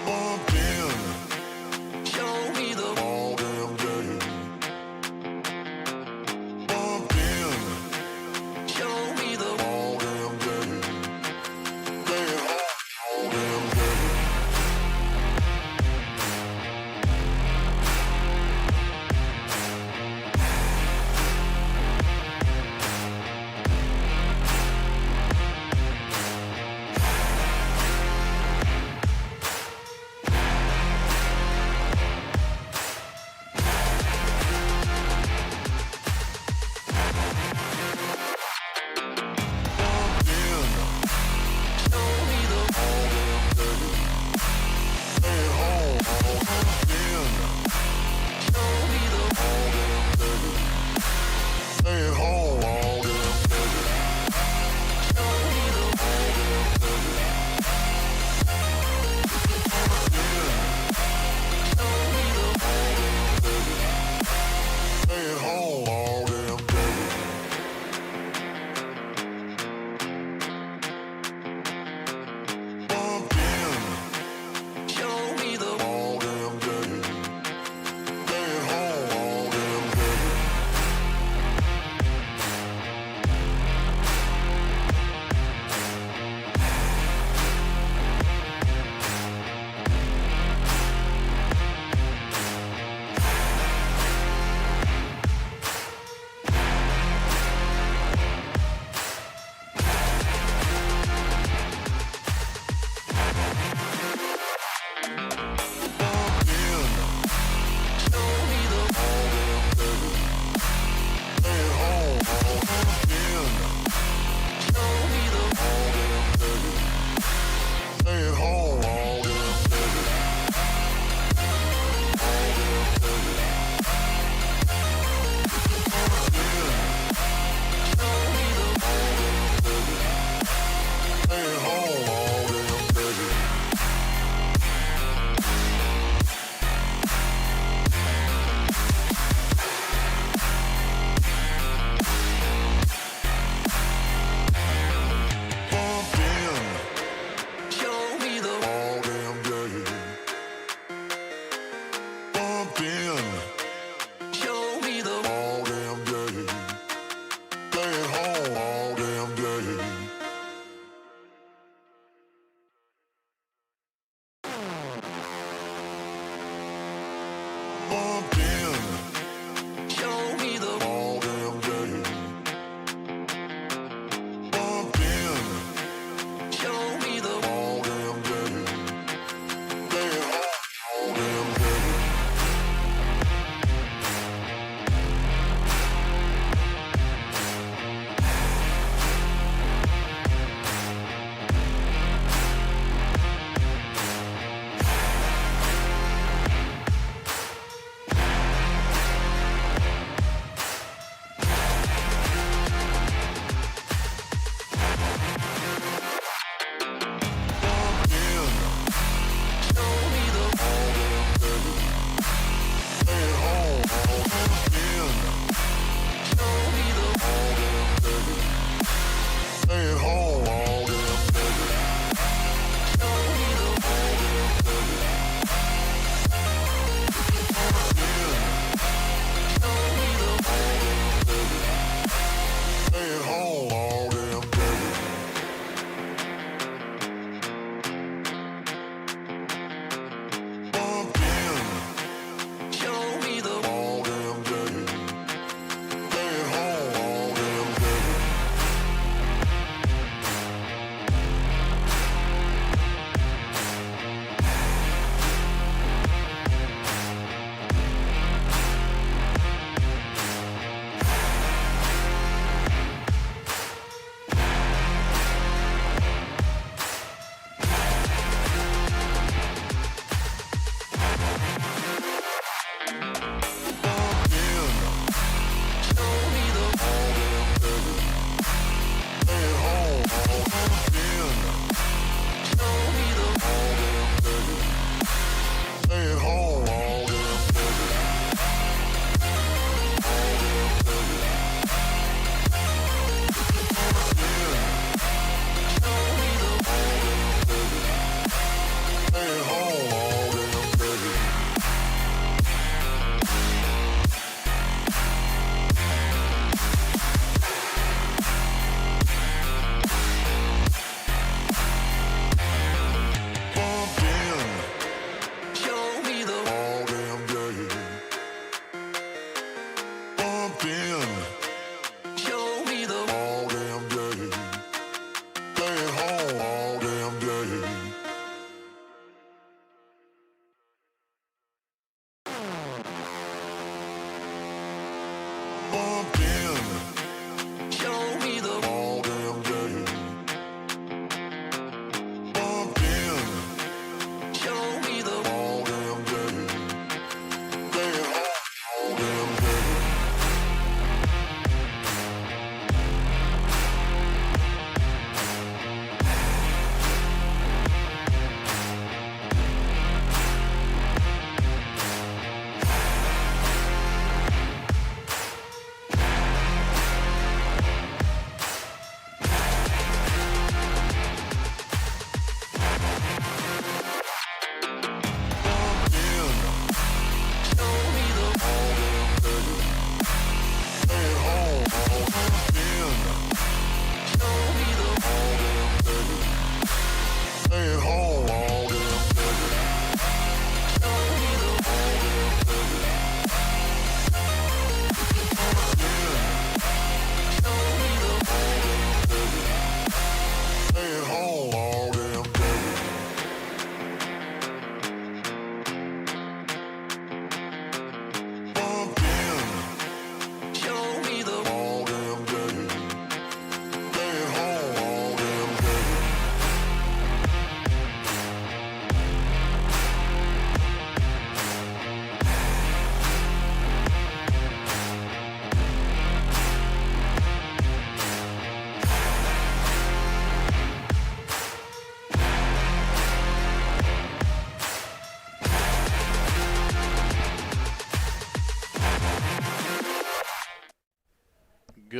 bumped in. Show me the all damn day. Bumped in. Show me the all damn day. Staying home all damn day.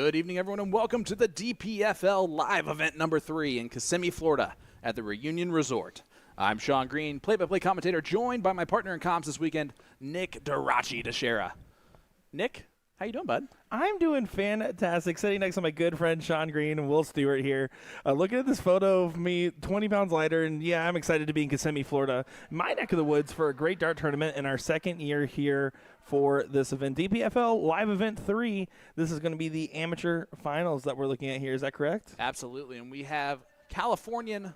Good evening, everyone, and welcome to the DPFL Live Event number 3 in Kissimmee, Florida at the Reunion Resort. I'm Sean Green, play-by-play commentator, joined by my partner in comms this weekend, Nick Dichiria. Nick, how you doing, bud? I'm doing fantastic. Sitting next to my good friend Sean Green and Will Stuart here. Looking at this photo of me, 20 pounds lighter, and yeah, I'm excited to be in Kissimmee, Florida, my neck of the woods for a great dart tournament in our second year here for this event. DPFL Live Event 3. This is going to be the amateur finals that we're looking at here. Is that correct? Absolutely, and we have Californian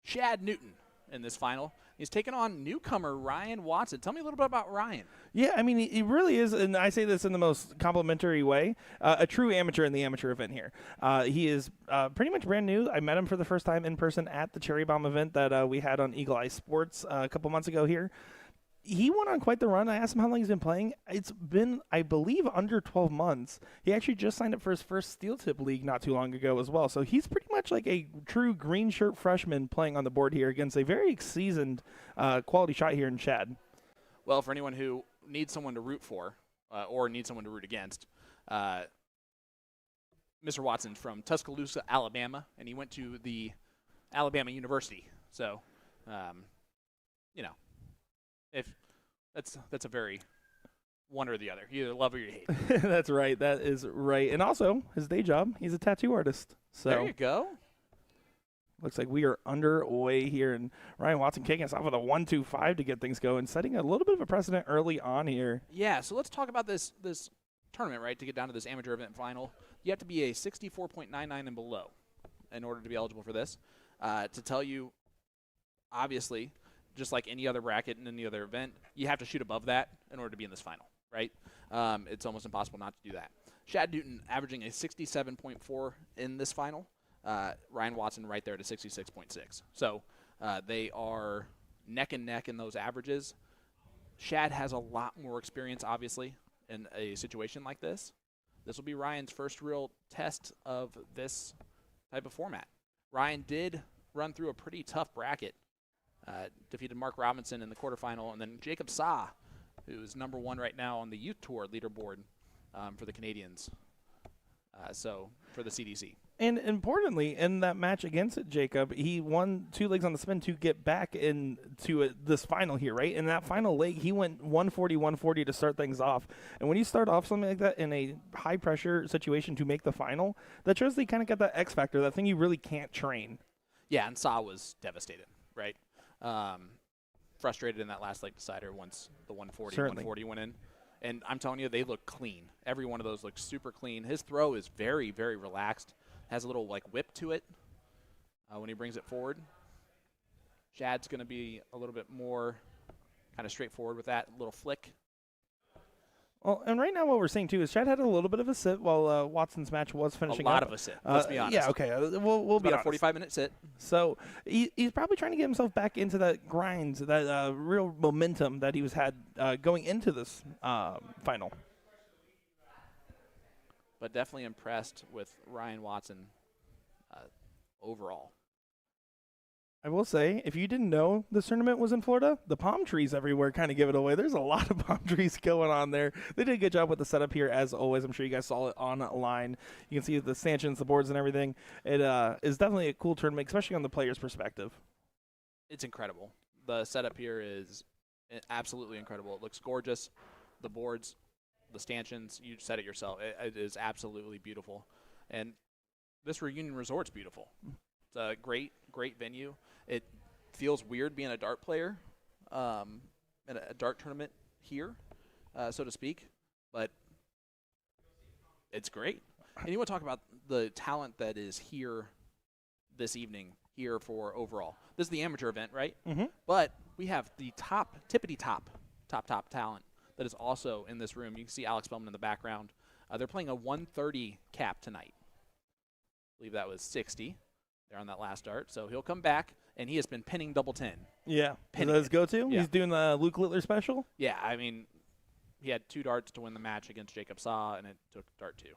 Shad Newton in this final. He's taking on newcomer Ryan Watson. Tell me a little bit about Ryan. Yeah, I mean, he really is, and I say this in the most complimentary way, a true amateur in the amateur event here. He is pretty much brand new. I met him for the first time in person at the Cherry Bomb event that we had on Eagle Eye Sports a couple months ago here. He went on quite the run. I asked him how long he's been playing. It's been, I believe, under 12 months. He actually just signed up for his first Steel Tip League not too long ago as well. So he's pretty much like a true green shirt freshman playing on the board here against a very seasoned quality shot here in Shad. Well, for anyone who needs someone to root for or needs someone to root against, Mr. Watson's from Tuscaloosa, Alabama, and he went to the Alabama University. So, you know. If that's a very one or the other. You either love or you hate. That's right. That is right. And also, his day job, he's a tattoo artist. So there you go. Looks like we are underway here. And Ryan Watson kicking us off with a 1-2-5 to get things going, setting a little bit of a precedent early on here. Yeah, so let's talk about this tournament, right, to get down to this amateur event final. You have to be a 64.99 and below in order to be eligible for this. To tell you, obviously, just like any other bracket and any other event, you have to shoot above that in order to be in this final, right? It's almost impossible not to do that. Shad Newton averaging a 67.4 in this final. Ryan Watson right there at a 66.6. So they are neck and neck in those averages. Shad has a lot more experience, obviously, in a situation like this. This will be Ryan's first real test of this type of format. Ryan did run through a pretty tough bracket. Defeated Mark Robinson in the quarterfinal, and then Jacob Sa, who is number 1 right now on the Youth Tour leaderboard for the Canadians, so for the CDC. And importantly, in that match against Jacob, he won 2 legs on the spin to get back into this final here, right? In that final leg, he went 140-140 to start things off. And when you start off something like that in a high-pressure situation to make the final, that shows they kind of got that X factor, that thing you really can't train. Yeah, and Sa was devastated, right? Frustrated in that last leg decider once the 140 went in. And I'm telling you, they look clean. Every one of those looks super clean. His throw is very, very relaxed. Has a little, like, whip to it when he brings it forward. Shad's going to be a little bit more kind of straightforward with that little flick. Well, and right now what we're seeing, too, is Shad had a little bit of a sit while Watson's match was finishing up. A lot of a sit, let's be honest. Yeah, okay. We'll be about a 45-minute sit. So he's probably trying to get himself back into that grind, that real momentum that he had going into this final. But definitely impressed with Ryan Watson overall. I will say, if you didn't know this tournament was in Florida, the palm trees everywhere kind of give it away. There's a lot of palm trees going on there. They did a good job with the setup here, as always. I'm sure you guys saw it online. You can see the stanchions, the boards, and everything. It is definitely a cool tournament, especially on the player's perspective. It's incredible. The setup here is absolutely incredible. It looks gorgeous. The boards, the stanchions, you said it yourself. It is absolutely beautiful. And this Reunion Resort's beautiful. It's a great, great venue. It feels weird being a dart player in a dart tournament here, so to speak, but it's great. And you want to talk about the talent that is here this evening, here for overall. This is the amateur event, right? Mm-hmm. But we have the tippity-top talent that is also in this room. You can see Alex Bowman in the background. They're playing a 130 cap tonight. I believe that was 60. There on that last dart. So he'll come back, and he has been pinning double 10. Yeah. Is that his go-to? Yeah. He's doing the Luke Littler special? Yeah, I mean, he had 2 darts to win the match against Jacob Sa, and it took dart 2.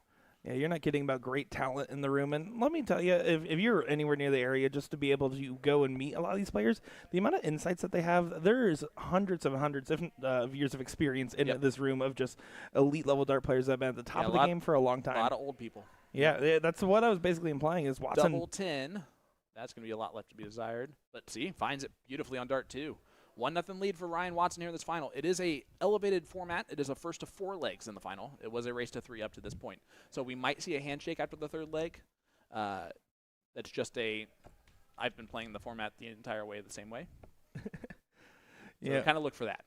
Yeah, you're not kidding about great talent in the room. And let me tell you, if you're anywhere near the area, just to be able to go and meet a lot of these players, the amount of insights that they have, there's hundreds of years of experience in this room of just elite level dart players that have been at the top of the game for a long time. A lot of old people. Yeah, that's what I was basically implying is Watson. Double 10. That's going to be a lot left to be desired. But see, finds it beautifully on dart 2. 1-0 lead for Ryan Watson here in this final. It is a elevated format. It is a first to 4 legs in the final. It was a race to 3 up to this point. So we might see a handshake after the 3rd leg. That's just I've been playing the format the entire way the same way. So kind of look for that.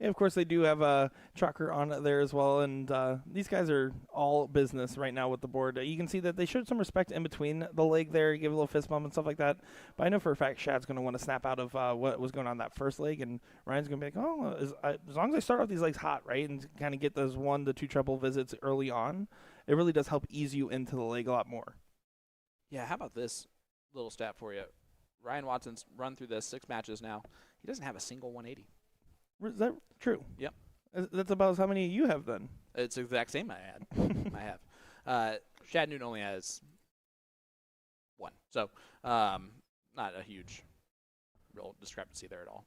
Yeah, of course, they do have a tracker on there as well, and these guys are all business right now with the board. You can see that they showed some respect in between the leg there, give a little fist bump and stuff like that. But I know for a fact Shad's going to want to snap out of what was going on that first leg, and Ryan's going to be like, oh, as long as I start off these legs hot, right, and kind of get those 1 to 2 treble visits early on, it really does help ease you into the leg a lot more. Yeah, how about this little stat for you? Ryan Watson's run through this 6 matches now. He doesn't have a single 180. Is that true? Yep. That's about how many you have then. It's the exact same I have. Shad Newton only has 1. So not a huge real discrepancy there at all.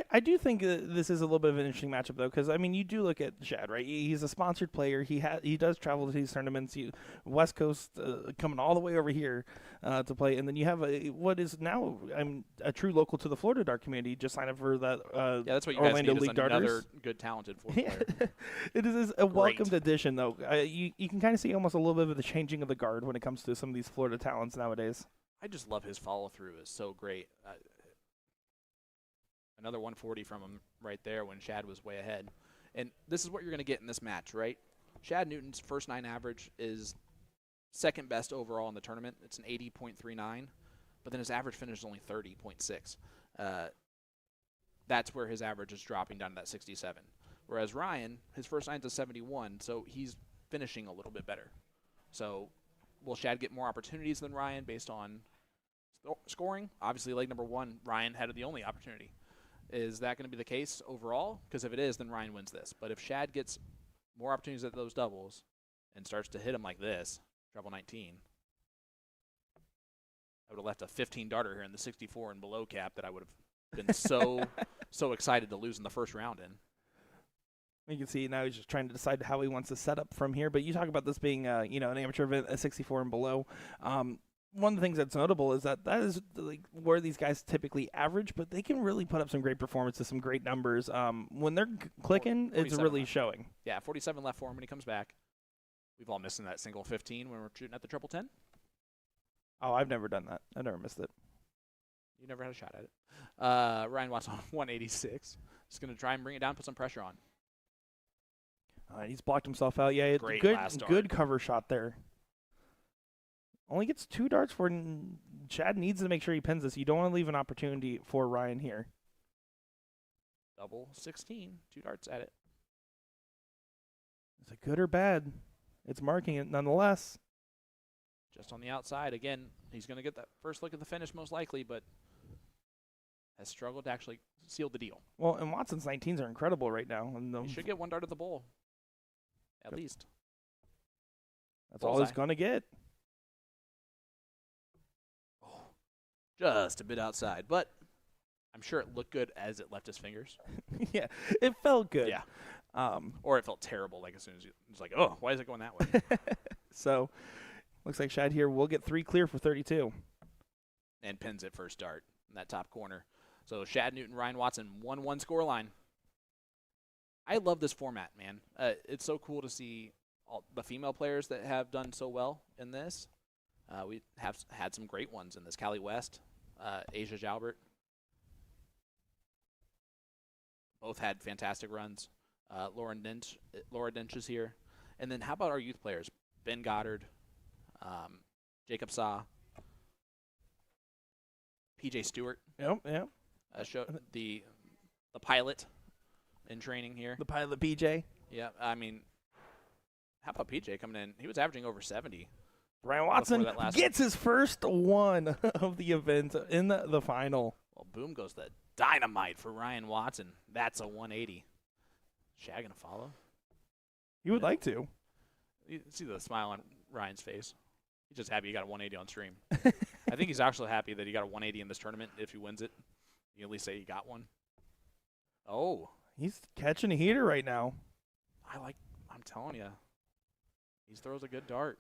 I do think this is a little bit of an interesting matchup, though, because, I mean, you do look at Shad, right? He's a sponsored player. He does travel to these tournaments. West Coast coming all the way over here to play. And then you have what is now a true local to the Florida dart community. Just signed up for that that's what you Orlando guys need, League is Darters. another good, talented Florida player. It is a welcomed addition, though. You can kind of see almost a little bit of the changing of the guard when it comes to some of these Florida talents nowadays. I just love his follow-through. It's so great. Another 140 from him right there when Shad was way ahead. And this is what you're going to get in this match, right? Shad Newton's first 9 average is second best overall in the tournament. It's an 80.39, but then his average finish is only 30.6. That's where his average is dropping down to that 67. Whereas Ryan, his first 9's a 71, so he's finishing a little bit better. So will Shad get more opportunities than Ryan based on scoring? Obviously, leg number 1, Ryan had the only opportunity. Is that going to be the case overall? Because if it is, then Ryan wins this. But if Shad gets more opportunities at those doubles and starts to hit him like this, treble 19, I would have left a 15 darter here in the 64 and below cap that I would have been so excited to lose in the first round in. You can see now he's just trying to decide how he wants to set up from here. But you talk about this being, an amateur event, a 64 and below. One of the things that's notable is that is where these guys typically average, but they can really put up some great performances, some great numbers. When they're clicking, it's really showing. Yeah, 47 left for him when he comes back. We've all missed that single 15 when we're shooting at the triple 10. Oh, I've never done that. I never missed it. You never had a shot at it. Ryan Watson on 186. Just going to try and bring it down, put some pressure on. He's blocked himself out. Yeah, Great good cover shot there. Only gets 2 darts for Shad needs to make sure he pins this. You don't want to leave an opportunity for Ryan here. Double 16, 2 darts at it. Is it good or bad? It's marking it nonetheless. Just on the outside. Again, he's going to get that first look at the finish most likely, but has struggled to actually seal the deal. Well, and Watson's 19s are incredible right now. And he should get 1 dart at the bowl, at least. That's all he's going to get. Just a bit outside, but I'm sure it looked good as it left his fingers. Yeah, it felt good. Yeah. Or it felt terrible, like as soon as it was like, oh, why is it going that way? So, looks like Shad here will get 3 clear for 32. And pins it first dart in that top corner. So Shad Newton, Ryan Watson, 1-1 scoreline. I love this format, man. It's so cool to see all the female players that have done so well in this. We have had some great ones in this. Callie West, Asia Jalbert. Both had fantastic runs. Laura Dench is here. And then how about our youth players? Ben Goddard, Jacob Saw, PJ Stewart. Yep. The pilot in training here. The pilot PJ. Yeah, I mean, how about PJ coming in? He was averaging over 70. Ryan Watson gets his first 1 of the event in the final. Well, boom goes the dynamite for Ryan Watson. That's a 180. Shad going to follow? You would like to. You see the smile on Ryan's face. He's just happy he got a 180 on stream. I think he's actually happy that he got a 180 in this tournament. If he wins it, you can at least say he got one. Oh. He's catching a heater right now. I'm telling you. He throws a good dart.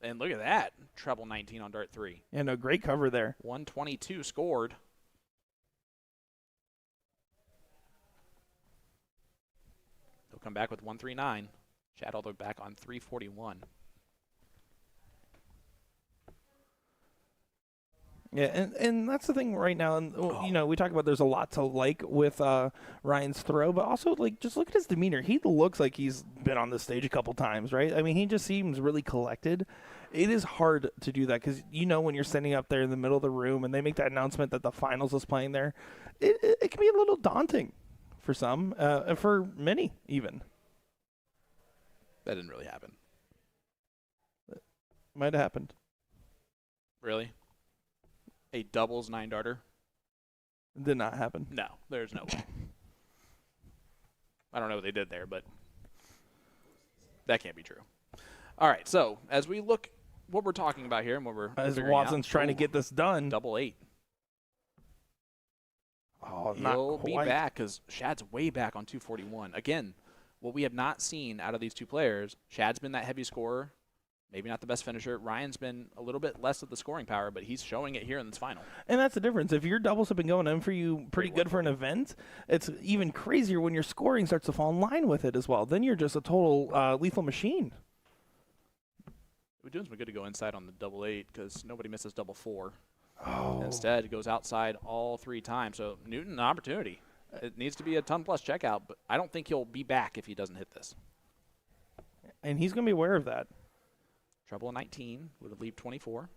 And look at that. Treble 19 on dart 3. Yeah, no, great cover there. 122 scored. He'll come back with 139. Chad all the way back on 341. Yeah, and that's the thing right now. And you know, we talk about there's a lot to like with Ryan's throw, but also like just look at his demeanor. He looks like he's been on the stage a couple times, right? I mean, he just seems really collected. It is hard to do that because you know when you're standing up there in the middle of the room and they make that announcement that the finals is playing there, it can be a little daunting for some, and for many even. That didn't really happen. Might have happened. Really? A doubles 9-darter? Did not happen. No, there's no way. I don't know what they did there, but that can't be true. All right, so as we look what we're talking about here and what we're as figuring Watson's out, trying to get this done. Double 8. Oh, He'll not be quite. back because Shad's way back on 241. Again, what we have not seen out of these two players, Shad's been that heavy scorer. Maybe not the best finisher. Ryan's been a little bit less of the scoring power, but he's showing it here in this final. And that's the difference. If your doubles have been going in for you pretty good for an event, it's even crazier when your scoring starts to fall in line with it as well. Then you're just a total lethal machine. It would do him good to go inside on the double 8 because nobody misses double 4. Oh. Instead, it goes outside all 3 times. So Newton, an opportunity. It needs to be a ton-plus checkout, but I don't think he'll be back if he doesn't hit this. And he's going to be aware of that. Treble 19 with a leap 24.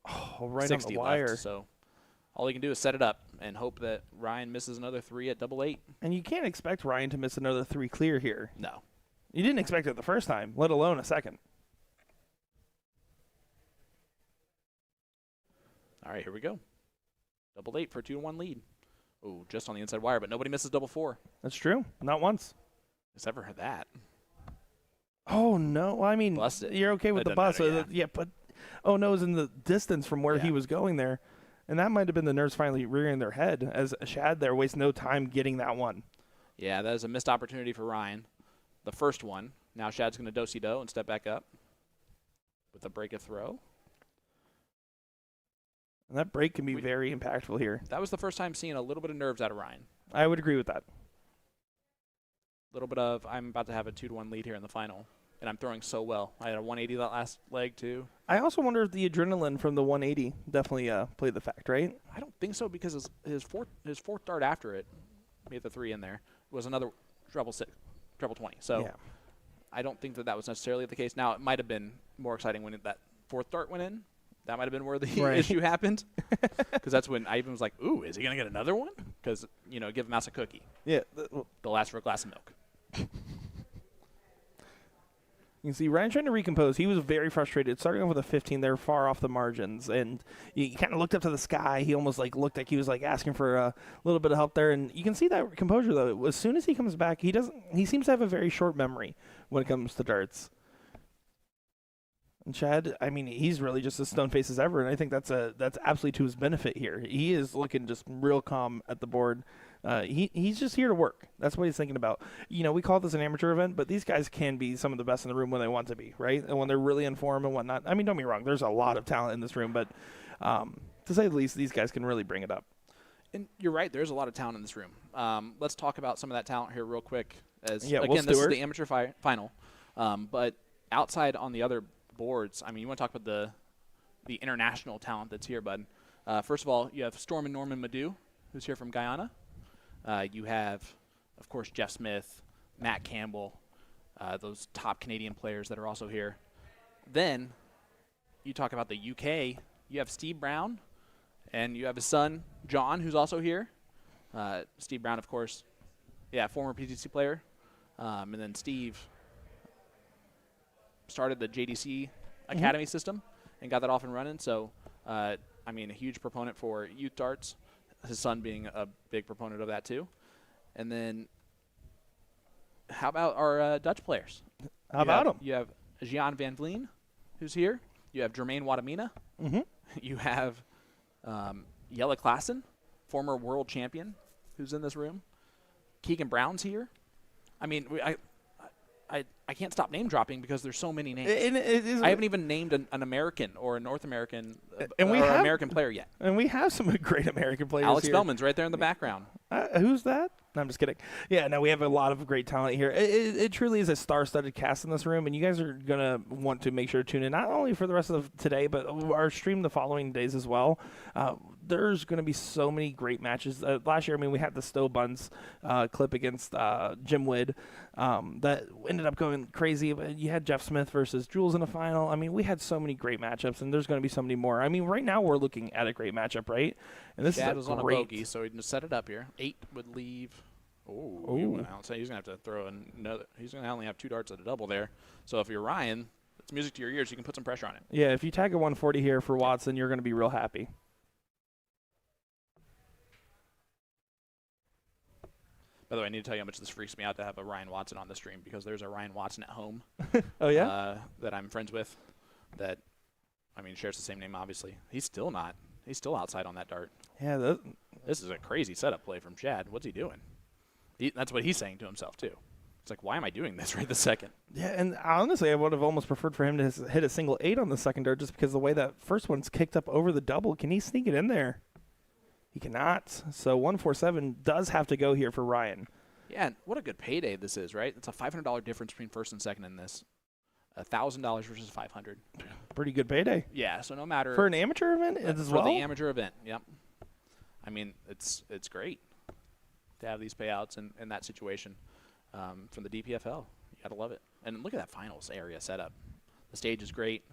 Oh, right 60 on the wire. left, so all he can do is set it up and hope that Ryan misses another 3 at double 8. And you can't expect Ryan to miss another 3 clear here. No. You didn't expect it the first time, let alone a second. All right, here we go. Double 8 for a 2-1 lead. Oh, just on the inside wire, but nobody misses double 4. That's true. Not once. Except for that. Oh, no. Well, I mean, Busted. you're okay with That the bus. doesn't matter, Yeah, but oh, no, it was in the distance from where he was going there. And that might have been the nerves finally rearing their head as Shad there wastes no time getting that one. Yeah, that is a missed opportunity for Ryan. The first one. Now Shad's going to do-si-do and step back up with a break of throw. And that break can be very impactful here. That was the first time seeing a little bit of nerves out of Ryan. I would agree with that. A little bit of, I'm about to have a 2-1 lead here in the final, and I'm throwing so well. I had a 180 that last leg, too. I also wonder if the adrenaline from the 180 definitely played the fact, right? I don't think so because his fourth dart after it, made the 3 in there, was another treble 20. So Yeah. I don't think that was necessarily the case. Now, it might have been more exciting when that 4th dart went in. That might have been where the issue happened. Because that's when I even was like, ooh, is he going to get another one? Because, give a mouse a cookie. Yeah. They'll ask for a glass of milk. You can see Ryan trying to recompose. He was very frustrated. Starting off with a 15, they're far off the margins. And he kind of looked up to the sky. He almost looked like he was asking for a little bit of help there. And you can see that composure, though. As soon as he comes back, he seems to have a very short memory when it comes to darts. And Chad, I mean, he's really just as stone faced as ever, and I think that's absolutely to his benefit here. He is looking just real calm at the board. He's just here to work. That's what he's thinking about. We call this an amateur event, but these guys can be some of the best in the room when they want to be, right? And when they're really in form and whatnot. I mean, don't be wrong. There's a lot of talent in this room, but to say the least, these guys can really bring it up. And you're right. There's a lot of talent in this room. Let's talk about some of that talent here real quick. Again, Stuart. This is the amateur final. But outside on the other boards, I mean, you want to talk about the international talent that's here, bud. First of all, you have Storm and Norman Madu, who's here from Guyana. You have, of course, Jeff Smith, Matt Campbell, those top Canadian players that are also here. Then you talk about the UK. You have Steve Brown, and you have his son, John, who's also here. Steve Brown, of course, former PTC player. And then Steve started the JDC Academy system and got that off and running. So, a huge proponent for youth darts, his son being a big proponent of that too. And then how about our Dutch players? How about them? You have Gian Van Vleen, who's here. You have Jermaine Wadamina. Mm-hmm. You have Jelle Klaassen, former world champion, who's in this room. Keegan Brown's here. I mean, I can't stop name dropping because there's so many names. I haven't even named an American or a North American American player yet. And we have some great American players Alex here. Spellman's right there in the background. Who's that? No, I'm just kidding. Yeah, no, we have a lot of great talent here. It truly is a star-studded cast in this room, and you guys are going to want to make sure to tune in, not only for the rest of today, but our stream the following days as well. There's going to be so many great matches. Last year, I mean, we had the Stowe Buns clip against Jim Wood that ended up going crazy. You had Jeff Smith versus Jules in the final. I mean, we had so many great matchups, and there's going to be so many more. I mean, right now we're looking at a great matchup, right? And this Chad is was a on a great bogey, so he just set it up here. 8 would leave. Oh, so he's going to have to throw another. He's going to only have 2 darts at a double there. So if you're Ryan, it's music to your ears. You can put some pressure on it. Yeah, if you tag a 140 here for Watson, you're going to be real happy. By the way, I need to tell you how much this freaks me out to have a Ryan Watson on the stream because there's a Ryan Watson at home. Oh, yeah? That I'm friends with that, I mean, shares the same name, obviously. He's still not. He's still outside on that dart. Yeah, This is a crazy setup play from Chad. What's he doing? That's what he's saying to himself, too. It's like, why am I doing this right this second? Yeah, and honestly, I would have almost preferred for him to hit a single 8 on the second dart just because the way that first one's kicked up over the double. Can he sneak it in there? He cannot. So 147 does have to go here for Ryan. Yeah, and what a good payday this is, right? It's a $500 difference between first and second in this. $1,000 versus $500. Pretty good payday. Yeah, so no matter for an amateur event as well. For the amateur event, yep. I mean, it's great to have these payouts in that situation from the DPFL. You gotta love it. And look at that finals area setup. The stage is great.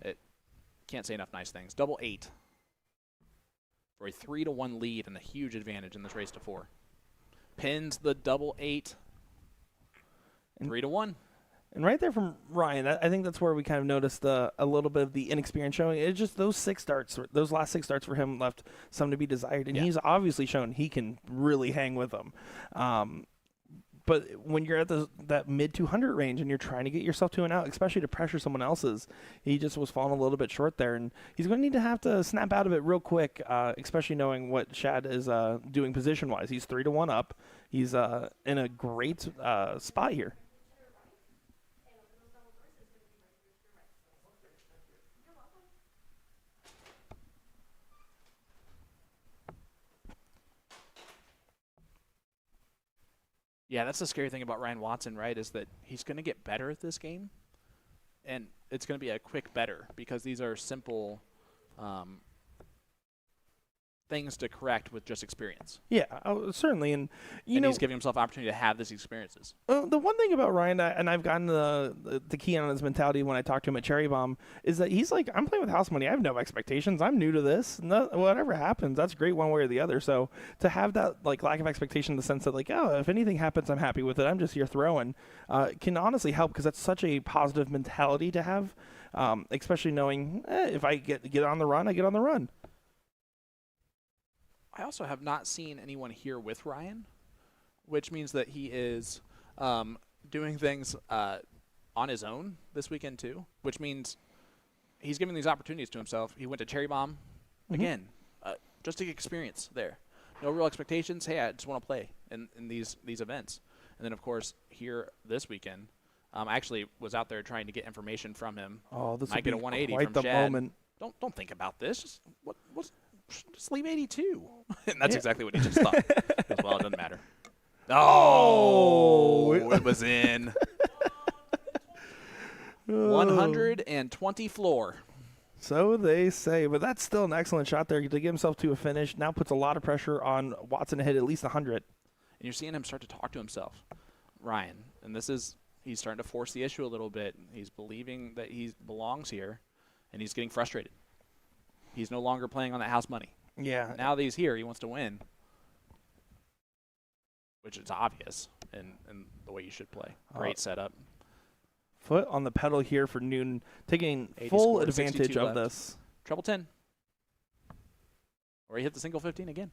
It can't say enough nice things. Double 8 for a 3-1 lead and a huge advantage in this race to 4. Pins the double 8. 3-1. And right there from Ryan, I think that's where we kind of noticed a little bit of the inexperience showing. It's just those 6 darts, those last 6 darts for him left some to be desired. And he's obviously shown he can really hang with them. But when you're at that mid-200 range and you're trying to get yourself to an out, especially to pressure someone else's, he just was falling a little bit short there. And he's going to have to snap out of it real quick, especially knowing what Shad is doing position-wise. He's 3-1 up. He's in a great spot here. Yeah, that's the scary thing about Ryan Watson, right, is that he's going to get better at this game, and it's going to be a quick better because these are simple things to correct with just experience. Yeah, certainly. And he's giving himself opportunity to have these experiences. The one thing about Ryan, and I've gotten the key on his mentality when I talk to him at Cherry Bomb, is that he's like, I'm playing with house money. I have no expectations. I'm new to this. Whatever happens, that's great one way or the other. So to have that like lack of expectation in the sense that like, oh, if anything happens, I'm happy with it. I'm just here throwing, can honestly help because that's such a positive mentality to have, especially knowing if I get on the run, I get on the run. I also have not seen anyone here with Ryan, which means that he is doing things on his own this weekend too, which means he's giving these opportunities to himself. He went to Cherry Bomb again, just to get experience there. No real expectations. Hey, I just want to play in these events. And then, of course, here this weekend, I actually was out there trying to get information from him. Oh, this might would get be a 180 quite from the Shad. moment. Don't think about this. Just leave 82. And that's exactly what he just thought. As well, it doesn't matter. Oh, it was in. 120 floor. So they say, but that's still an excellent shot there to get himself to a finish. Now puts a lot of pressure on Watson to hit at least 100. And you're seeing him start to talk to himself, Ryan. And he's starting to force the issue a little bit. He's believing that he belongs here, and he's getting frustrated. He's no longer playing on that house money. Yeah. Now that he's here, he wants to win, which is obvious in the way you should play. Great setup. Foot on the pedal here for Newton, taking 80 full scored, advantage of left. this. Treble 10. Or he hit the single 15 again.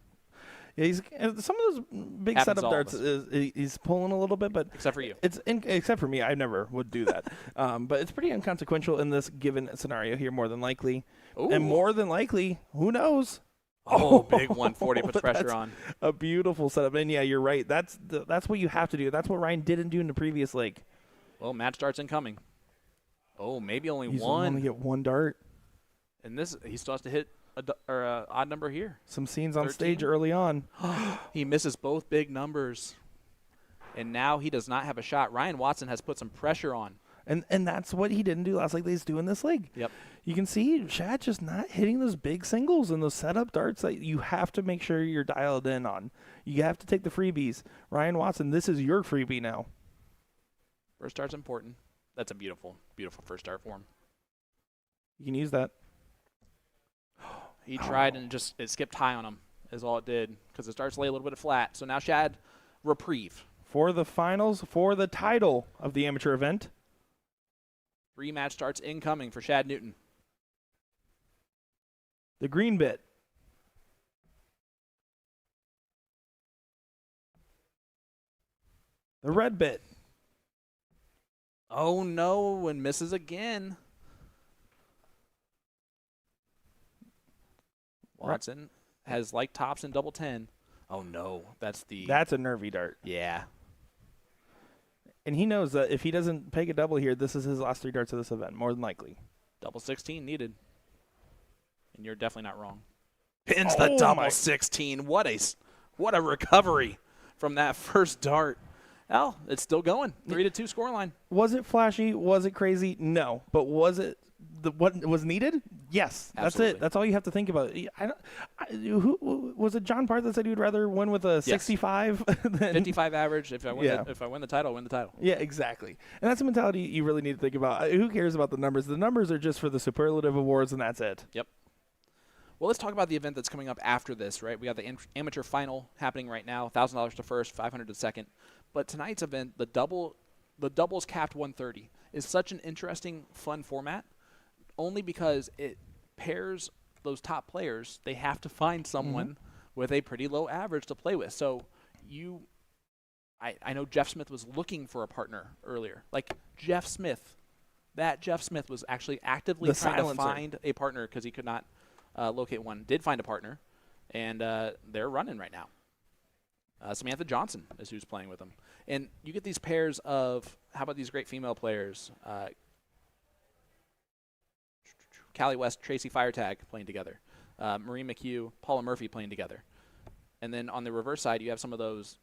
Yeah, some of those big Happens to setup all of darts us. he's pulling a little bit, but Except for you. Except for me, I never would do that. But it's pretty inconsequential in this given scenario here, more than likely. Ooh. And more than likely, who knows? Oh, big 140 puts pressure That's on. A beautiful setup. And yeah, you're right. That's what you have to do. That's what Ryan didn't do in the previous leg. Well, match starts incoming. Oh, maybe only He's one. only get one dart. And this, he still has to hit a odd number here. Some scenes on 13. stage early on. He misses both big numbers. And now he does not have a shot. Ryan Watson has put some pressure on. And that's what he didn't do last leg. He's doing this leg. Yep. You can see Shad just not hitting those big singles and those setup darts that you have to make sure you're dialed in on. You have to take the freebies. Ryan Watson, this is your freebie now. First start's important. That's a beautiful, beautiful first start for him. You can use that. He tried and it skipped high on him is all it did because it starts to lay a little bit flat. So now Shad, reprieve. For the finals, for the title of the amateur event. 3 match starts incoming for Shad Newton. The green bit. The red bit. Oh no, and misses again. Watson has like tops in double 10. Oh no, that's a nervy dart. Yeah. And he knows that if he doesn't peg a double here, this is his last 3 darts of this event, more than likely. Double 16 needed. And you're definitely not wrong. Pins the Oh double my. 16. What a recovery from that first dart. Well, it's still going. 3-2 scoreline. Was it flashy? Was it crazy? No. But was it what was needed? Yes. Absolutely. That's it. That's all you have to think about. Who was it? John Part that said he would rather win with a 65 than 55 average. If I win the title, I win the title. Yeah, exactly. And that's a mentality you really need to think about. Who cares about the numbers? The numbers are just for the superlative awards, and that's it. Yep. Well, let's talk about the event that's coming up after this, right? We got the amateur final happening right now, $1,000 to first, $500 to second. But tonight's event, the doubles capped 130, is such an interesting, fun format, only because it pairs those top players. They have to find someone with a pretty low average to play with. So I know Jeff Smith was looking for a partner earlier. Like Jeff Smith was actually actively trying to find a partner because he could not locate one. Did find a partner, and they're running right now. Samantha Johnson is who's playing with them. And you get these pairs of, how about these great female players? Callie West, Tracy Firetag playing together. Marie McHugh, Paula Murphy playing together. And then on the reverse side, you have some of those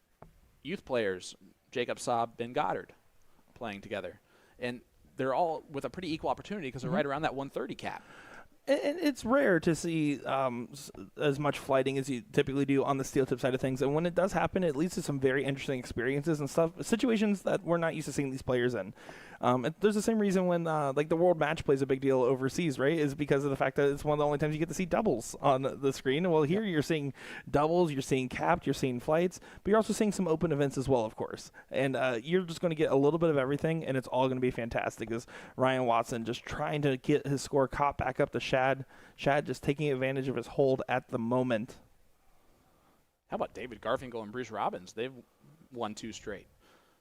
youth players, Jacob Saab, Ben Goddard, playing together. And they're all with a pretty equal opportunity because they're right around that 130 cap. And it's rare to see as much flighting as you typically do on the steel tip side of things. And when it does happen, it leads to some very interesting experiences and stuff, situations that we're not used to seeing these players in. There's the same reason when like the world match plays a big deal overseas, right? Is because of the fact that it's one of the only times you get to see doubles on the screen. Well, here you're seeing doubles, you're seeing capped, you're seeing flights, but you're also seeing some open events as well, of course. And you're just going to get a little bit of everything, and it's all going to be fantastic. As Ryan Watson just trying to get his score caught back up to Shad just taking advantage of his hold at the moment. How about David Garfinkel and Bruce Robbins? They've won 2 straight.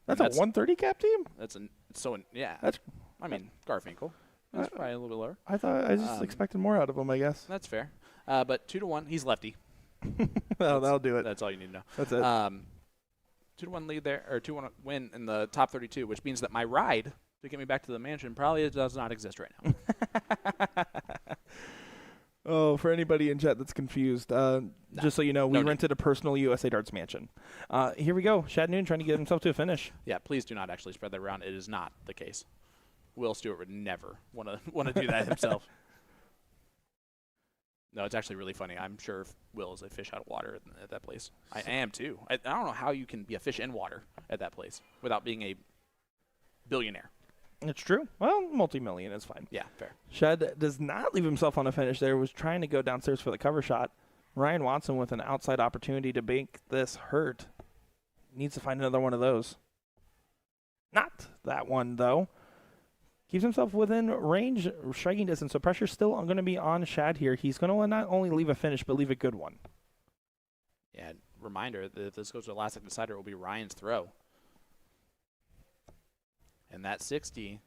That's a 130 cap team? Garfinkel. That's probably a little bit lower. I just expected more out of him, I guess. That's fair. But 2-1, he's lefty. Well, that'll do it. That's all you need to know. That's it. 2-1 lead there, or 2-1 win in the top 32, which means that my ride to get me back to the mansion probably does not exist right now. Oh, for anybody in chat that's confused, just so you know, we rented a personal USA Darts mansion. Here we go. Shad Noon trying to get himself to a finish. Yeah, please do not actually spread that around. It is not the case. Will Stuart would never want to do that himself. No, it's actually really funny. I'm sure Will is a fish out of water at that place. I am too. I don't know how you can be a fish in water at that place without being a billionaire. It's true. Well, multi-million is fine. Yeah, fair. Shad does not leave himself on a finish there. Was trying to go downstairs for the cover shot. Ryan Watson with an outside opportunity to make this hurt. Needs to find another one of those. Not that one, though. Keeps himself within range, striking distance. So pressure's still going to be on Shad here. He's going to not only leave a finish, but leave a good one. Yeah, reminder that if this goes to the last second decider, it will be Ryan's throw. And that 60.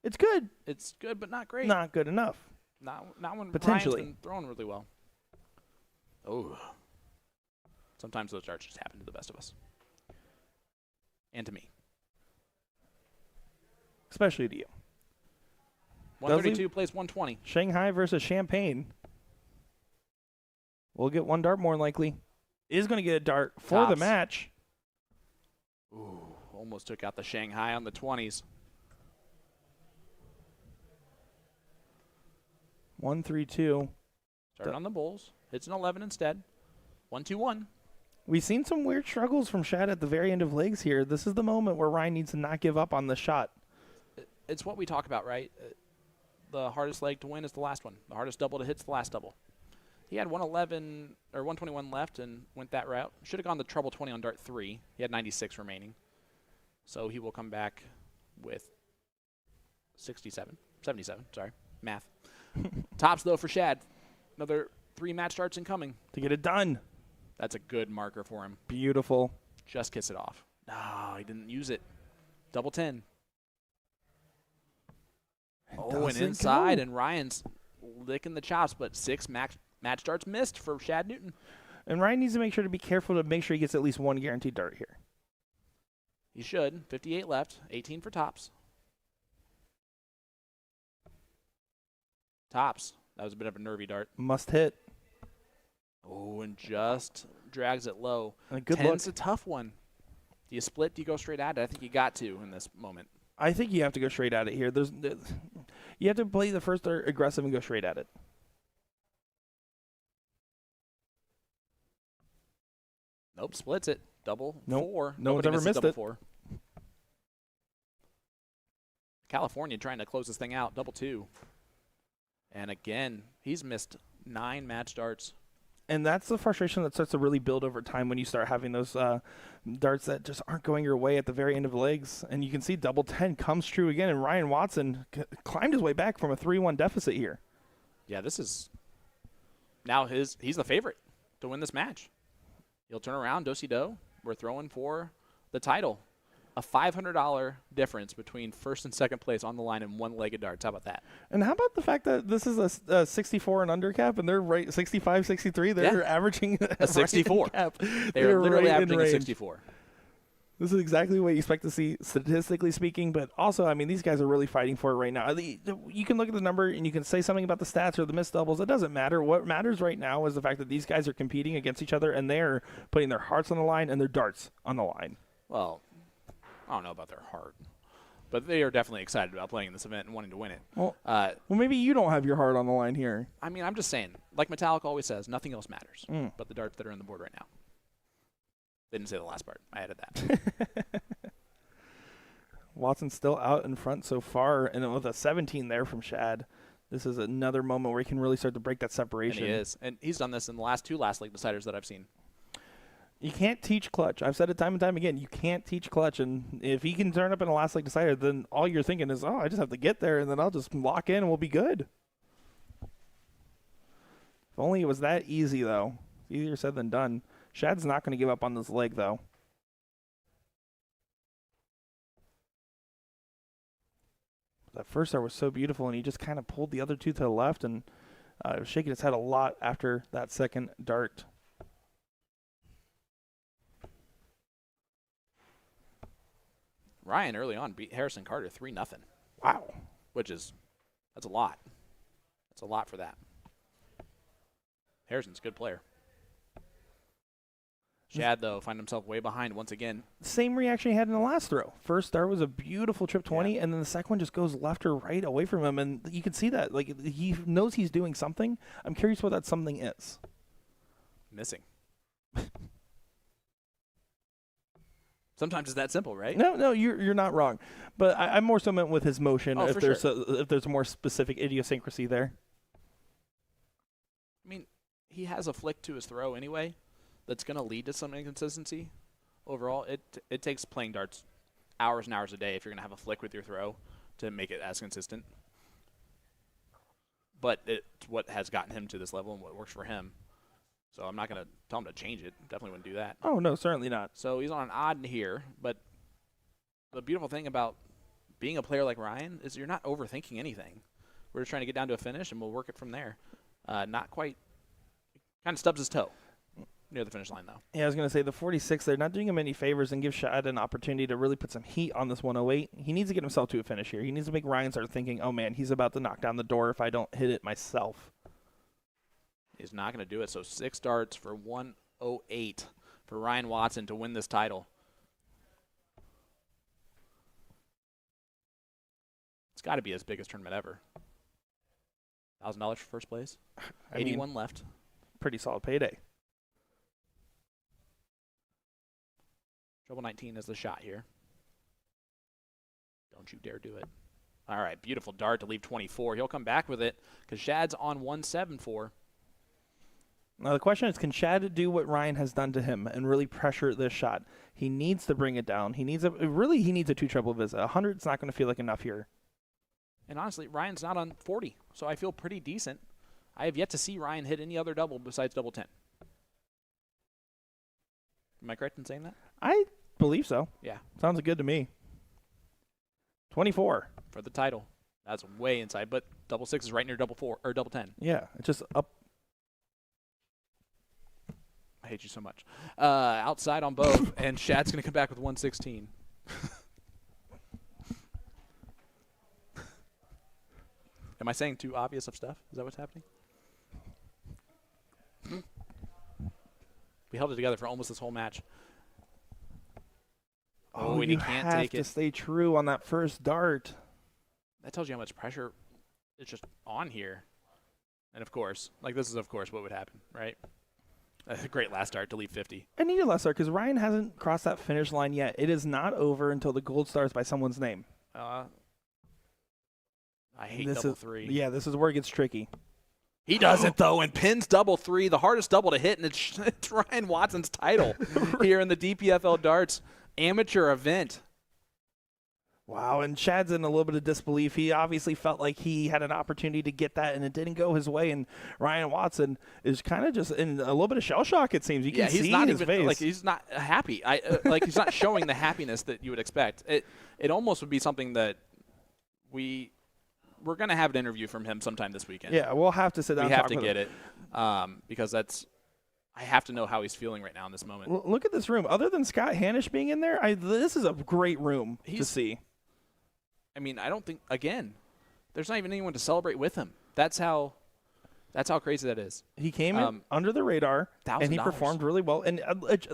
It's good. It's good, but not great. Not good enough. Not when Potentially. Ryan's been throwing really well. Oh. Sometimes those darts just happen to the best of us. And to me. Especially to you. 132 plays 120. Shanghai versus Champagne. We'll get one dart more than likely. Is going to get a dart for the Tops. match. Ooh, almost took out the Shanghai on the 20s. 1-3-2. Started on the Bulls. Hits an 11 instead. 1-2-1. We've seen some weird struggles from Shad at the very end of legs here. This is the moment where Ryan needs to not give up on the shot. It's what we talk about, right? The hardest leg to win is the last one. The hardest double to hit's the last double. He had 111 or 121 left and went that route. Should have gone the treble 20 on dart 3. He had 96 remaining. So he will come back with 77, sorry, math. Tops, though, for Shad. Another 3 match starts incoming. To get it done. That's a good marker for him. Beautiful. Just kiss it off. No, he didn't use it. Double 10. Oh, and inside, and Ryan's licking the chops, but 6 match starts missed for Shad Newton. And Ryan needs to make sure to be careful to make sure he gets at least one guaranteed dart here. He should. 58 left, 18 for Tops. Tops. That was a bit of a nervy dart. Must hit. Oh, and just drags it low. A good 10's look. a tough one. Do you split? Do you go straight at it? I think you got to in this moment. I think you have to go straight at it here. You have to play the first dart aggressive and go straight at it. Nope, splits it. Double Nope. 4. No one's Nobody ever misses missed double it. 4. California trying to close this thing out. Double 2. And again, he's missed 9 match darts. And that's the frustration that starts to really build over time when you start having those darts that just aren't going your way at the very end of legs. And you can see double 10 comes true again, and Ryan Watson climbed his way back from a 3-1 deficit here. Yeah, this is now he's the favorite to win this match. He'll turn around, do-si-do. We're throwing for the title. A $500 difference between first and second place on the line in one-legged darts. How about that? And how about the fact that this is a 64 and under cap, and they're right 65, 63. They're averaging a 64. Cap. They're literally right in averaging a range. 64. This is exactly what you expect to see statistically speaking, but also, I mean, these guys are really fighting for it right now. You can look at the number and you can say something about the stats or the missed doubles. It doesn't matter. What matters right now is the fact that these guys are competing against each other, and they're putting their hearts on the line and their darts on the line. Well, I don't know about their heart, but they are definitely excited about playing in this event and wanting to win it. Well, maybe you don't have your heart on the line here. I mean, I'm just saying, like Metallic always says, nothing else matters but the darts that are on the board right now. They didn't say the last part. I added that. Watson's still out in front so far, and with a 17 there from Shad, this is another moment where he can really start to break that separation. And he is. And he's done this in the last 2 last league deciders that I've seen. You can't teach clutch. I've said it time and time again. You can't teach clutch, and if he can turn up in a last league decider, then all you're thinking is, I just have to get there, and then I'll just lock in, and we'll be good. If only it was that easy, though. Easier said than done. Shad's not going to give up on this leg, though. That first start was so beautiful, and he just kind of pulled the other 2 to the left, and was shaking his head a lot after that second dart. Ryan early on beat Harrison Carter 3-0. Wow. That's a lot. That's a lot for that. Harrison's a good player. Shad, though, find himself way behind once again. Same reaction he had in the last throw. First start was a beautiful trip 20, and then the second one just goes left or right away from him, and you can see that. Like, he knows he's doing something. I'm curious what that something is. Missing. Sometimes it's that simple, right? No, you're not wrong. But I'm more so meant with his motion, if for there's sure. if there's a more specific idiosyncrasy there. I mean, he has a flick to his throw anyway that's going to lead to some inconsistency. Overall, it takes playing darts hours and hours a day if you're going to have a flick with your throw to make it as consistent. But it's what has gotten him to this level and what works for him. So I'm not going to tell him to change it. Definitely wouldn't do that. Oh, no, certainly not. So he's on an odd here, but the beautiful thing about being a player like Ryan is you're not overthinking anything. We're just trying to get down to a finish, and we'll work it from there. Not quite. Kind of stubs his toe near the finish line, though. Yeah, I was going to say the 46, they're not doing him any favors and give Shad an opportunity to really put some heat on this 108. He needs to get himself to a finish here. He needs to make Ryan start thinking, oh, man, he's about to knock down the door if I don't hit it myself. He's not going to do it. So 6 darts for 108 for Ryan Watson to win this title. It's got to be his biggest tournament ever. $1,000 for first place. 81 left. Pretty solid payday. Treble 19 is the shot here. Don't you dare do it. All right, beautiful dart to leave 24. He'll come back with it because Shad's on 174. Now the question is, can Shad do what Ryan has done to him and really pressure this shot? He needs to bring it down. He needs a 2-treble visit. 100's not going to feel like enough here. And honestly, Ryan's not on 40, so I feel pretty decent. I have yet to see Ryan hit any other double besides double 10. Am I correct in saying that? I believe so. Yeah. Sounds good to me. 24. For the title. That's way inside, but double 6 is right near double 4 or double 10. Yeah, it's just up. I hate you so much. Outside on both, and Shad's going to come back with 116. Am I saying too obvious of stuff? Is that what's happening? We held it together for almost this whole match. Oh, and you he can't have take to it. stay true on that first dart. That tells you how much pressure is just on here. And of course, like this is of course what would happen, right? A great last dart to leave 50. I need a last dart because Ryan hasn't crossed that finish line yet. It is not over until the gold star is by someone's name. I hate double 3. Yeah, this is where it gets tricky. He does it, though, and pins double 3, the hardest double to hit, and it's Ryan Watson's title here in the DPFL Darts Amateur Event. Wow, and Chad's in a little bit of disbelief. He obviously felt like he had an opportunity to get that, and it didn't go his way, and Ryan Watson is kind of just in a little bit of shell shock, it seems. You can see in his face. Like, he's not happy. Like, he's not showing the happiness that you would expect. It almost would be something that we're going to have an interview from him sometime this weekend. Yeah, we'll have to sit down and talk with him. We have to get it because I have to know how he's feeling right now in this moment. Look at this room. Other than Scott Hanisch being in there, this is a great room to see. I mean, I don't think, again, there's not even anyone to celebrate with him. That's how crazy that is. He came in under the radar, and he performed really well. And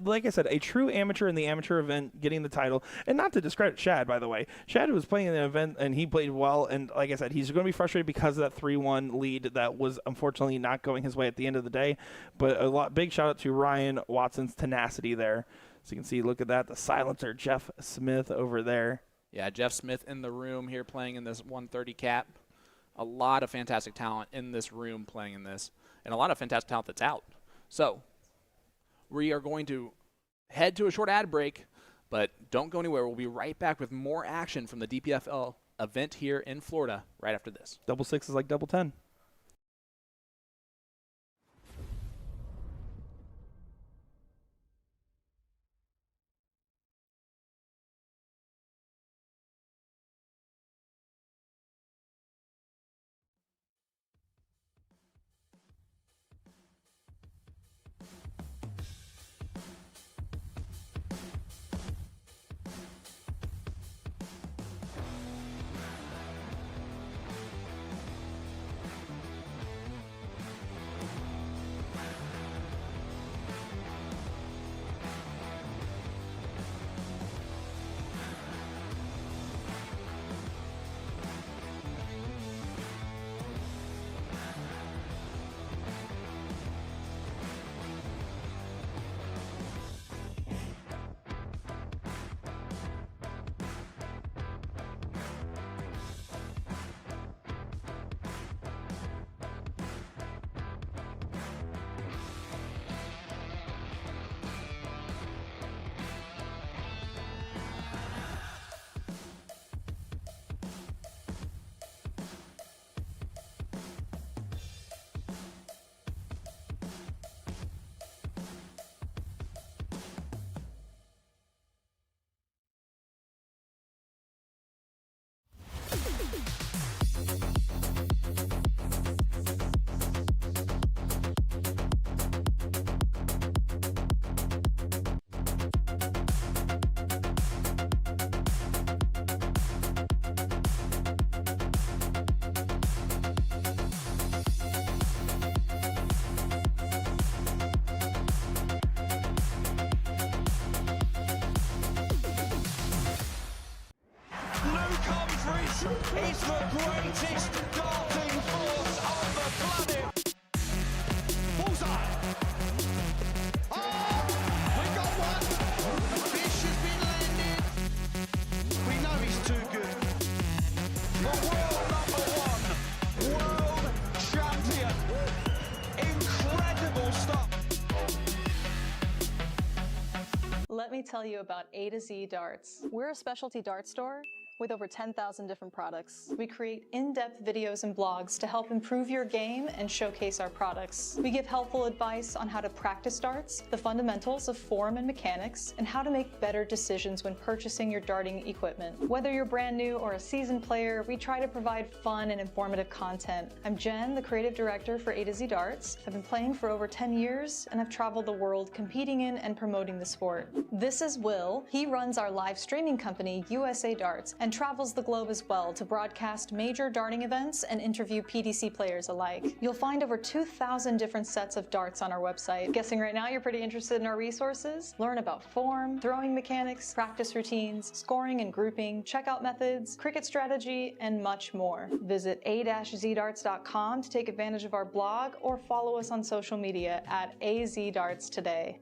like I said, a true amateur in the amateur event getting the title. And not to discredit Shad, by the way. Shad was playing in the event, and he played well. And like I said, he's going to be frustrated because of that 3-1 lead that was unfortunately not going his way at the end of the day. But big shout-out to Ryan Watson's tenacity there. So you can see, look at that, the silencer, Jeff Smith over there. Yeah, Jeff Smith in the room here playing in this 130 cap. A lot of fantastic talent in this room playing in this, and a lot of fantastic talent that's out. So we are going to head to a short ad break, but don't go anywhere. We'll be right back with more action from the DPFL event here in Florida right after this. Double 6 is like double 10. is the greatest darting force on the planet. Bullseye. Oh, we got one. The fish has been landed. We know he's too good. The world number 1, world champion. Incredible stuff. Let me tell you about A to Z Darts. We're a specialty dart store with over 10,000 different products. We create in-depth videos and blogs to help improve your game and showcase our products. We give helpful advice on how to practice darts, the fundamentals of form and mechanics, and how to make better decisions when purchasing your darting equipment. Whether you're brand new or a seasoned player, we try to provide fun and informative content. I'm Jen, the creative director for A to Z Darts. I've been playing for over 10 years, and I've traveled the world competing in and promoting the sport. This is Will. He runs our live streaming company, USA Darts, and travels the globe as well to broadcast major darting events and interview PDC players alike. You'll find over 2,000 different sets of darts on our website. Guessing right now you're pretty interested in our resources? Learn about form, throwing mechanics, practice routines, scoring and grouping, checkout methods, cricket strategy, and much more. Visit a-zdarts.com to take advantage of our blog or follow us on social media at AZDarts today.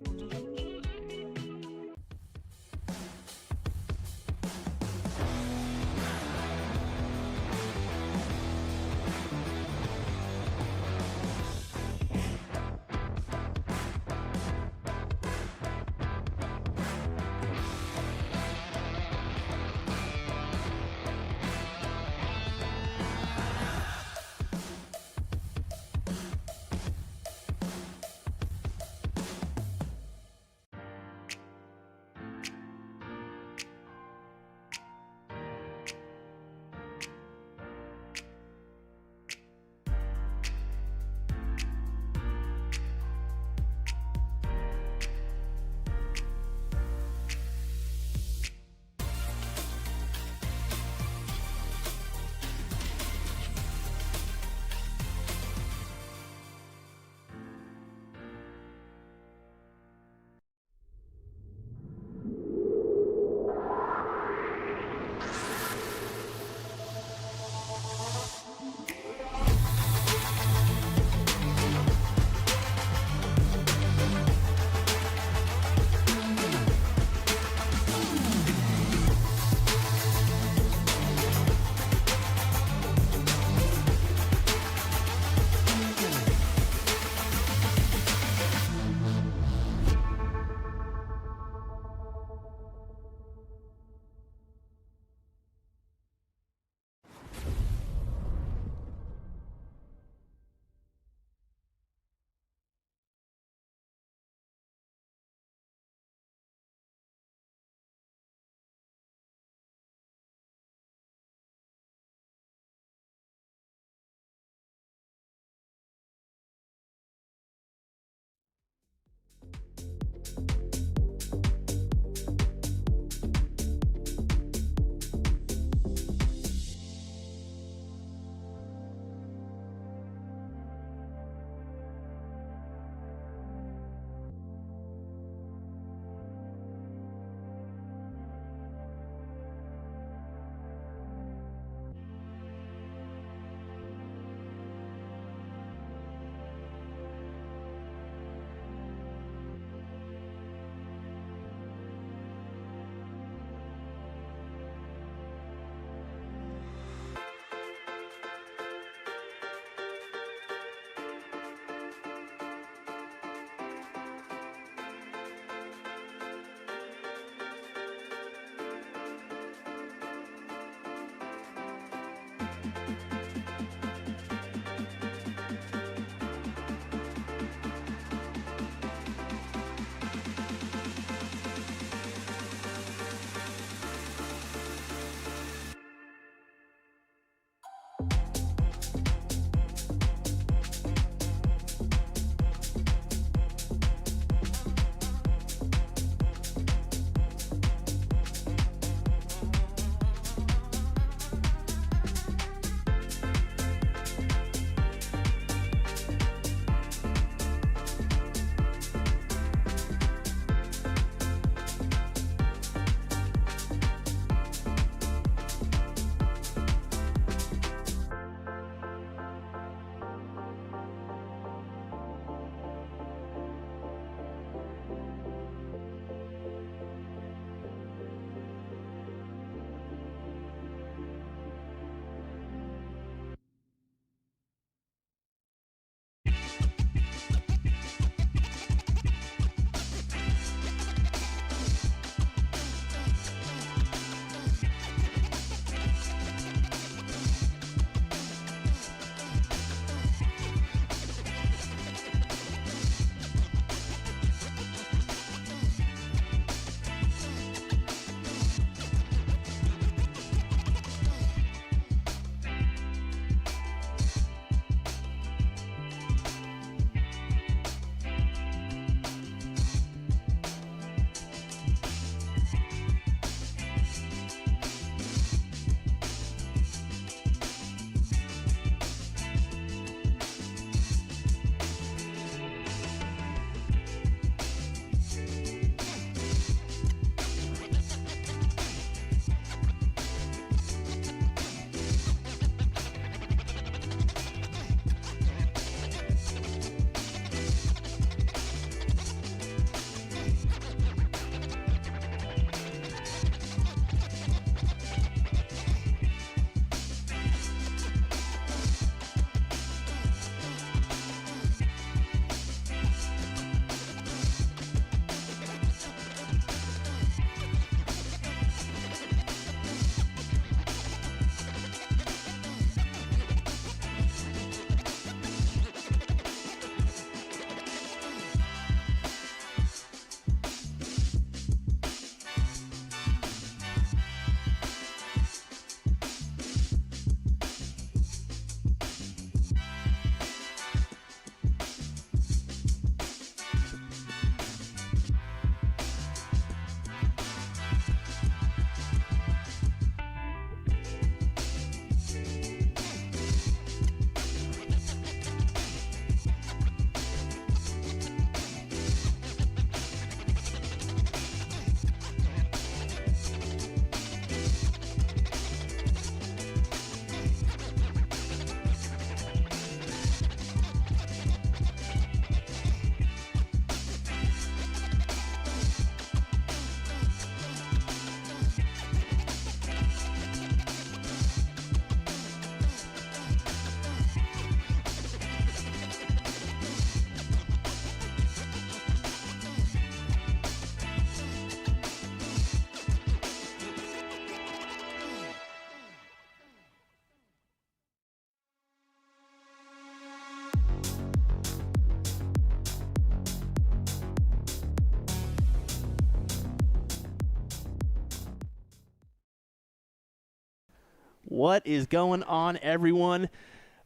What is going on, everyone?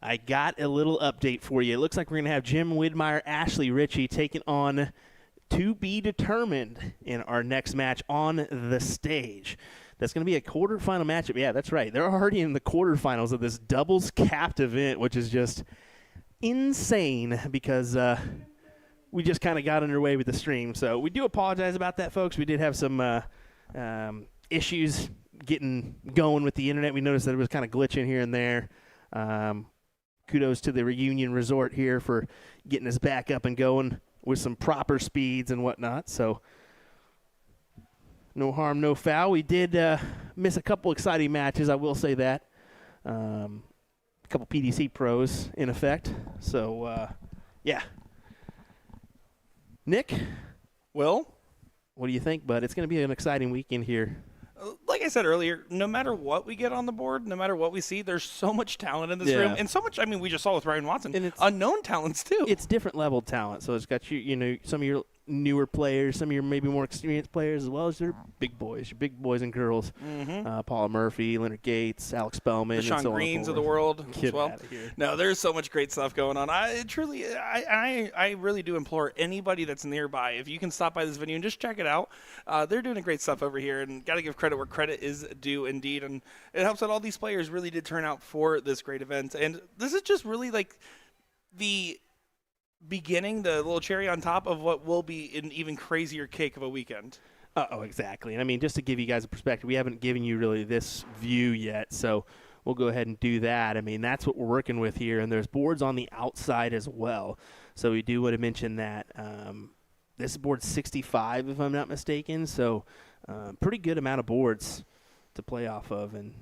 I got a little update for you. It looks like we're going to have Jim Widmeyer, Ashley Ritchie taking on to be determined in our next match on the stage. That's going to be a quarterfinal matchup. Yeah, that's right. They're already in the quarterfinals of this doubles capped event, which is just insane because we just kind of got underway with the stream. So we do apologize about that, folks. We did have some issues getting going with the internet. We noticed that it was kind of glitching here and there. Kudos to the Reunion Resort here for getting us back up and going with some proper speeds and whatnot. So no harm, no foul. We did miss a couple exciting matches, I will say that. A couple PDC pros in effect. So, yeah. Nick? Will? What do you think, bud? It's going to be an exciting weekend here. Like I said earlier, no matter what we get on the board, no matter what we see, there's so much talent in this room. And so much, I mean, we just saw with Ryan Watson. And it's unknown talents, too. It's different level talent. So it's got some of your newer players, some of your maybe more experienced players, as well as your big boys and girls. Paula Murphy, Leonard Gates, Alex Spellman, the Sean Greens of the world as well. No, there's so much great stuff going on. I really do implore anybody that's nearby, if you can stop by this venue and just check it out. They're doing great stuff over here, and got to give credit where credit is due indeed. And it helps that all these players really did turn out for this great event. And this is just really like the beginning, the little cherry on top of what will be an even crazier cake of a weekend. Oh, exactly. And I mean, just to give you guys a perspective, we haven't given you really this view yet, so we'll go ahead and do that. I mean, that's what we're working with here, and there's boards on the outside as well. So we do want to mention that. This is board 65, if I'm not mistaken, so pretty good amount of boards to play off of, and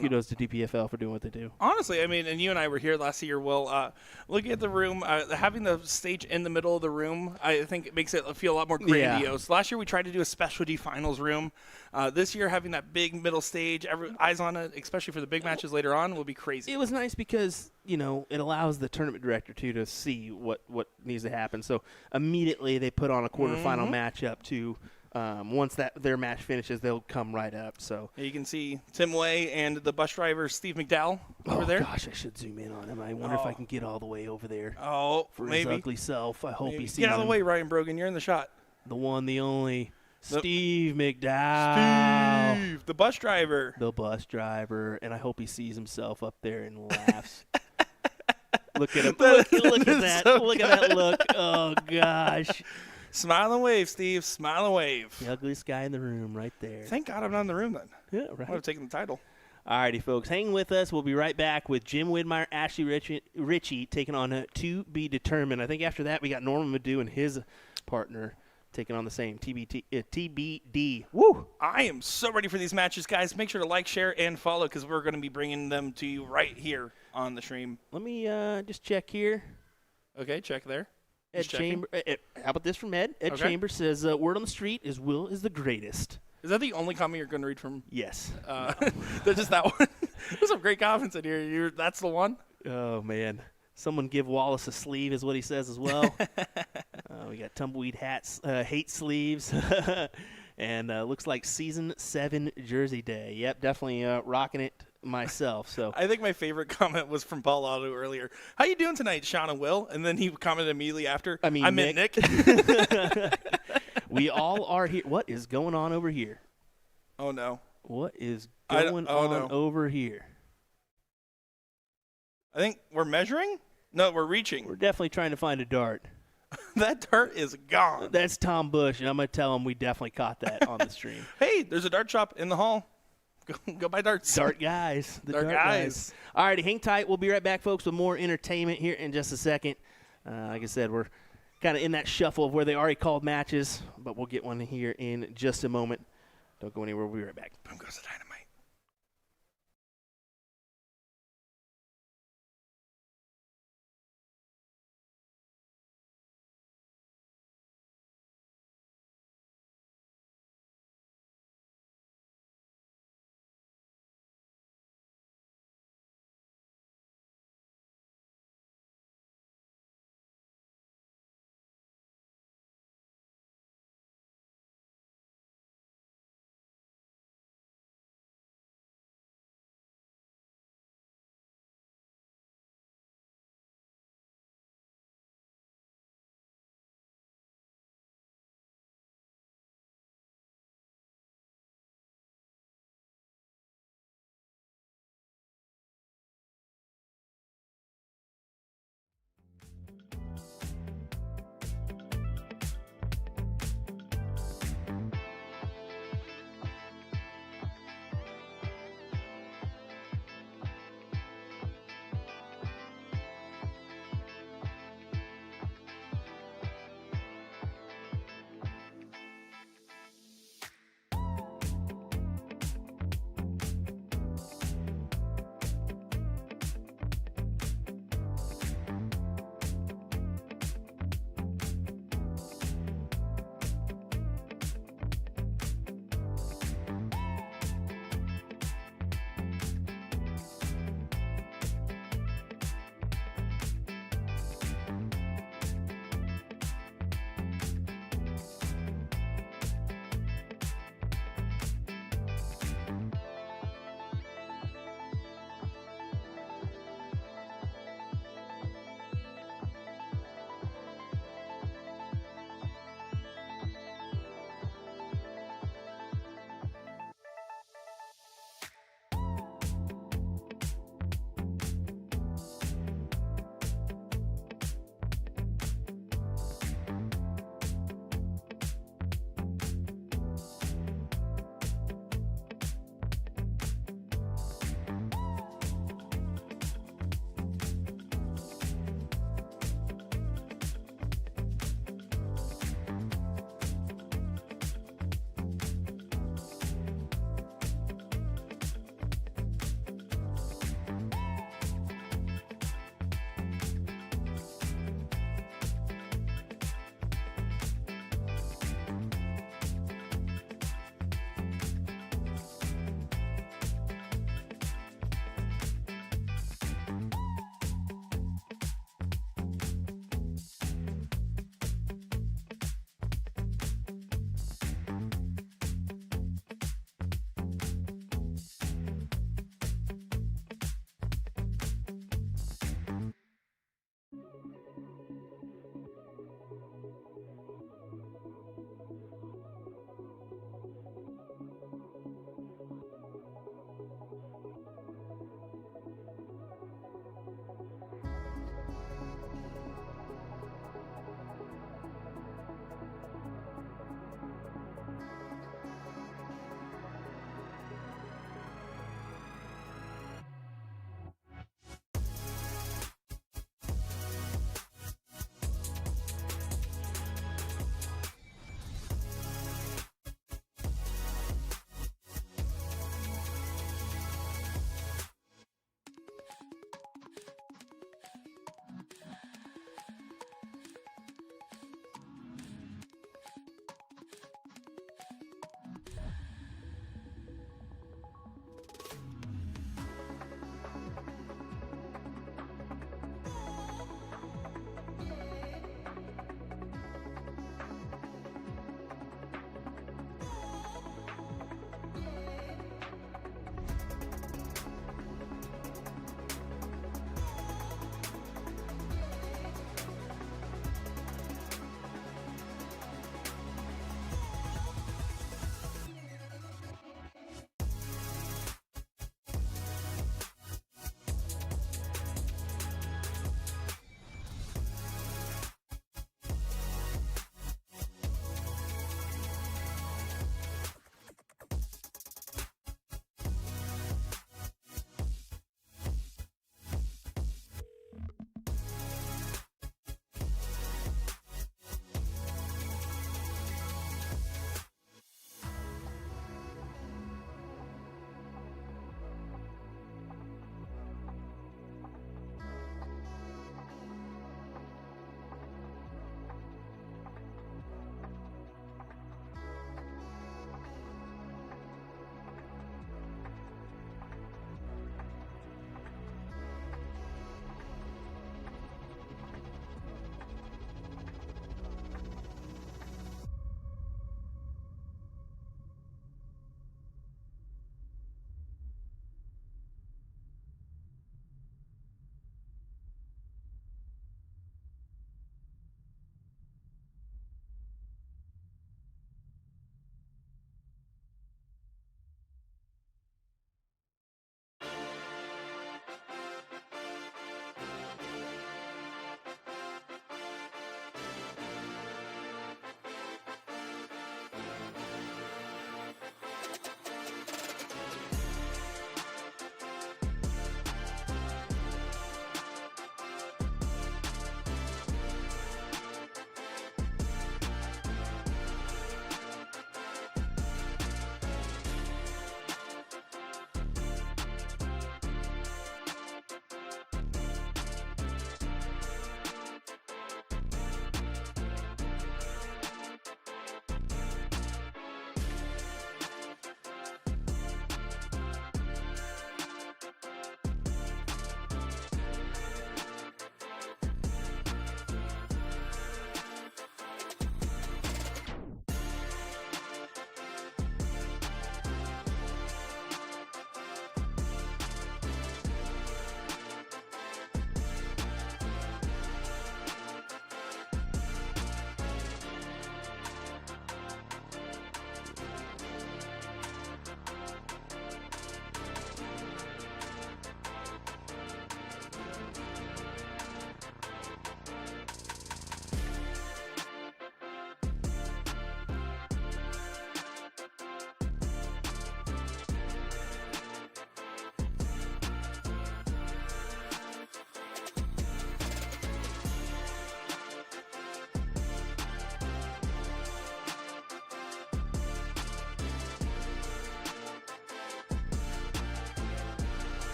kudos to DPFL for doing what they do. Honestly, I mean, and you and I were here last year, Will, looking at the room, having the stage in the middle of the room, I think it makes it feel a lot more grandiose. Yeah. Last year we tried to do a specialty finals room. This year having that big middle stage, eyes on it, especially for the big matches later on, will be crazy. It was nice because, it allows the tournament director, too, to see what needs to happen. So immediately they put on a quarterfinal matchup to once their match finishes, they'll come right up. So you can see Tim Way and the bus driver Steve McDowell over there. Oh gosh, I should zoom in on him. I wonder if I can get all the way over there. For his ugly self. I hope he sees. Get out of the way, Ryan Brogan. You're in the shot. The one, the only, Steve McDowell. Steve, the bus driver. The bus driver, and I hope he sees himself up there and laughs. Look at him. Look at that. So look at that look. Oh gosh. Smile and wave, Steve. Smile and wave. The ugliest guy in the room right there. Thank God I'm not in the room then. Yeah, right. I would have taken the title. All righty, folks. Hang with us. We'll be right back with Jim Widmeyer, Ashley Ritchie taking on To Be Determined. I think after that we got Norman Madu and his partner taking on the same TBD. Woo! I am so ready for these matches, guys. Make sure to like, share, and follow because we're going to be bringing them to you right here on the stream. Let me just check here. Okay, check there. Ed Chamber. How about this from Ed? Ed Chambers says, word on the street is Will is the greatest. Is that the only comment you're going to read from? Yes. That's just that one. There's some great comments in here. That's the one? Oh, man. Someone give Wallace a sleeve is what he says as well. We got tumbleweed hats, hate sleeves. And looks like Season 7 Jersey Day. Yep, definitely rocking it myself. So I think my favorite comment was from Paul Otto earlier. How you doing tonight, Sean and Will? And then he commented immediately after, I meant Nick. We all are here. What is going on over here? Oh, no. What is going on over here? I think we're measuring? No, we're reaching. We're definitely trying to find a dart. That dart is gone. That's Tom Bush, and I'm going to tell him we definitely caught that on the stream. Hey, there's a dart shop in the hall. Go buy darts. Dart guys. The dart guys. All righty, hang tight. We'll be right back, folks, with more entertainment here in just a second. Like I said, we're kind of in that shuffle of where they already called matches, but we'll get one here in just a moment. Don't go anywhere. We'll be right back. Boom goes the dynamite.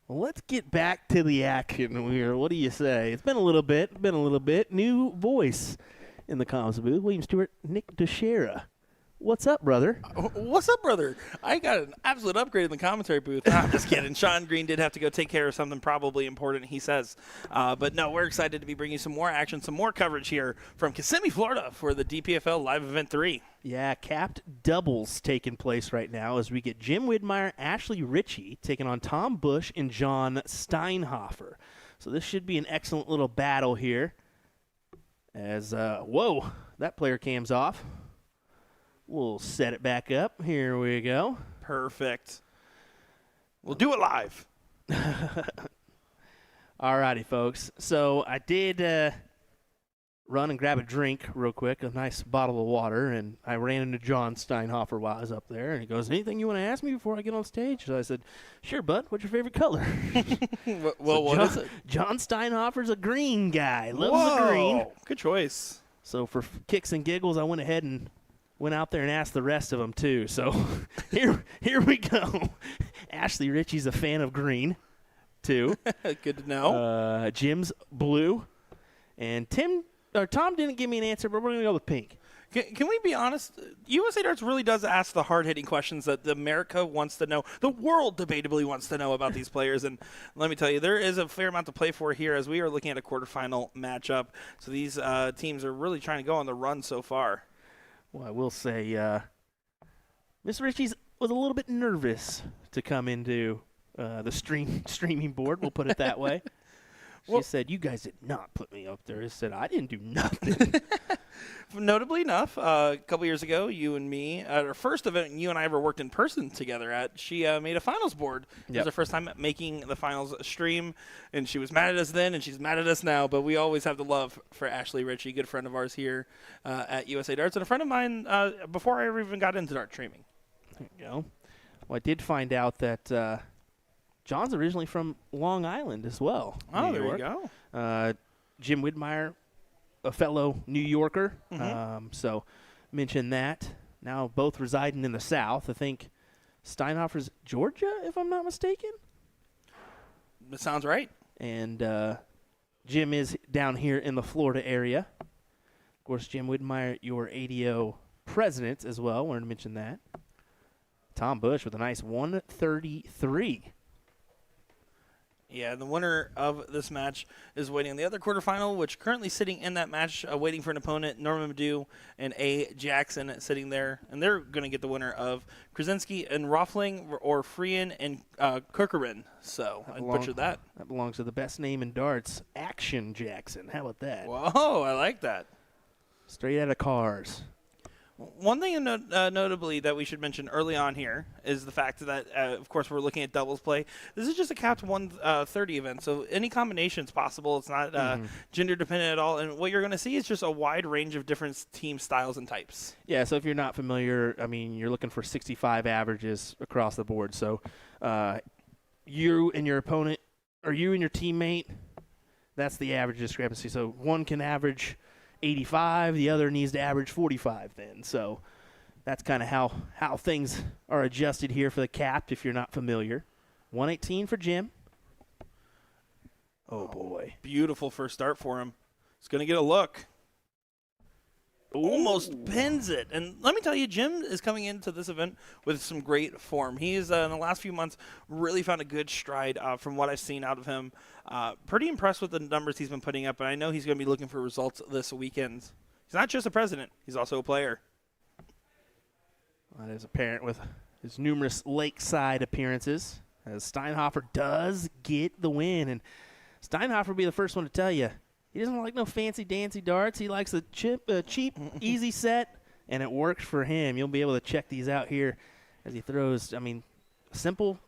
Well, let's get back to the action here. What do you say? It's been a little bit. New voice in the comms booth. William Stuart, Nick Dichiria. What's up, brother? What's up, brother? I got an absolute upgrade in the commentary booth. I'm just kidding. Sean Green did have to go take care of something probably important, he says. But no, we're excited to be bringing some more action, some more coverage here from Kissimmee, Florida for the DPFL Live Event 3. Yeah, capped doubles taking place right now as we get Jim Widmeyer, Ashley Ritchie taking on Tom Bush and John Steinhofer. So this should be an excellent little battle here. As, whoa, that player cam's off. We'll set it back up. Here we go. Perfect. We'll do it live. All righty, folks. So I did run and grab a drink real quick, a nice bottle of water, and I ran into John Steinhofer while I was up there, and he goes, anything you want to ask me before I get on stage? So I said, sure, bud. What's your favorite color? Well, what is it? John Steinhofer's a green guy. Loves the green. Good choice. So for kicks and giggles, I went ahead and went out there and asked the rest of them, too. So here we go. Ashley Ritchie's a fan of green, too. Good to know. Jim's blue. And Tom didn't give me an answer, but we're going to go with pink. Can we be honest? USA Darts really does ask the hard-hitting questions that America wants to know. The world debatably wants to know about these players. And let me tell you, there is a fair amount to play for here as we are looking at a quarterfinal matchup. So these teams are really trying to go on the run so far. Well, I will say Miss Ritchie's was a little bit nervous to come into the streaming board. We'll put it that way. She said, you guys did not put me up there. I said, I didn't do nothing. Notably enough, a couple years ago, you and me, at our first event you and I ever worked in person together at, she made a finals board. It was her first time making the finals stream, and she was mad at us then, and she's mad at us now, but we always have the love for Ashley Ritchie, good friend of ours here at USA Darts, and a friend of mine before I ever even got into dart streaming. There you go. Well, I did find out that John's originally from Long Island as well. Oh, New there York. you go. Jim Widmeyer, a fellow New Yorker. Mm-hmm. So mention that. Now both residing in the South. I think Steinhofer's Georgia, if I'm not mistaken. That sounds right. And Jim is down here in the Florida area. Of course, Jim Widmeyer, your ADO president as well. Wanted to mention that. Tom Bush with a nice 133. Yeah, the winner of this match is waiting in the other quarterfinal, which currently sitting in that match, waiting for an opponent, Norman Madu and A. Jackson sitting there. And they're going to get the winner of Krasinski and Roffling or Freehan and Kirkerin. So I butchered that. That belongs to the best name in darts, Action Jackson. How about that? Whoa, I like that. Straight out of Cars. One thing notably that we should mention early on here is the fact that, of course, we're looking at doubles play. This is just a capped 130 event, so any combination is possible. It's not gender dependent at all. And what you're going to see is just a wide range of different team styles and types. Yeah, so if you're not familiar, I mean, you're looking for 65 averages across the board. So you and your opponent, or you and your teammate, that's the average discrepancy. So one can average 85, the other needs to average 45 then. So that's kind of how things are adjusted here for the capped if you're not familiar. 118 for Jim. Oh, boy. Beautiful first start for him. He's going to get a look. Almost pins it. And let me tell you, Jim is coming into this event with some great form. He's, in the last few months, really found a good stride from what I've seen out of him. Pretty impressed with the numbers he's been putting up, and I know he's going to be looking for results this weekend. He's not just a president. He's also a player. That is apparent with his numerous lakeside appearances, as Steinhofer does get the win. And Steinhofer will be the first one to tell you, he doesn't like no fancy-dancy darts. He likes a cheap, easy set, and it works for him. You'll be able to check these out here as he throws, I mean, simple,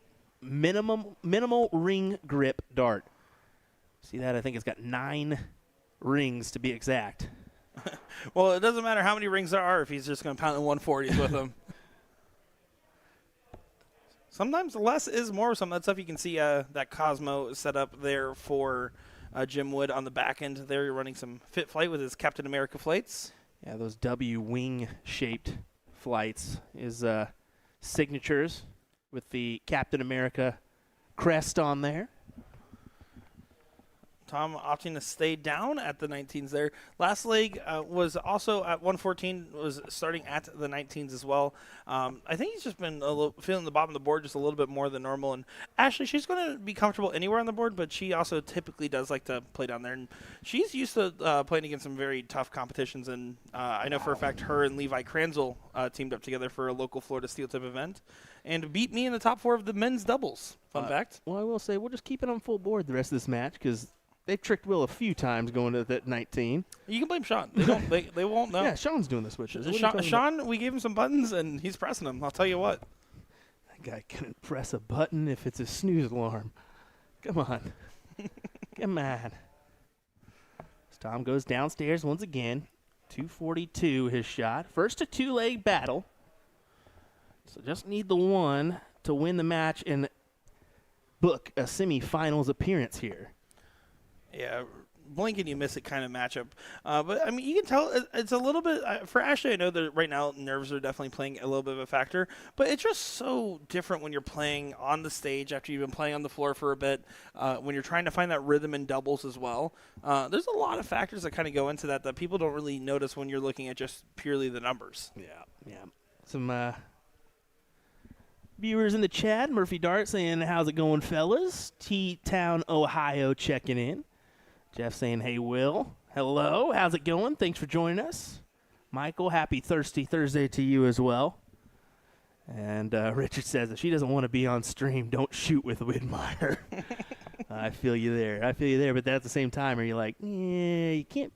minimal ring grip dart. See that? I think it's got 9 rings to be exact. Well, it doesn't matter how many rings there are if he's just going to pound the 140s with them. Sometimes less is more. Some of that stuff you can see that Cosmo set up there for Jim Wood on the back end there. You're running some fit flight with his Captain America flights. Yeah, those W wing-shaped flights is signatures with the Captain America crest on there. Tom opting to stay down at the 19s there. Last leg was also at 114, was starting at the 19s as well. I think he's just been feeling the bottom of the board just a little bit more than normal. And Ashley, she's going to be comfortable anywhere on the board, but she also typically does like to play down there. And she's used to playing against some very tough competitions. And I know for a fact her and Levi Kranzel teamed up together for a local Florida Steel Tip event and beat me in the top 4 of the men's doubles. Fun fact. Well, I will say we'll just keep it on full board the rest of this match because they've tricked Will a few times going to that 19. You can blame Sean. They won't know. Yeah, Sean's doing the switches. Sean, we gave him some buttons, and he's pressing them. I'll tell you what. That guy couldn't press a button if it's a snooze alarm. Come on. Come on. So Tom goes downstairs once again. 242 his shot. First a 2-leg battle. So just need the one to win the match and book a semifinals appearance here. Yeah, blink and you miss it kind of matchup. But, I mean, you can tell it's a little bit for Ashley, I know that right now nerves are definitely playing a little bit of a factor. But it's just so different when you're playing on the stage after you've been playing on the floor for a bit, when you're trying to find that rhythm in doubles as well. There's a lot of factors that kind of go into that people don't really notice when you're looking at just purely the numbers. Yeah. Some viewers in the chat. Murphy Dart saying, how's it going, fellas? T-Town, Ohio checking in. Jeff saying, hey, Will. Hello. How's it going? Thanks for joining us. Michael, happy Thirsty Thursday to you as well. And Richard says, if she doesn't want to be on stream, don't shoot with Widmeyer. I feel you there. But at the same time, are you like, yeah, you can't.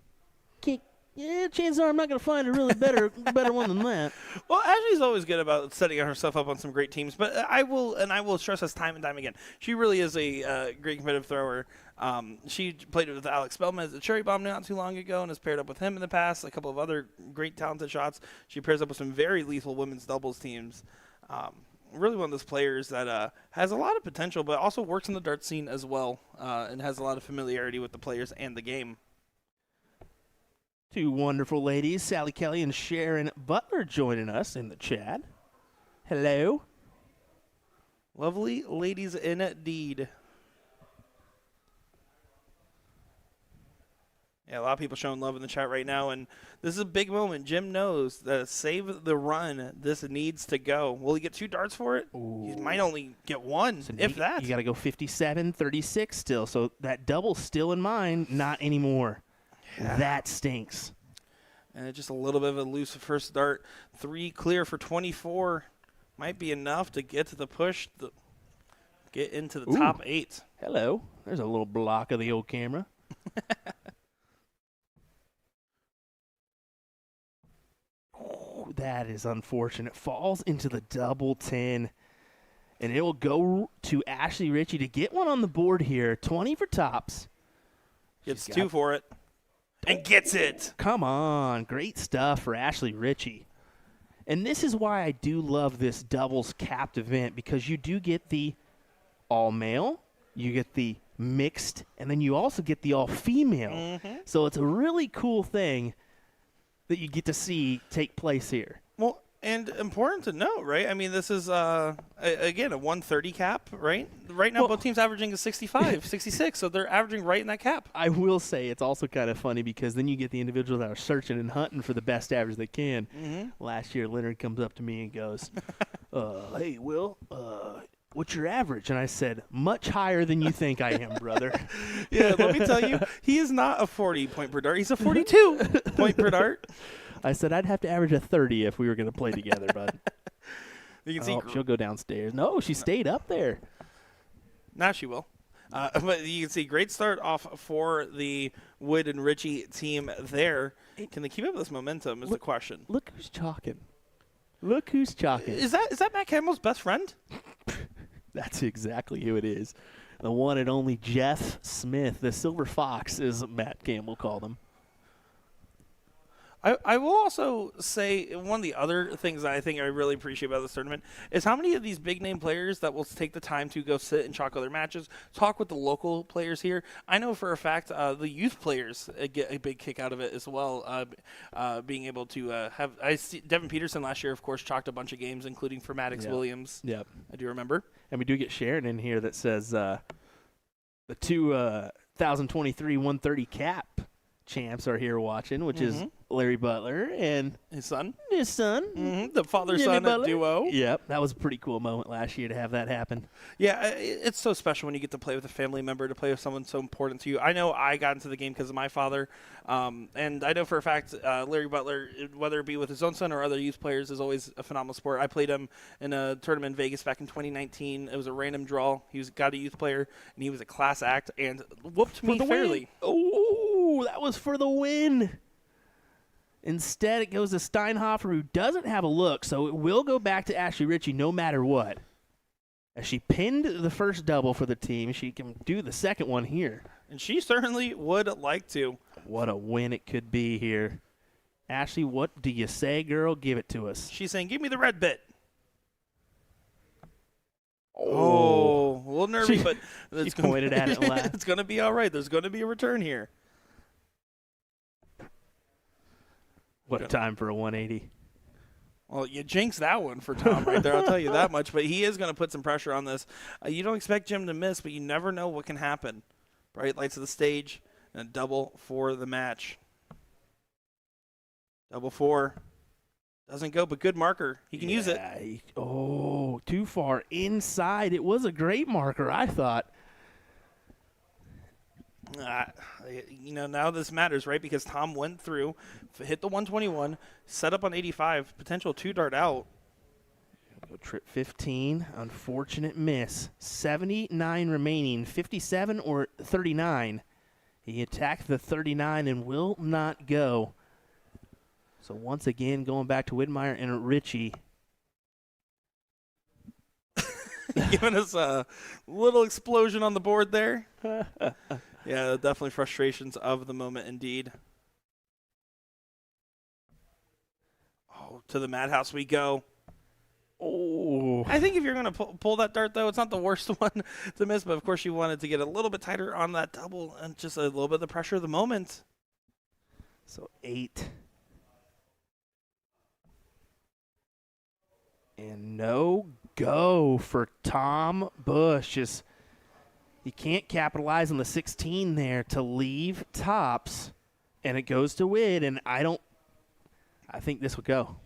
Yeah, chances are I'm not going to find a really better one than that. Well, Ashley's always good about setting herself up on some great teams, but I will stress this time and time again. She really is a great competitive thrower. She played with Alex Spellman as a cherry bomb not too long ago and has paired up with him in the past. A couple of other great talented shots. She pairs up with some very lethal women's doubles teams. Really one of those players that has a lot of potential, but also works in the dart scene as well, and has a lot of familiarity with the players and the game. Two wonderful ladies, Sally Kelly and Sharon Butler, joining us in the chat. Hello. Lovely ladies indeed. Yeah, a lot of people showing love in the chat right now, and this is a big moment. Jim knows that save the run, this needs to go. Will he get 2 darts for it? Ooh. He might only get 1, So if that. You got to go 57-36 still, so that double's still in mind, not anymore. Yeah. That stinks. And just a little bit of a loose first dart. 3 clear for 24 might be enough to get to the push, get into the top 8. Hello. There's a little block of the old camera. That is unfortunate. Falls into the double 10. And it will go to Ashley Ritchie to get one on the board here. 20 for tops. Gets 2 for it. And gets it. Come on. Great stuff for Ashley Ritchie. And this is why I do love this doubles capped event, because you do get the all-male, you get the mixed, and then you also get the all-female. Mm-hmm. So it's a really cool thing that you get to see take place here. Well, and important to note, right? I mean, this is, again, a 130 cap, right? Right now, both teams averaging a 65, 66, so they're averaging right in that cap. I will say it's also kind of funny because then you get the individuals that are searching and hunting for the best average they can. Mm-hmm. Last year, Leonard comes up to me and goes, hey, Will, what's your average? And I said, much higher than you think I am, brother. Yeah, let me tell you, he is not a 40 point per dart. He's a 42 point per dart. I said I'd have to average a 30 if we were going to play together, bud. You can see she'll go downstairs. No, she stayed up there. Now she will. But you can see great start off for the Wood and Ritchie team there. Can they keep up this momentum is the question. Look who's chalking. Look who's chalking. Is that Matt Campbell's best friend? That's exactly who it is. The one and only Jeff Smith, the Silver Fox, as Matt Campbell called him. I will also say one of the other things that I think I really appreciate about this tournament is how many of these big name players that will take the time to go sit and chalk other matches, talk with the local players here. I know for a fact the youth players get a big kick out of it as well, being able to have. I see Devin Peterson last year, of course, chalked a bunch of games, including for Maddox Williams. Yep. I do remember. And we do get Sharon in here that says the 2023 130 cap champs are here watching, which is Larry Butler and His son. the Father-son duo. Yep, that was a pretty cool moment last year to have that happen. Yeah, it's so special when you get to play with a family member, to play with someone so important to you. I know I got into the game because of my father, and I know for a fact Larry Butler, whether it be with his own son or other youth players, is always a phenomenal sport. I played him in a tournament in Vegas back in 2019. It was a random draw. He got a youth player, and he was a class act and whooped me fairly. Oh, that was for the win. Instead, it goes to Steinhofer, who doesn't have a look, so it will go back to Ashley Ritchie no matter what. As she pinned the first double for the team, she can do the second one here. And she certainly would like to. What a win it could be here. Ashley, what do you say, girl? Give it to us. She's saying, give me the red bit. Oh, a little nervy, but She pointed at it and laughed. It's going to be all right. There's going to be a return here. What a time for a 180. Well, you jinxed that one for Tom right there, I'll tell you that much. But he is going to put some pressure on this. You don't expect Jim to miss, but you never know what can happen. Bright lights of the stage, and a double for the match. Double four. Doesn't go, but good marker. He can use it. Oh, too far inside. It was a great marker, I thought. Now this matters, right? Because Tom went through, hit the 121, set up on 85, potential 2-dart out. Go trip 15, unfortunate miss. 79 remaining, 57 or 39. He attacked the 39 and will not go. So once again, going back to Widmeyer and Ritchie. Giving us a little explosion on the board there. Yeah, definitely frustrations of the moment indeed. Oh, to the madhouse we go. Oh. I think if you're going to pull that dart, though, it's not the worst one to miss, but of course you wanted to get a little bit tighter on that double and just a little bit of the pressure of the moment. So 8. And no go for Tom Bush. Just he can't capitalize on the 16 there to leave tops, and it goes to Wid, and I think this will go.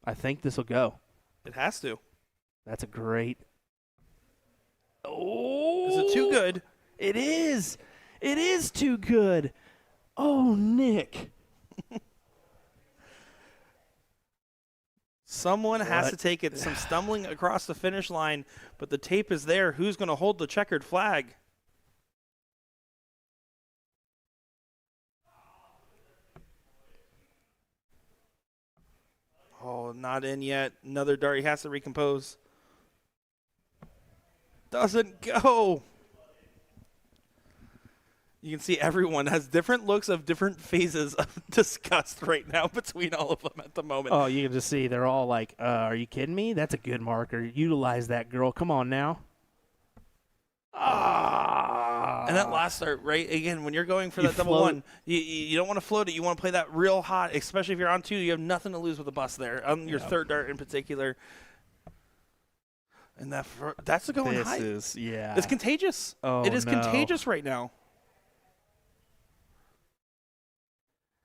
I think this will go. It has to. That's a great. Oh. Is it too good? It is. It is too good. Oh, Nick. Someone has to take it. Some stumbling across the finish line, but the tape is there. Who's going to hold the checkered flag? Oh, not in yet. Another dart. He has to recompose. Doesn't go. You can see everyone has different looks of different phases of disgust right now between all of them at the moment. Oh, you can just see they're all like, are you kidding me? That's a good marker. Utilize that, girl. Come on now. And that last start, right? Again, when you're going for that double one, you don't want to float it. You want to play that real hot, especially if you're on 2. You have nothing to lose with the bus there, on your third dart in particular. And that's going high. It's contagious. Oh, it is no. contagious right now.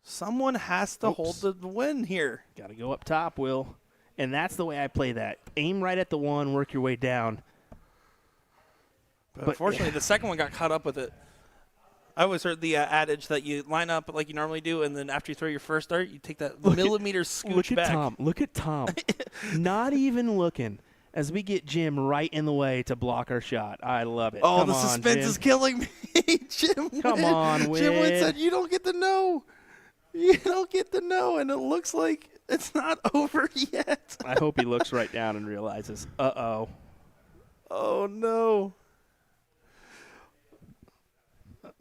Someone has to hold the win here. Got to go up top, Will. And that's the way I play that. Aim right at the 1, work your way down. But unfortunately, the second one got caught up with it. I always heard the adage that you line up like you normally do, and then after you throw your first dart, you take that millimeter scooch back. Look at Tom. Not even looking. As we get Jim right in the way to block our shot. I love it. Oh, Come the on, suspense Jim. is killing me. Jim Come on, Win. Jim Win said, you don't get to know. You don't get to know, and it looks like it's not over yet. I hope he looks right down and realizes, Oh, no.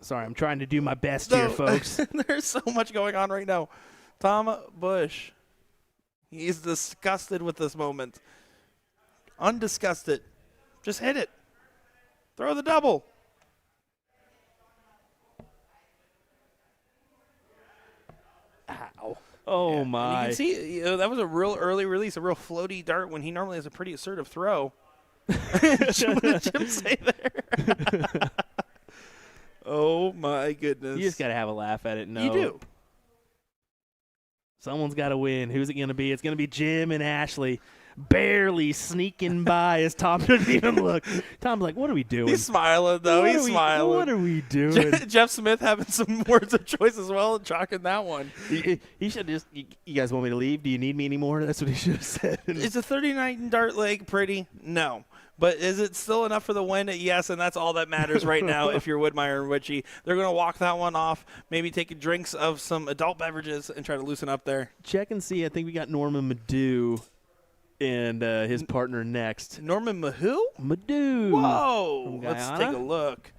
Sorry, I'm trying to do my best here, folks. There's so much going on right now. Tom Bush, he's disgusted with this moment. Undisgusted. Just hit it. Throw the double. Ow. Oh, Yeah, my. and you can see that was a real early release, a real floaty dart when he normally has a pretty assertive throw. What did Jim say there? Oh, my goodness. You just got to have a laugh at it. No. You do. Someone's got to win. Who's it going to be? It's going to be Jim and Ashley barely sneaking by as Tom doesn't even look. Tom's like, what are we doing? He's smiling, though. He's smiling. What are we doing? Jeff Smith having some words of choice as well, chalking that one. He should just, you guys want me to leave? Do you need me anymore? That's what he should have said. Is a 39 dart leg pretty? No. But is it still enough for the win? Yes, and that's all that matters right now if you're Widmeyer and Witchy. They're going to walk that one off, maybe take drinks of some adult beverages and try to loosen up there. Check and see. I think we got Norman Madu and his partner next. Norman Mahoo? Madu. Whoa. From Let's Guyana? take a look.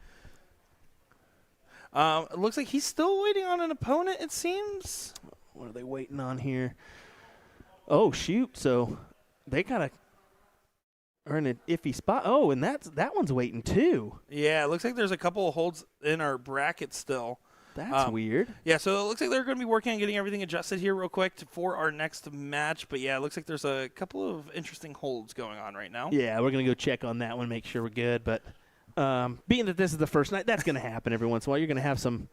It looks like he's still waiting on an opponent, it seems. What are they waiting on here? Oh, shoot. So they kind of are in an iffy spot. Oh, and that one's waiting too. Yeah, it looks like there's a couple of holds in our bracket still. That's weird. Yeah, so it looks like they're going to be working on getting everything adjusted here real quick for our next match. But, yeah, it looks like there's a couple of interesting holds going on right now. Yeah, we're going to go check on that one, make sure we're good. But being that this is the first night, that's going to happen every once in a while. You're going to have some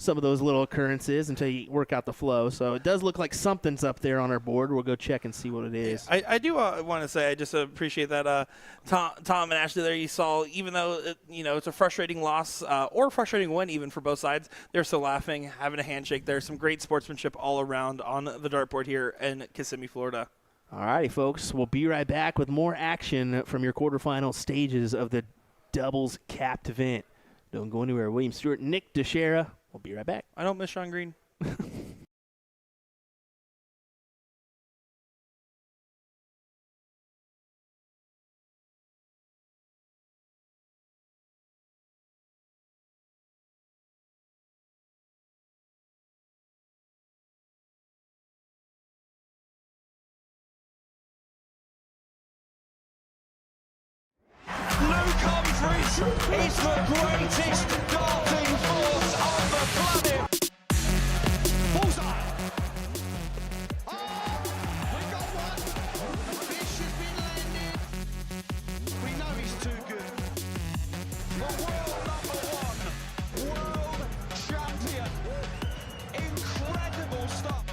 of those little occurrences until you work out the flow. So it does look like something's up there on our board. We'll go check and see what it is. I do want to say I just appreciate that Tom and Ashley there. You saw, even though it's a frustrating loss or frustrating win even for both sides, they're still laughing, having a handshake there. Some great sportsmanship all around on the dartboard here in Kissimmee, Florida. All righty, folks. We'll be right back with more action from your quarterfinal stages of the doubles capped event. Don't go anywhere. William Stuart, Nick Dichiria. We'll be right back. I don't miss Sean Green. Luke Humphries is the greatest darting force on the planet. Bullseye. Oh, we got one. Fish has been landed. We know he's too good. The world #1, world champion. Incredible stuff.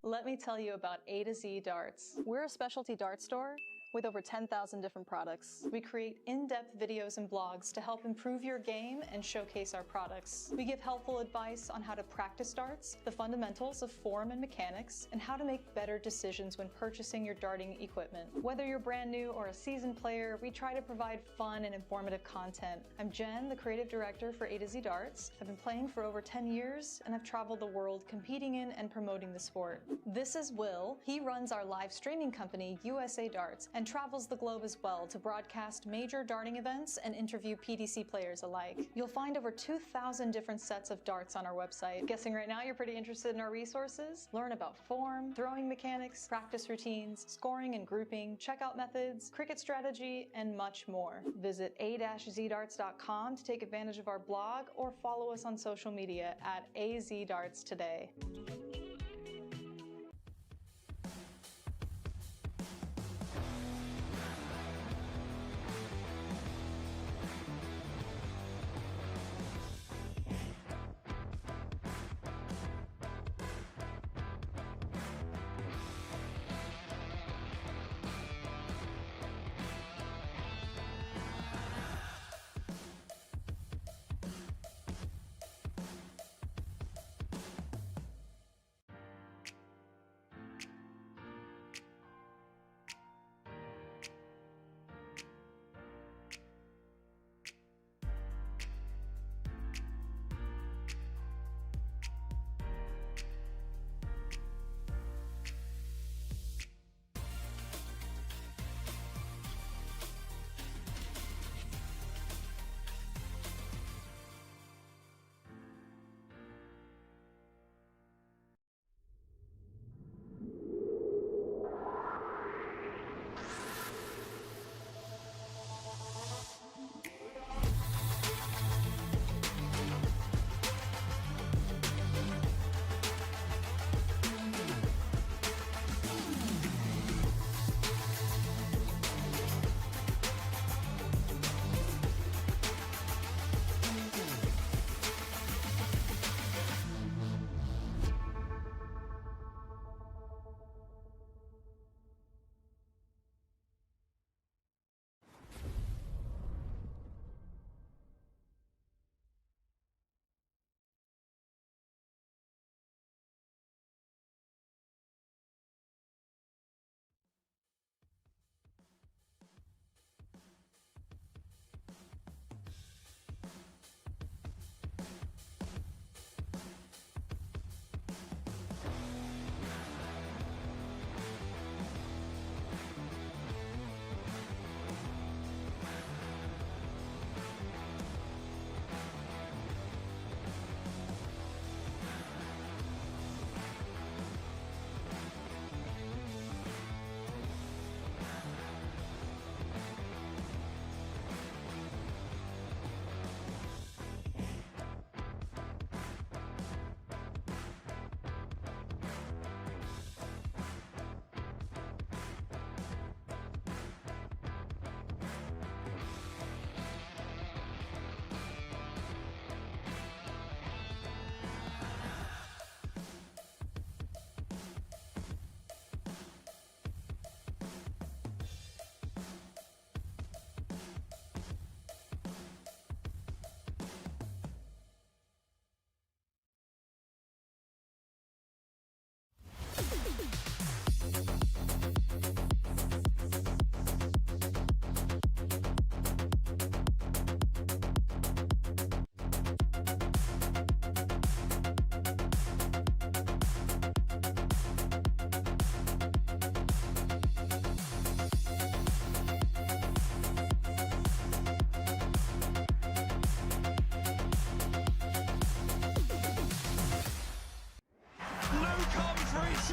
Let me tell you about A to Z Darts. We're a specialty dart store with over 10,000 different products. We create in-depth videos and blogs to help improve your game and showcase our products. We give helpful advice on how to practice darts, the fundamentals of form and mechanics, and how to make better decisions when purchasing your darting equipment. Whether you're brand new or a seasoned player, we try to provide fun and informative content. I'm Jen, the creative director for A to Z Darts. I've been playing for over 10 years and I've traveled the world competing in and promoting the sport. This is Will. He runs our live streaming company, USA Darts, and travels the globe as well to broadcast major darting events and interview PDC players alike. You'll find over 2,000 different sets of darts on our website. Guessing right now you're pretty interested in our resources? Learn about form, throwing mechanics, practice routines, scoring and grouping, checkout methods, cricket strategy, and much more. Visit a-zdarts.com to take advantage of our blog or follow us on social media at AZDarts today.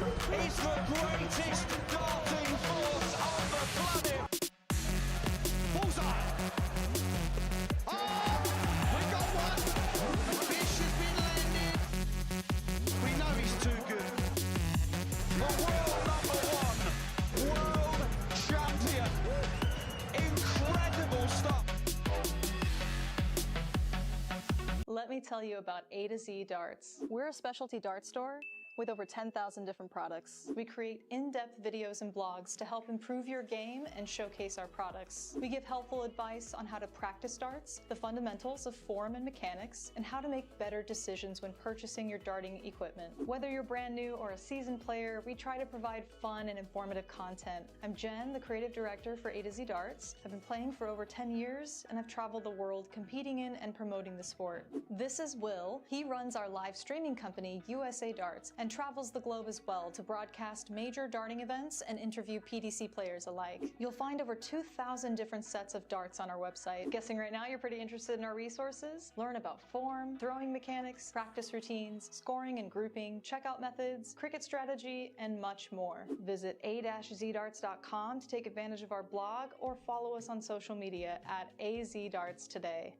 is the greatest darting force on the planet. Bullseye. Oh, we got one. Fish has been landed. We know he's too good. The world number 1, world champion. Incredible stuff. Let me tell you about A to Z Darts. We're a specialty dart store with over 10,000 different products. We create in-depth videos and blogs to help improve your game and showcase our products. We give helpful advice on how to practice darts, the fundamentals of form and mechanics, and how to make better decisions when purchasing your darting equipment. Whether you're brand new or a seasoned player, we try to provide fun and informative content. I'm Jen, the creative director for A to Z Darts. I've been playing for over 10 years, and I've traveled the world competing in and promoting the sport. This is Will. He runs our live streaming company, USA Darts, and travels the globe as well to broadcast major darting events and interview PDC players alike. You'll find over 2,000 different sets of darts on our website. Guessing right now you're pretty interested in our resources? Learn about form, throwing mechanics, practice routines, scoring and grouping, checkout methods, cricket strategy, and much more. Visit a-zdarts.com to take advantage of our blog or follow us on social media at AZDarts today.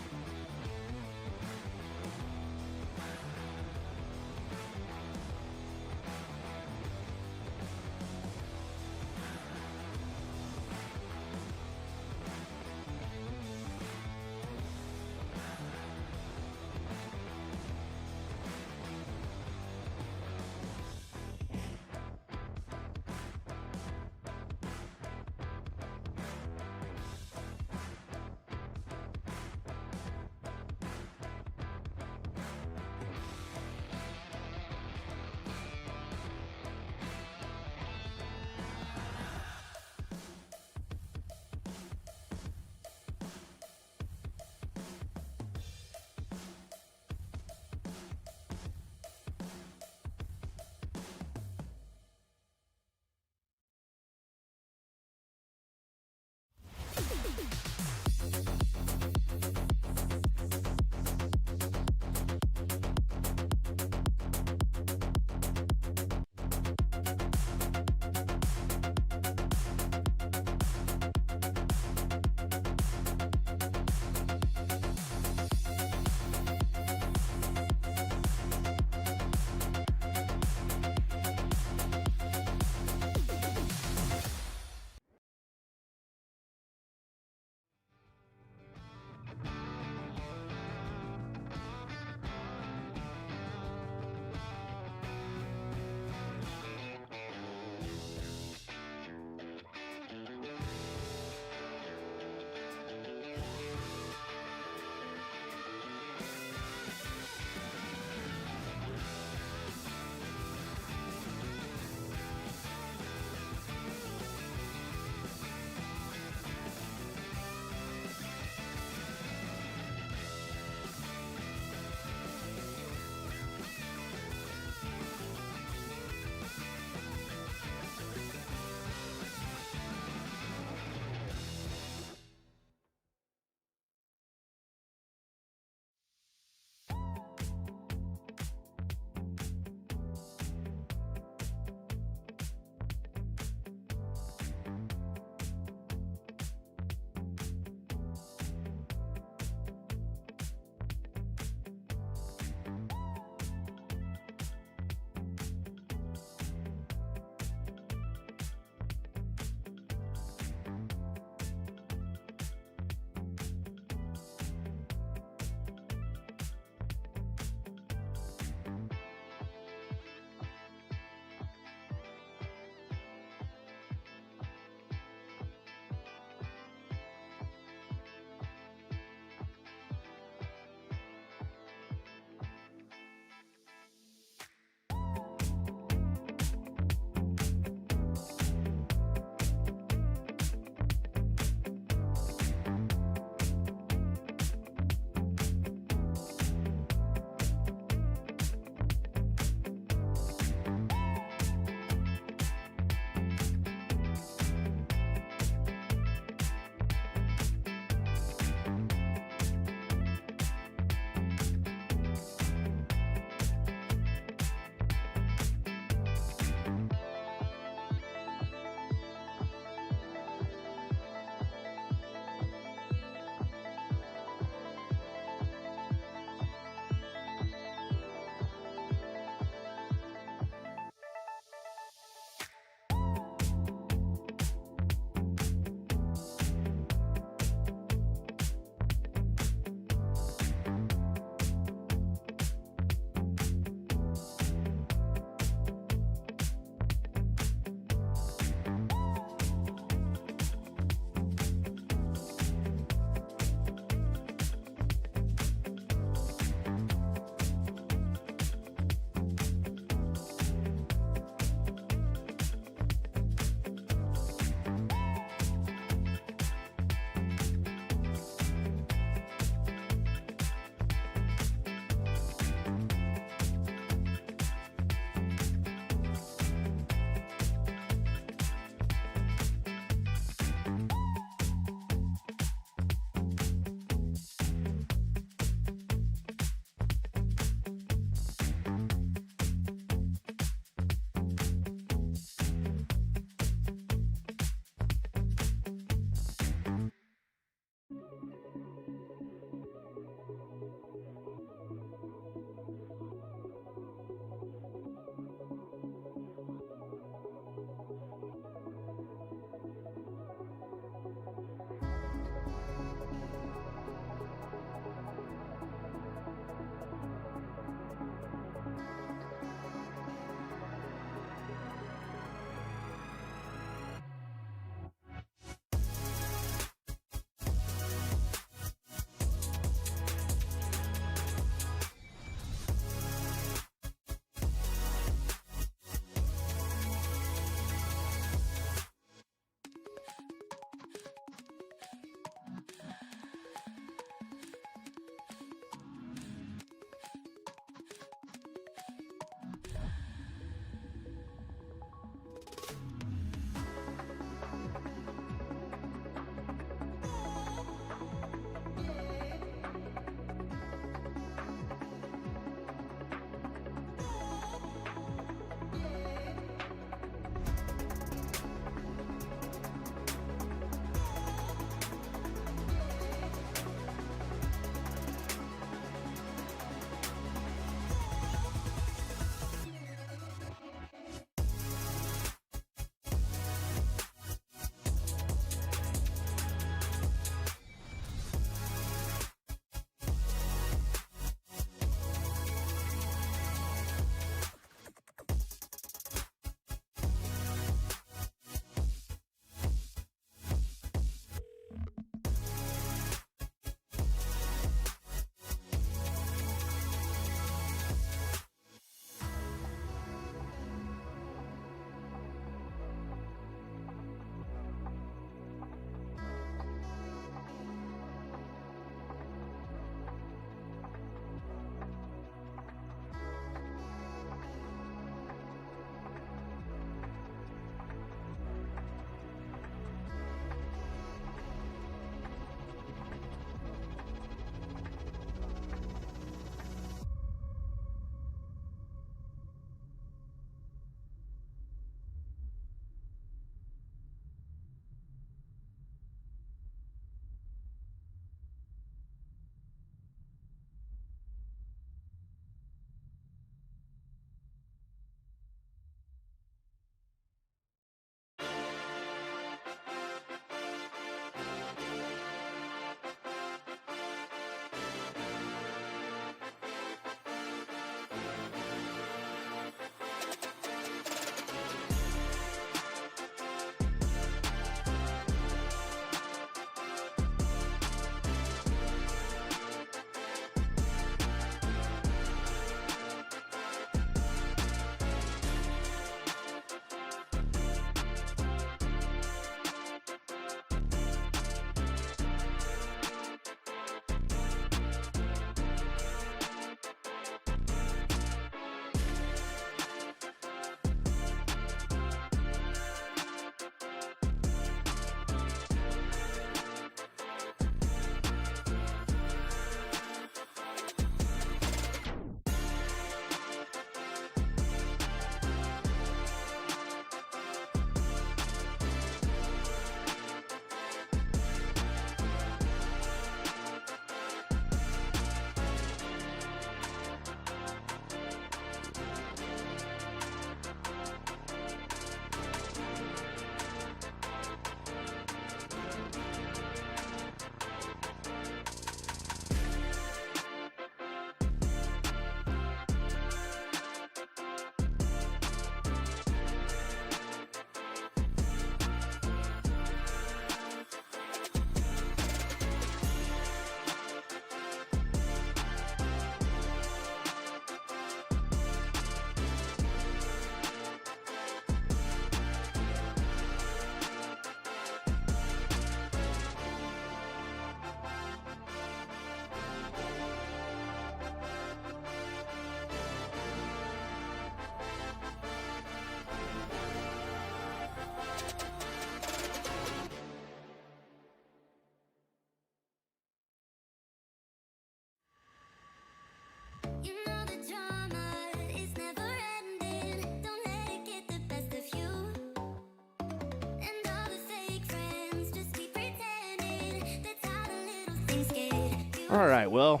All right, well,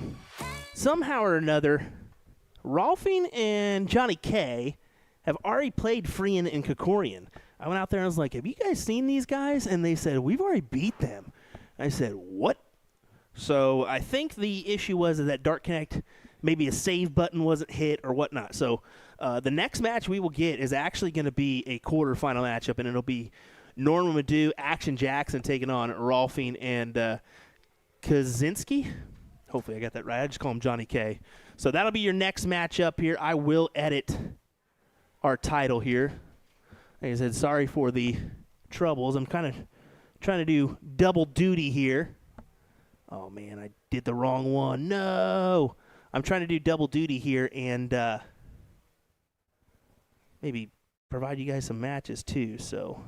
somehow or another, Rolfing and Johnny K have already played Freehan and Kokorian. I went out there and I was like, have you guys seen these guys? And they said, we've already beat them. I said, what? So I think the issue was that Dart Connect, maybe a save button wasn't hit or whatnot. So the next match we will get is actually going to be a quarterfinal matchup, and it'll be Norman Madu, Action Jackson taking on Rolfing and Kaczynski. Hopefully I got that right. I just call him Johnny K. So that'll be your next matchup here. I will edit our title here. Like I said, sorry for the troubles. I'm kind of trying to do double duty here. Oh, man, I did the wrong one. No. I'm trying to do double duty here and maybe provide you guys some matches too. So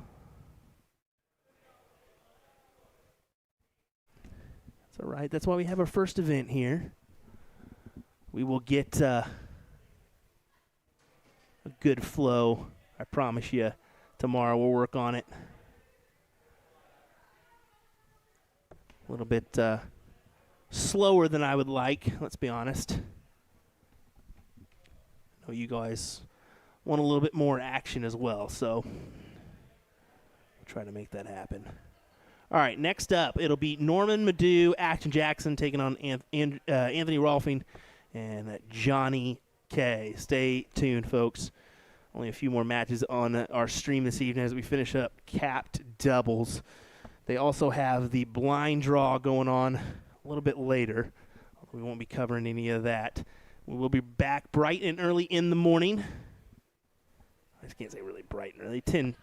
that's all right. That's why we have our first event here. We will get a good flow. I promise you. Tomorrow we'll work on it. A little bit slower than I would like, let's be honest. I know you guys want a little bit more action as well, so we'll try to make that happen. All right, next up, it'll be Norman Madu, Action Jackson taking on Anthony Rolfing and Johnny K. Stay tuned, folks. Only a few more matches on our stream this evening as we finish up capped doubles. They also have the blind draw going on a little bit later. We won't be covering any of that. We will be back bright and early in the morning. I just can't say really bright and early. 10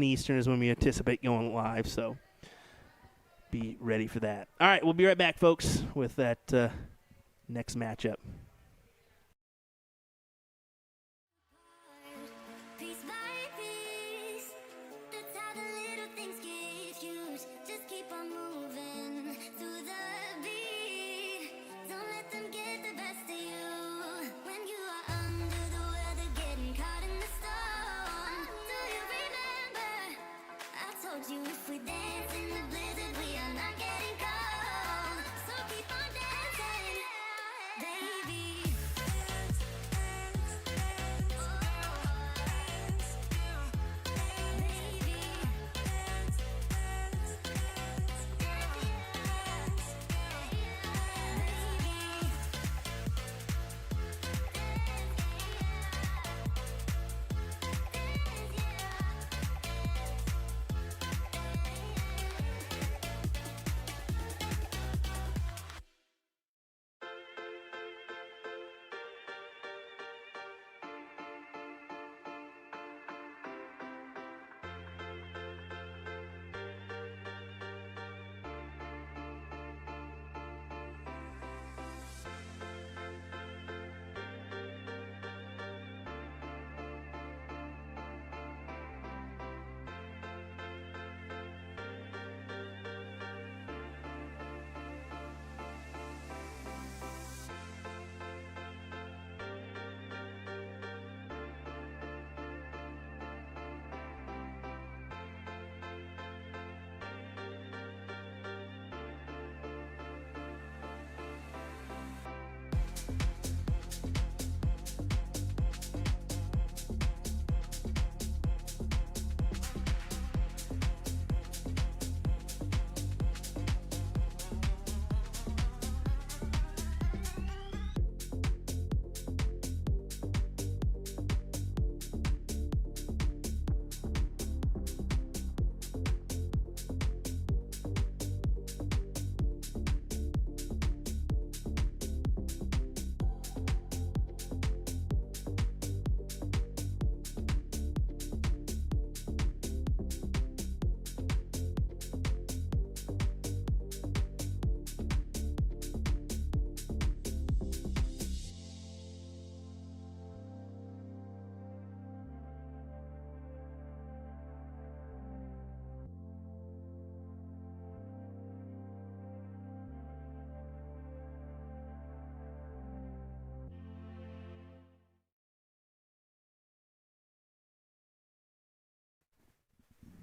Eastern is when we anticipate going live, so be ready for that. All right, we'll be right back, folks, with that next matchup. Piece by piece, that's how the little things get huge. Just keep on moving through the beat. Don't let them get the best of you. When you are under the weather, getting caught in the storm. Do you remember? I told you if we dance in the blizzard, we are not getting cold. So keep on dancing, baby.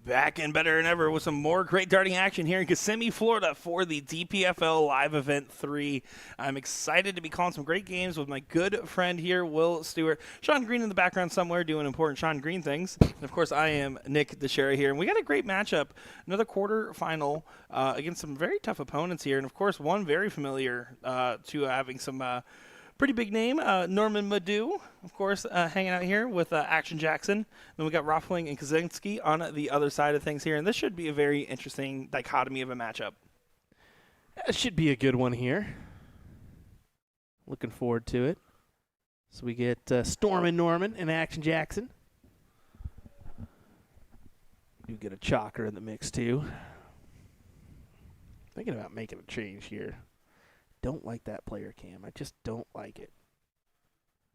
Back and better than ever with some more great darting action here in Kissimmee, Florida for the DPFL Live Event 3. I'm excited to be calling some great games with my good friend here, Will Stuart. Sean Green in the background somewhere doing important Sean Green things. And, of course, I am Nick Dichiria here. And we got a great matchup, another quarterfinal against some very tough opponents here. And, of course, one very familiar to having some pretty big name, Norman Madu, of course, hanging out here with Action Jackson. Then we got Roffling and Kaczynski on the other side of things here. And this should be a very interesting dichotomy of a matchup. It should be a good one here. Looking forward to it. So we get Storm and Norman and Action Jackson. You get a Chalker in the mix, too. Thinking about making a change here. Don't like that player cam. I just don't like it.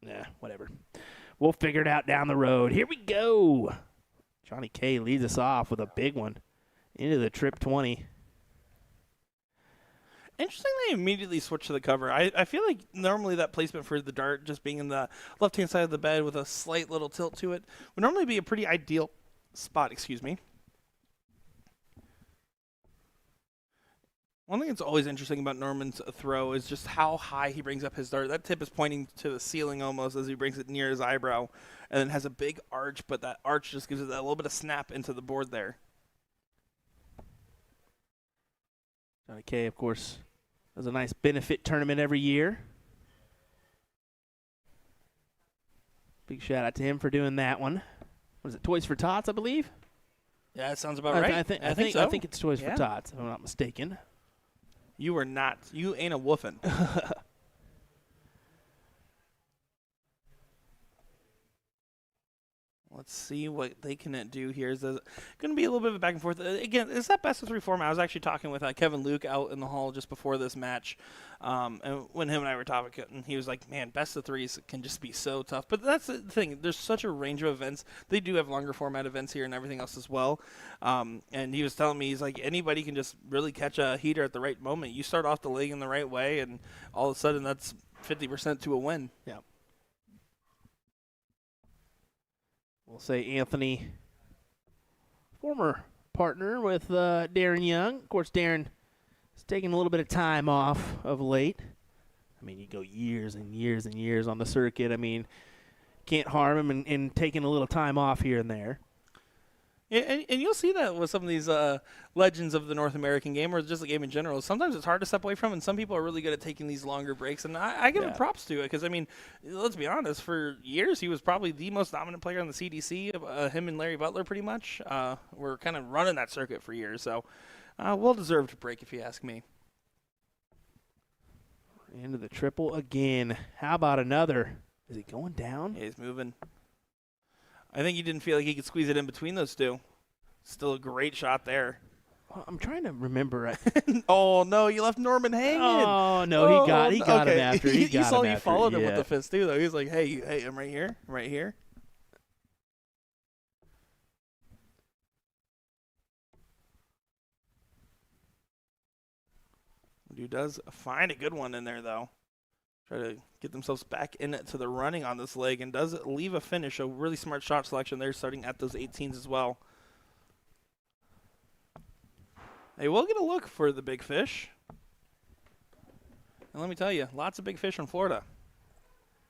Nah, whatever. We'll figure it out down the road. Here we go. Johnny K leads us off with a big one into the trip 20. Interesting they immediately switch to the cover. I feel like normally that placement for the dart just being in the left-hand side of the bed with a slight little tilt to it would normally be a pretty ideal spot, excuse me. One thing that's always interesting about Norman's throw is just how high he brings up his dart. That tip is pointing to the ceiling almost as he brings it near his eyebrow, and then has a big arch, but that arch just gives it that little bit of snap into the board there. Johnny K, of course, does a nice benefit tournament every year. Big shout out to him for doing that one. What is it, Toys for Tots, I believe? Yeah, that sounds about right. I think so. I think it's Toys for Tots, if I'm not mistaken. You are not. You ain't a woofin'. Let's see what they can do here. Is going to be a little bit of a back and forth. Again, it's that best of 3 format. I was actually talking with Kevin Luke out in the hall just before this match. And when him and I were talking, and he was like, man, best of 3s can just be so tough. But that's the thing. There's such a range of events. They do have longer format events here and everything else as well. And he was telling me, he's like, anybody can just really catch a heater at the right moment. You start off the leg in the right way, and all of a sudden that's 50% to a win. Yeah. We'll say Anthony, former partner with Darren Young. Of course, Darren is taking a little bit of time off of late. I mean, you go years and years and years on the circuit. I mean, can't harm him in taking a little time off here and there. Yeah, and you'll see that with some of these legends of the North American game, or just the game in general. Sometimes it's hard to step away from, and some people are really good at taking these longer breaks. And I give him props to it because, I mean, let's be honest, for years he was probably the most dominant player on the CDC. Him and Larry Butler pretty much were kind of running that circuit for years. So well-deserved break if you ask me. Into the triple again. How about another? Is he going down? Yeah, he's moving. I think he didn't feel like he could squeeze it in between those two. Still a great shot there. Well, I'm trying to remember. Oh, no, you left Norman hanging. Oh, no, he got him after. You saw he followed him with the fist, too, though. He was like, hey, I'm right here. I'm right here. Dude does find a good one in there, though. Try to get themselves back into the running on this leg, and does leave a finish. A really smart shot selection there, starting at those 18s as well. They will get a look for the big fish. And let me tell you, lots of big fish in Florida.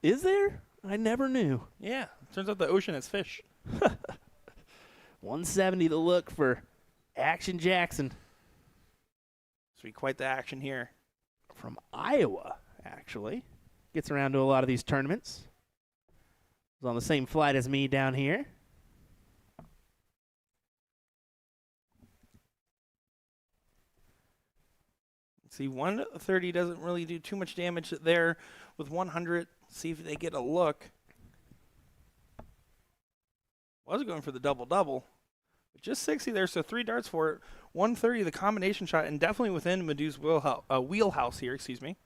Is there? I never knew. Yeah, turns out the ocean has fish. 170 the look for Action Jackson. This will be quite the action here. From Iowa, actually. Gets around to a lot of these tournaments. Was on the same flight as me down here. See, 130 doesn't really do too much damage there with 100. See if they get a look. Was going for the double-double. But just 60 there, so 3 darts for it. 130, the combination shot, and definitely within Madu's wheelhouse here, excuse me.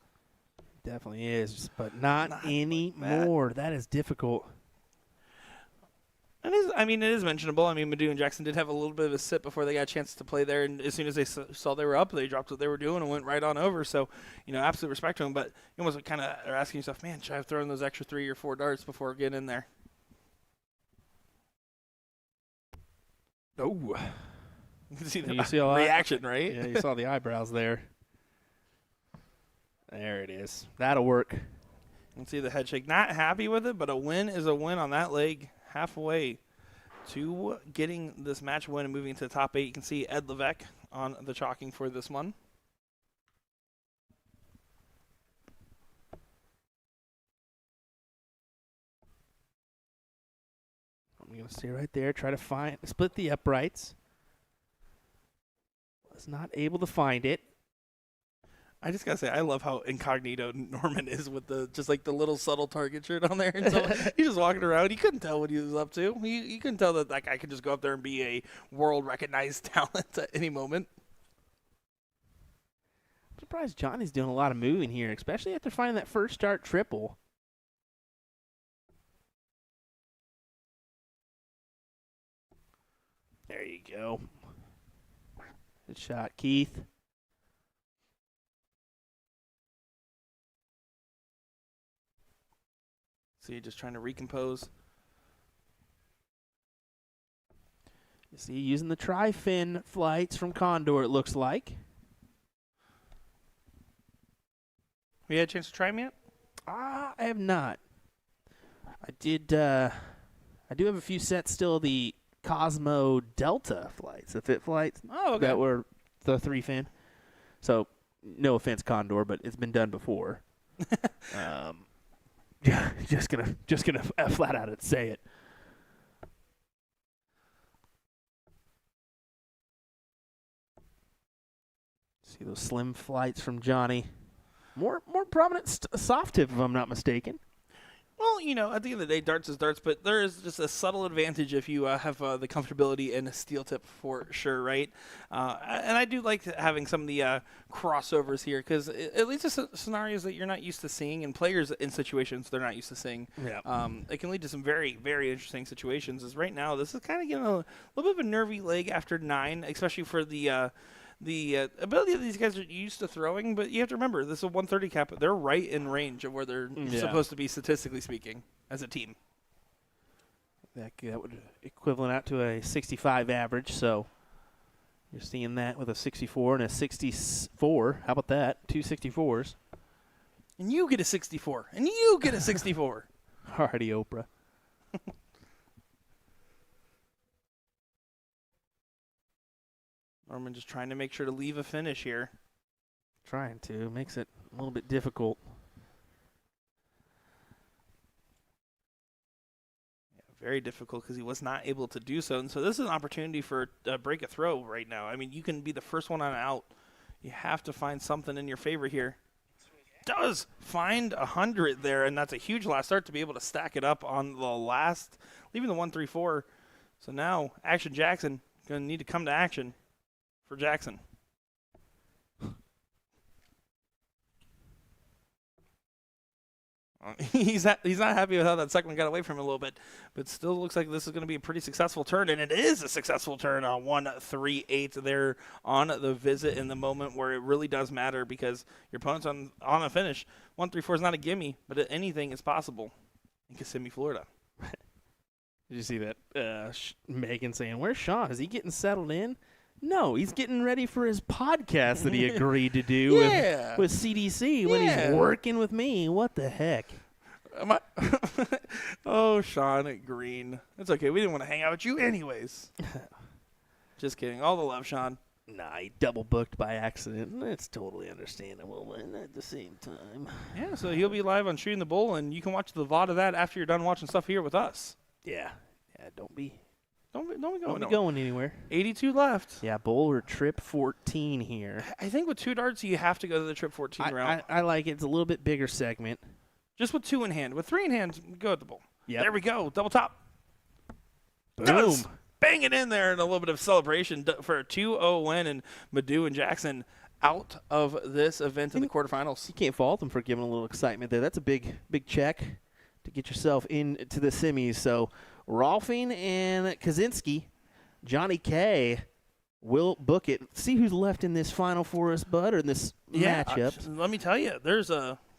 Definitely is, but not anymore. That is difficult. It is mentionable. I mean, Madu and Jackson did have a little bit of a sip before they got a chance to play there, and as soon as they saw they were up, they dropped what they were doing and went right on over. So, absolute respect to them. But you almost kind of are asking yourself, man, should I have thrown those extra 3 or 4 darts before getting in there? Oh. You can see the You see all that? reaction, right? Yeah, you saw the eyebrows there. There it is. That'll work. You can see the head shake. Not happy with it, but a win is a win on that leg. Halfway to getting this match win and moving into the top 8. You can see Ed Levesque on the chalking for this one. I'm going to stay right there, try to split the uprights. Was not able to find it. I just gotta say, I love how incognito Norman is with just like the little subtle target shirt on there. And so he's just walking around. You couldn't tell what he was up to. You couldn't tell that like I could just go up there and be a world recognized talent at any moment. I'm surprised Johnny's doing a lot of moving here, especially after finding that first start triple. There you go. Good shot, Keith. See, just trying to recompose. You see, using the tri-fin flights from Condor, it looks like. Have you had a chance to try them yet? I have not. I do have a few sets still of the Cosmo Delta flights, the fit flights. Oh, okay. That were the 3-fin. So, no offense, Condor, but it's been done before. Yeah, just gonna flat out say it. See those slim flights from Johnny. More prominent soft tip, if I'm not mistaken. Well, you know, at the end of the day, darts is darts, but there is just a subtle advantage if you have the comfortability in a steel tip for sure, right? And I do like having some of the crossovers here because at least it's scenarios that you're not used to seeing and players in situations they're not used to seeing. Yeah. It can lead to some very, very interesting situations. As right now, this is kind of getting a little bit of a nervy leg after 9, especially for the ability that these guys are used to throwing, but you have to remember, this is a 130 cap. They're right in range of where they're supposed to be, statistically speaking, as a team. That would equivalent out to a 65 average, so you're seeing that with a 64 and a 64. How about that? 2 64s. And you get a 64. And you get a 64. Alrighty, Oprah. Norman just trying to make sure to leave a finish here. Trying to. Makes it a little bit difficult. Yeah, very difficult because he was not able to do so. And so this is an opportunity for break a throw right now. I mean, you can be the first one on out. You have to find something in your favor here. Does find 100 there, and that's a huge last start to be able to stack it up on the last, leaving the 1-3-4. So now, Action Jackson going to need to come to action for Jackson. He's not happy with how that second one got away from him a little bit, but still looks like this is going to be a pretty successful turn, and it is a successful turn on 1-3-8 there on the visit in the moment where it really does matter because your opponent's on a finish. 1-3-4 is not a gimme, but anything is possible in Kissimmee, Florida. Did you see that? Megan saying, "Where's Sean? Is he getting settled in?" No, he's getting ready for his podcast that he agreed to do with CDC when he's working with me. What the heck? Oh, Sean Green. It's okay. We didn't want to hang out with you anyways. Just kidding. All the love, Sean. Nah, he double booked by accident. That's totally understandable, but at the same time. Yeah, so he'll be live on Shooting the Bull, and you can watch the VOD of that after you're done watching stuff here with us. Yeah, don't be going anywhere. 82 left. Yeah, bowl or trip 14 here. I think with 2 darts, you have to go to the trip 14 route. I like it. It's a little bit bigger segment. Just with 2 in hand. With 3 in hand, go at the bowl. Yep. There we go. Double top. Boom. Does bang it in there and a little bit of celebration for a 2-0 win, and Madhu and Jackson out of this event in the quarterfinals. You can't fault them for giving a little excitement there. That's a big check to get yourself into the semis. So Rolfing and Kaczynski, Johnny K will book it. See who's left in this final for us, bud, or in this matchup. Let me tell you, there's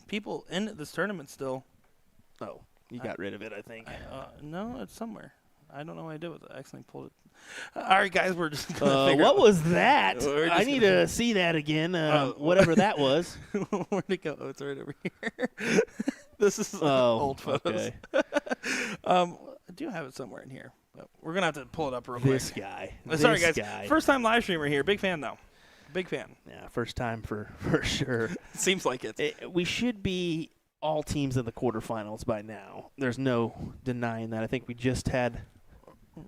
people in this tournament still. Oh, you got rid of it, I think. No, it's somewhere. I don't know what I did with it. I accidentally pulled it. All right, guys, we're just gonna figure What out was that? We're I just need gonna- to see that again. Whatever that was. Where'd it go? Oh, it's right over here. This is Oh, old photos. okay. I do have it somewhere in here. But we're gonna have to pull it up real This quick. guy. Sorry, This guys. guy. First time live streamer here. Big fan though. Big fan. Yeah, first time for sure. Seems like it. We should be all teams in the quarterfinals by now. There's no denying that. I think we just had.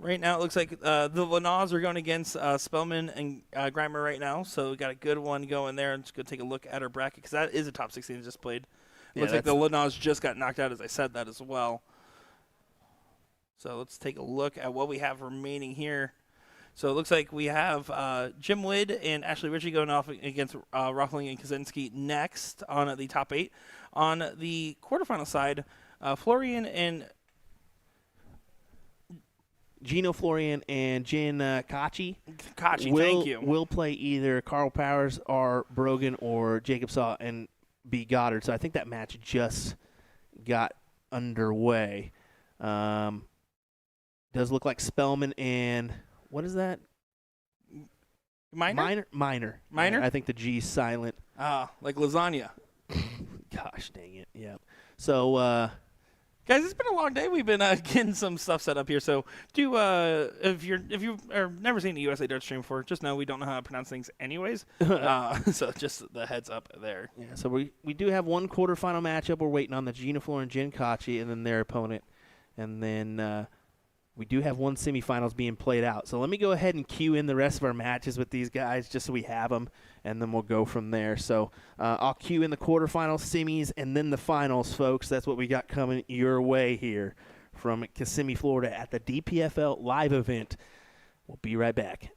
Right now, it looks like the Lanaz are going against Spellman and Grimer right now. So we got a good one going there. I'm just going to take a look at our bracket because that is a top 16 that just played. Yeah, Looks like the Lanaz just got knocked out, as I said that as well. So let's take a look at what we have remaining here. So it looks like we have Jim Wood and Ashley Ritchie going off against Rockling and Kaczynski next on the top 8. On the quarterfinal side, Florian and Gino Florian and Jin Kachi. Kachi, will, thank you. Will play either Carl Powers, R. Brogan, or Jacob Saw and B. Goddard. So I think that match just got underway. Does look like Spellman and what is that? Minor? Minor. I think the G's silent. Like lasagna. Gosh dang it. Yeah. So Guys, it's been a long day. We've been getting some stuff set up here. So, if you've never seen a USA Dart stream before, just know we don't know how to pronounce things, anyways. So just the heads up there. yeah, so we do have one quarterfinal matchup. We're waiting on the Gina Flor and Jin Kachi and then their opponent, and then we do have one semifinals being played out. So let me go ahead and cue in the rest of our matches with these guys just so we have them, and then we'll go from there. So I'll cue in the quarterfinals, semis, and then the finals, folks. That's what we got coming your way here from Kissimmee, Florida at the DPFL Live Event. We'll be right back.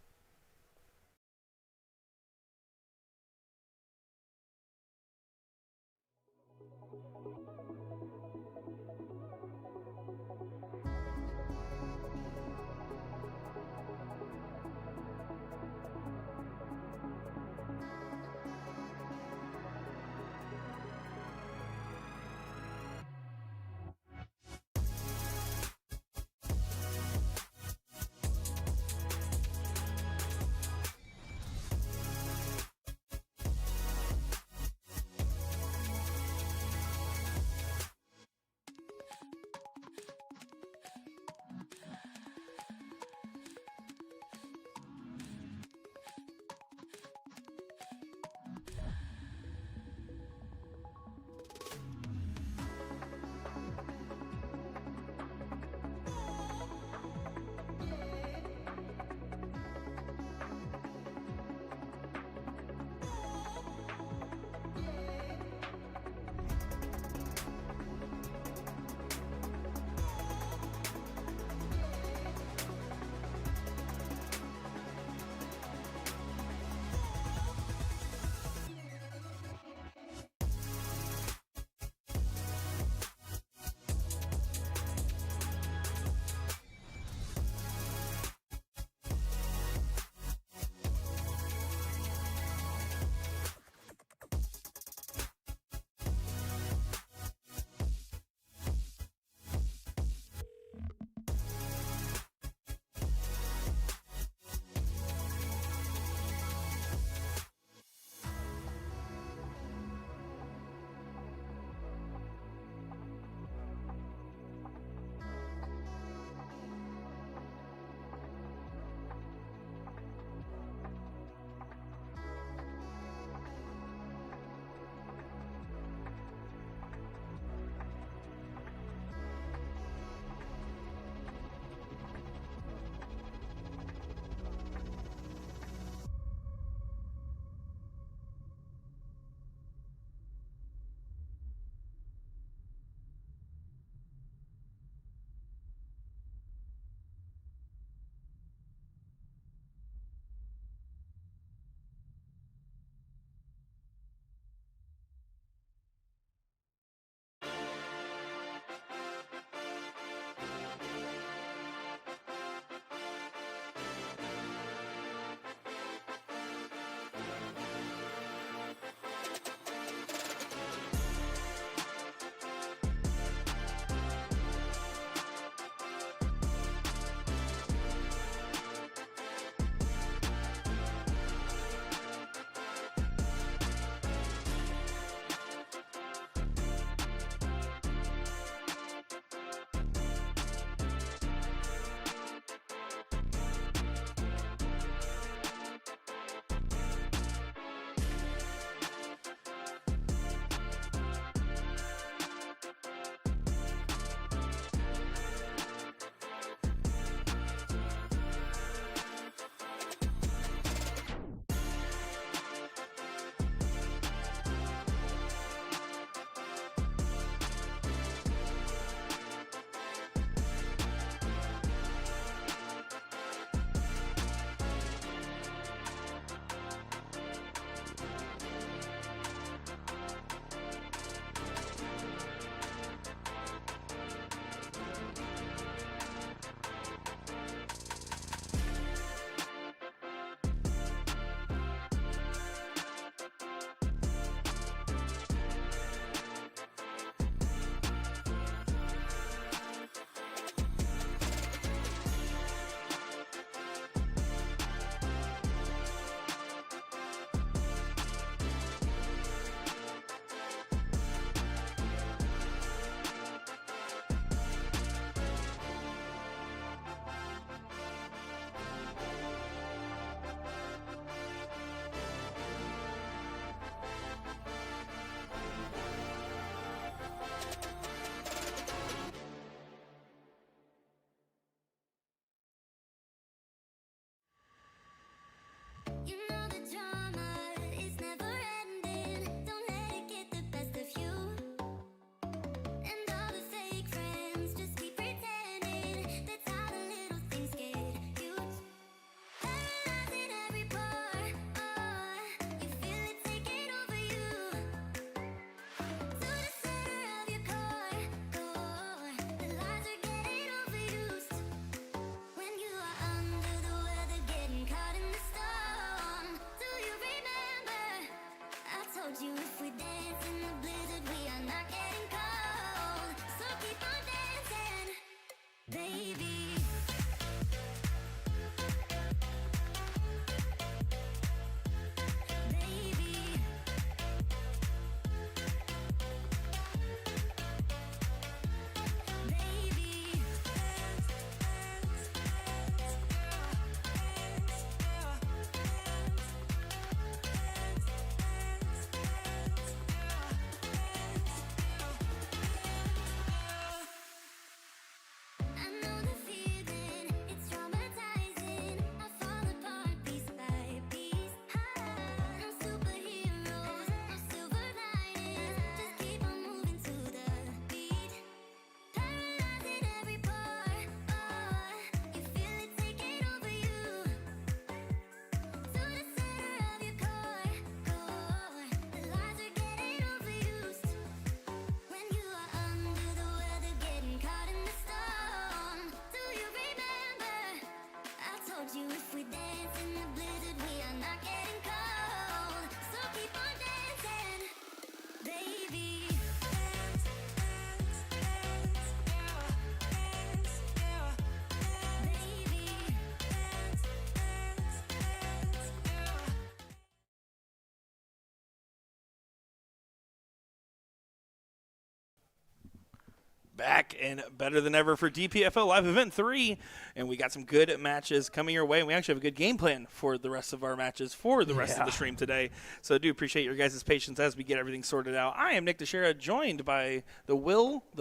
back and better than ever for DPFL Live Event 3, and we got some good matches coming your way, and we actually have a good game plan for the rest of our matches for the rest of the stream today. So I do appreciate your guys' patience as we get everything sorted out. I am Nick Dichiria, joined by the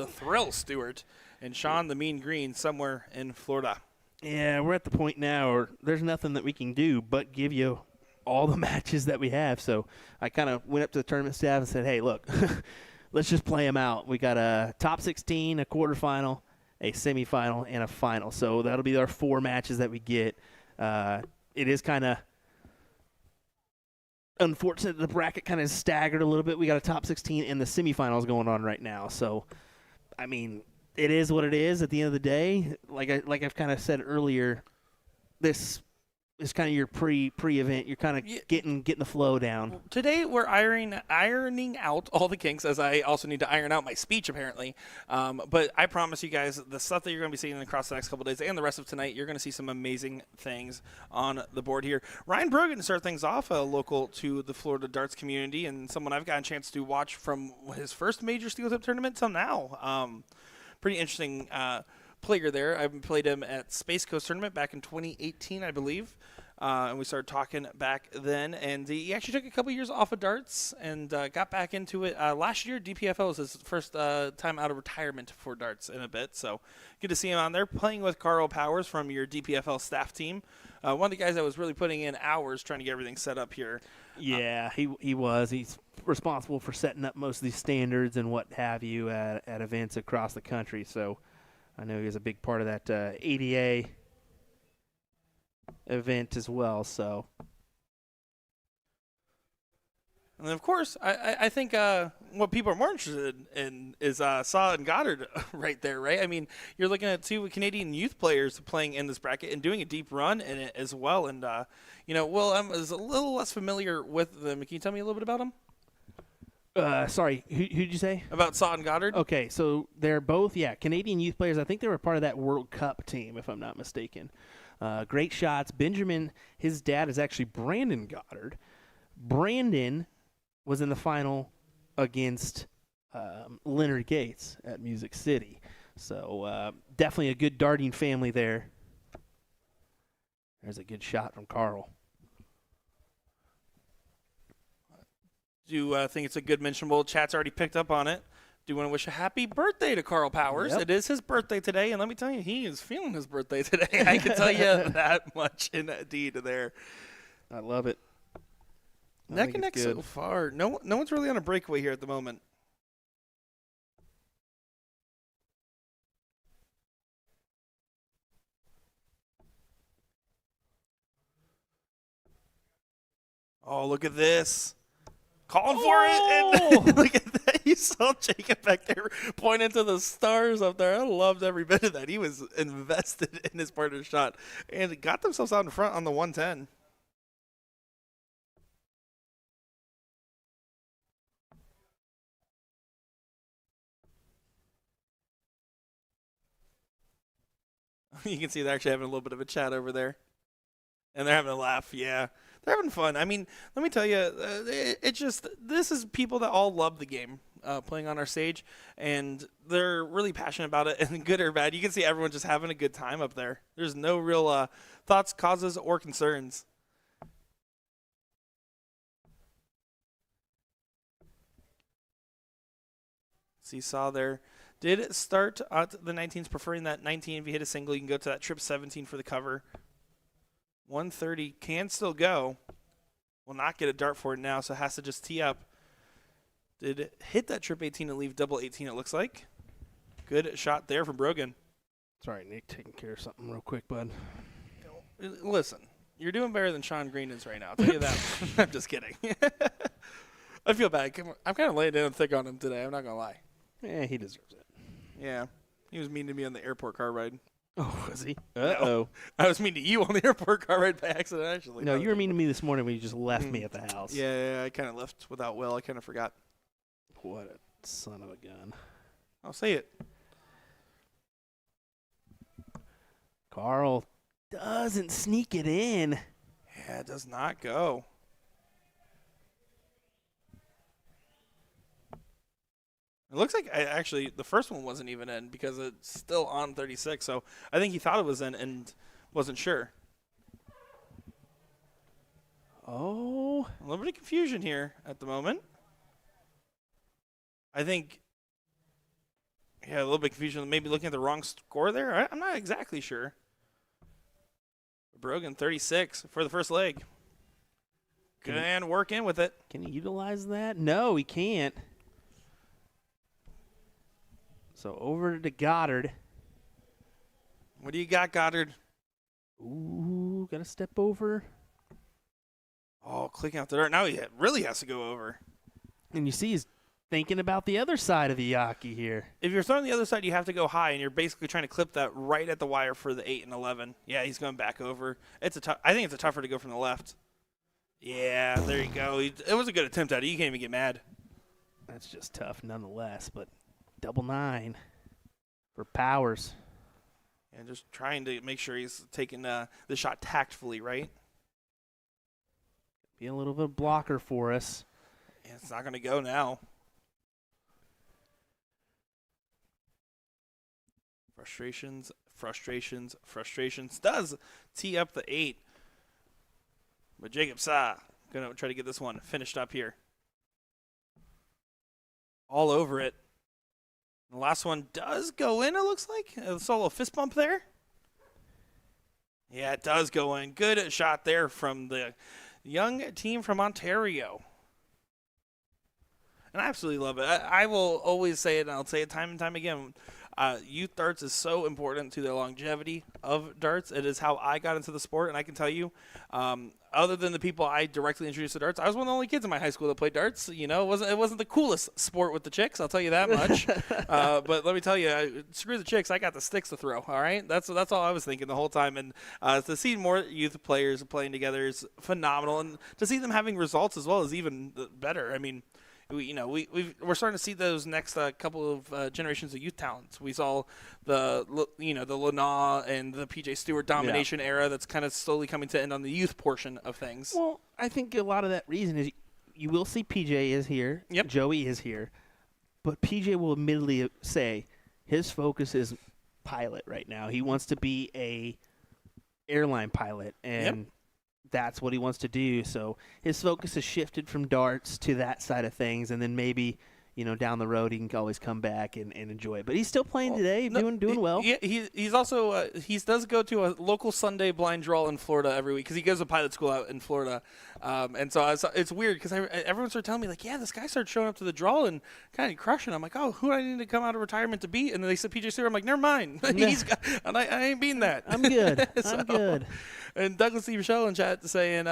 Thrill Stuart, and Sean the Mean Green somewhere in Florida. Yeah, we're at the point now where there's nothing that we can do but give you all the matches that we have. So I kind of went up to the tournament staff and said, hey, look, let's just play them out. We got a top 16, a quarterfinal, a semifinal, and a final. So that'll be our 4 matches that we get. It is kind of unfortunate the bracket kind of staggered a little bit. We got a top 16 and the semifinals going on right now. So, I mean, it is what it is at the end of the day. Like I've kind of said earlier, this is kind of your pre-event. You're kind of getting the flow down. Today we're ironing out all the kinks, as I also need to iron out my speech apparently. But I promise you guys, the stuff that you're going to be seeing across the next couple of days and the rest of tonight, you're going to see some amazing things on the board here. Ryan Brogan to start things off, local to the Florida darts community, and someone I've gotten a chance to watch from his first major steel tip tournament till now. Pretty interesting player there. I played him at Space Coast Tournament back in 2018, I believe. And we started talking back then. And he actually took a couple years off of darts and got back into it. Last year, DPFL was his first time out of retirement for darts in a bit. So good to see him on there. Playing with Carl Powers from your DPFL staff team. One of the guys that was really putting in hours trying to get everything set up here. Yeah, he was. He's responsible for setting up most of these standards and what have you at events across the country. So I know he was a big part of that ADA event as well. So, and then of course, I think what people are more interested in is Saw and Goddard right there, right? I mean, you're looking at 2 Canadian youth players playing in this bracket and doing a deep run in it as well. And Will, I was a little less familiar with them. Can you tell me a little bit about them? Sorry, who'd you say? About Saw and Goddard? Okay, so they're both, Canadian youth players. I think they were part of that World Cup team, if I'm not mistaken. Great shots. Benjamin, his dad is actually Brandon Goddard. Brandon was in the final against Leonard Gates at Music City. So definitely a good darting family there. There's a good shot from Carl. Do you think it's a good mentionable? Chat's already picked up on it. Do you want to wish a happy birthday to Carl Powers? Yep. It is his birthday today, and let me tell you, he is feeling his birthday today. I can tell you that much indeed there. I love it. Neck and neck so far. No one's really on a breakaway here at the moment. Oh, look at this. Calling for it. And look at that. You saw Jacob back there pointing to the stars up there. I loved every bit of that. He was invested in his partner's shot and got themselves out in front on the 110. You can see they're actually having a little bit of a chat over there. And they're having a laugh, yeah. They're having fun. I mean, let me tell you, this is people that all love the game playing on our stage, and they're really passionate about it, and good or bad. You can see everyone just having a good time up there. There's no real thoughts, causes, or concerns. Seesaw there. Did start at the 19s, preferring that 19. If you hit a single, you can go to that trip 17 for the cover. 130 can still go. Will not get a dart for it now, so has to just tee up. Did hit that trip 18 and leave double 18, it looks like. Good shot there from Brogan. Sorry, Nick, taking care of something real quick, bud. Listen, you're doing better than Sean Green is right now. I'll tell you that. I'm just kidding. I feel bad. I'm kind of laying down thick on him today. I'm not going to lie. Yeah, he deserves it. Yeah. He was mean to me on the airport car ride. Oh, was he? Uh-oh. No, I was mean to you on the airport car ride by accident, actually. No, you were mean to me this morning when you just left me at the house. Yeah, I kind of left without will. I kind of forgot. What a son of a gun. I'll say it. Carl doesn't sneak it in. Yeah, it does not go. It looks like actually the first one wasn't even in because it's still on 36. So I think he thought it was in and wasn't sure. Oh. A little bit of confusion here at the moment. I think, yeah, a little bit of confusion. Maybe looking at the wrong score there. I'm not exactly sure. Brogan 36 for the first leg. Good and work in with it. Can he utilize that? No, he can't. So over to Goddard. What do you got, Goddard? Ooh, got to step over. Oh, clicking out the dart. Now he really has to go over. And you see he's thinking about the other side of the Yaki here. If you're throwing the other side, you have to go high, and you're basically trying to clip that right at the wire for the 8 and 11. Yeah, he's going back over. I think it's a tougher to go from the left. Yeah, there you go. It was a good attempt at it. You can't even get mad. That's just tough nonetheless, but 9 for Powers. And just trying to make sure he's taking the shot tactfully, right? Be a little bit of blocker for us. Yeah, it's not going to go now. Frustrations. Does tee up the 8. But Jacob Sa going to try to get this one finished up here. All over it. The last one does go in, it looks like. A solo fist bump there. Yeah, it does go in. Good shot there from the young team from Ontario. And I absolutely love it. I will always say it, and I'll say it time and time again. Youth darts is so important to the longevity of darts. It is how I got into the sport, and I can tell you, other than the people I directly introduced to darts, I was one of the only kids in my high school that played darts. You know, it wasn't the coolest sport with the chicks. I'll tell you that much. But let me tell you, screw the chicks. I got the sticks to throw. All right, that's all I was thinking the whole time. And to see more youth players playing together is phenomenal, and to see them having results as well is even better. I mean. We're starting to see those next couple of generations of youth talents. We saw the Lana and the PJ Stuart domination era that's kind of slowly coming to end on the youth portion of things. Well, I think a lot of that reason is you will see PJ is here, Yep. Joey is here, but PJ will admittedly say his focus is pilot right now. He wants to be a airline pilot, and that's what he wants to do. So his focus has shifted from darts to that side of things, and then maybe, down the road he can always come back and enjoy it. But he's still playing today, doing well. Yeah, he's also he does go to a local Sunday blind draw in Florida every week because he goes to pilot school out in Florida, and so it's weird because everyone started telling me like, yeah, this guy started showing up to the draw and kind of crushing. I'm like, oh, who do I need to come out of retirement to beat? And then they said PJ Stewart. I'm like, never mind, and I ain't beating that. I'm good. I'm good. And Douglas E. Michelle in chat saying,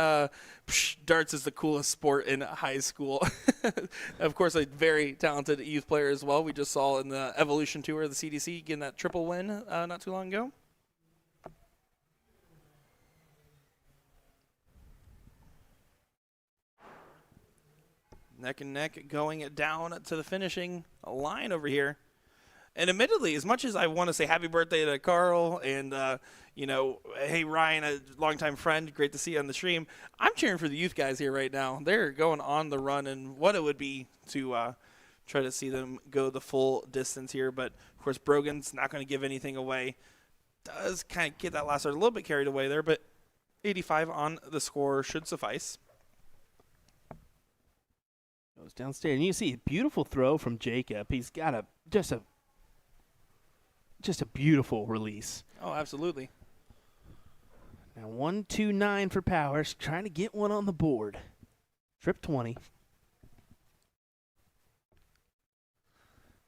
darts is the coolest sport in high school. Of course, a very talented youth player as well. We just saw in the Evolution Tour of the CDC getting that triple win not too long ago. Neck and neck going down to the finishing line over here. And admittedly, as much as I want to say happy birthday to Carl and, hey, Ryan, a longtime friend, great to see you on the stream, I'm cheering for the youth guys here right now. They're going on the run, and what it would be to try to see them go the full distance here. But, of course, Brogan's not going to give anything away. Does kind of get that last start a little bit carried away there, but 85 on the score should suffice. Goes downstairs, and you see a beautiful throw from Jacob. He's got just a beautiful release. Oh, absolutely. Now 1-2-9 for Powers, trying to get one on the board. Trip 20.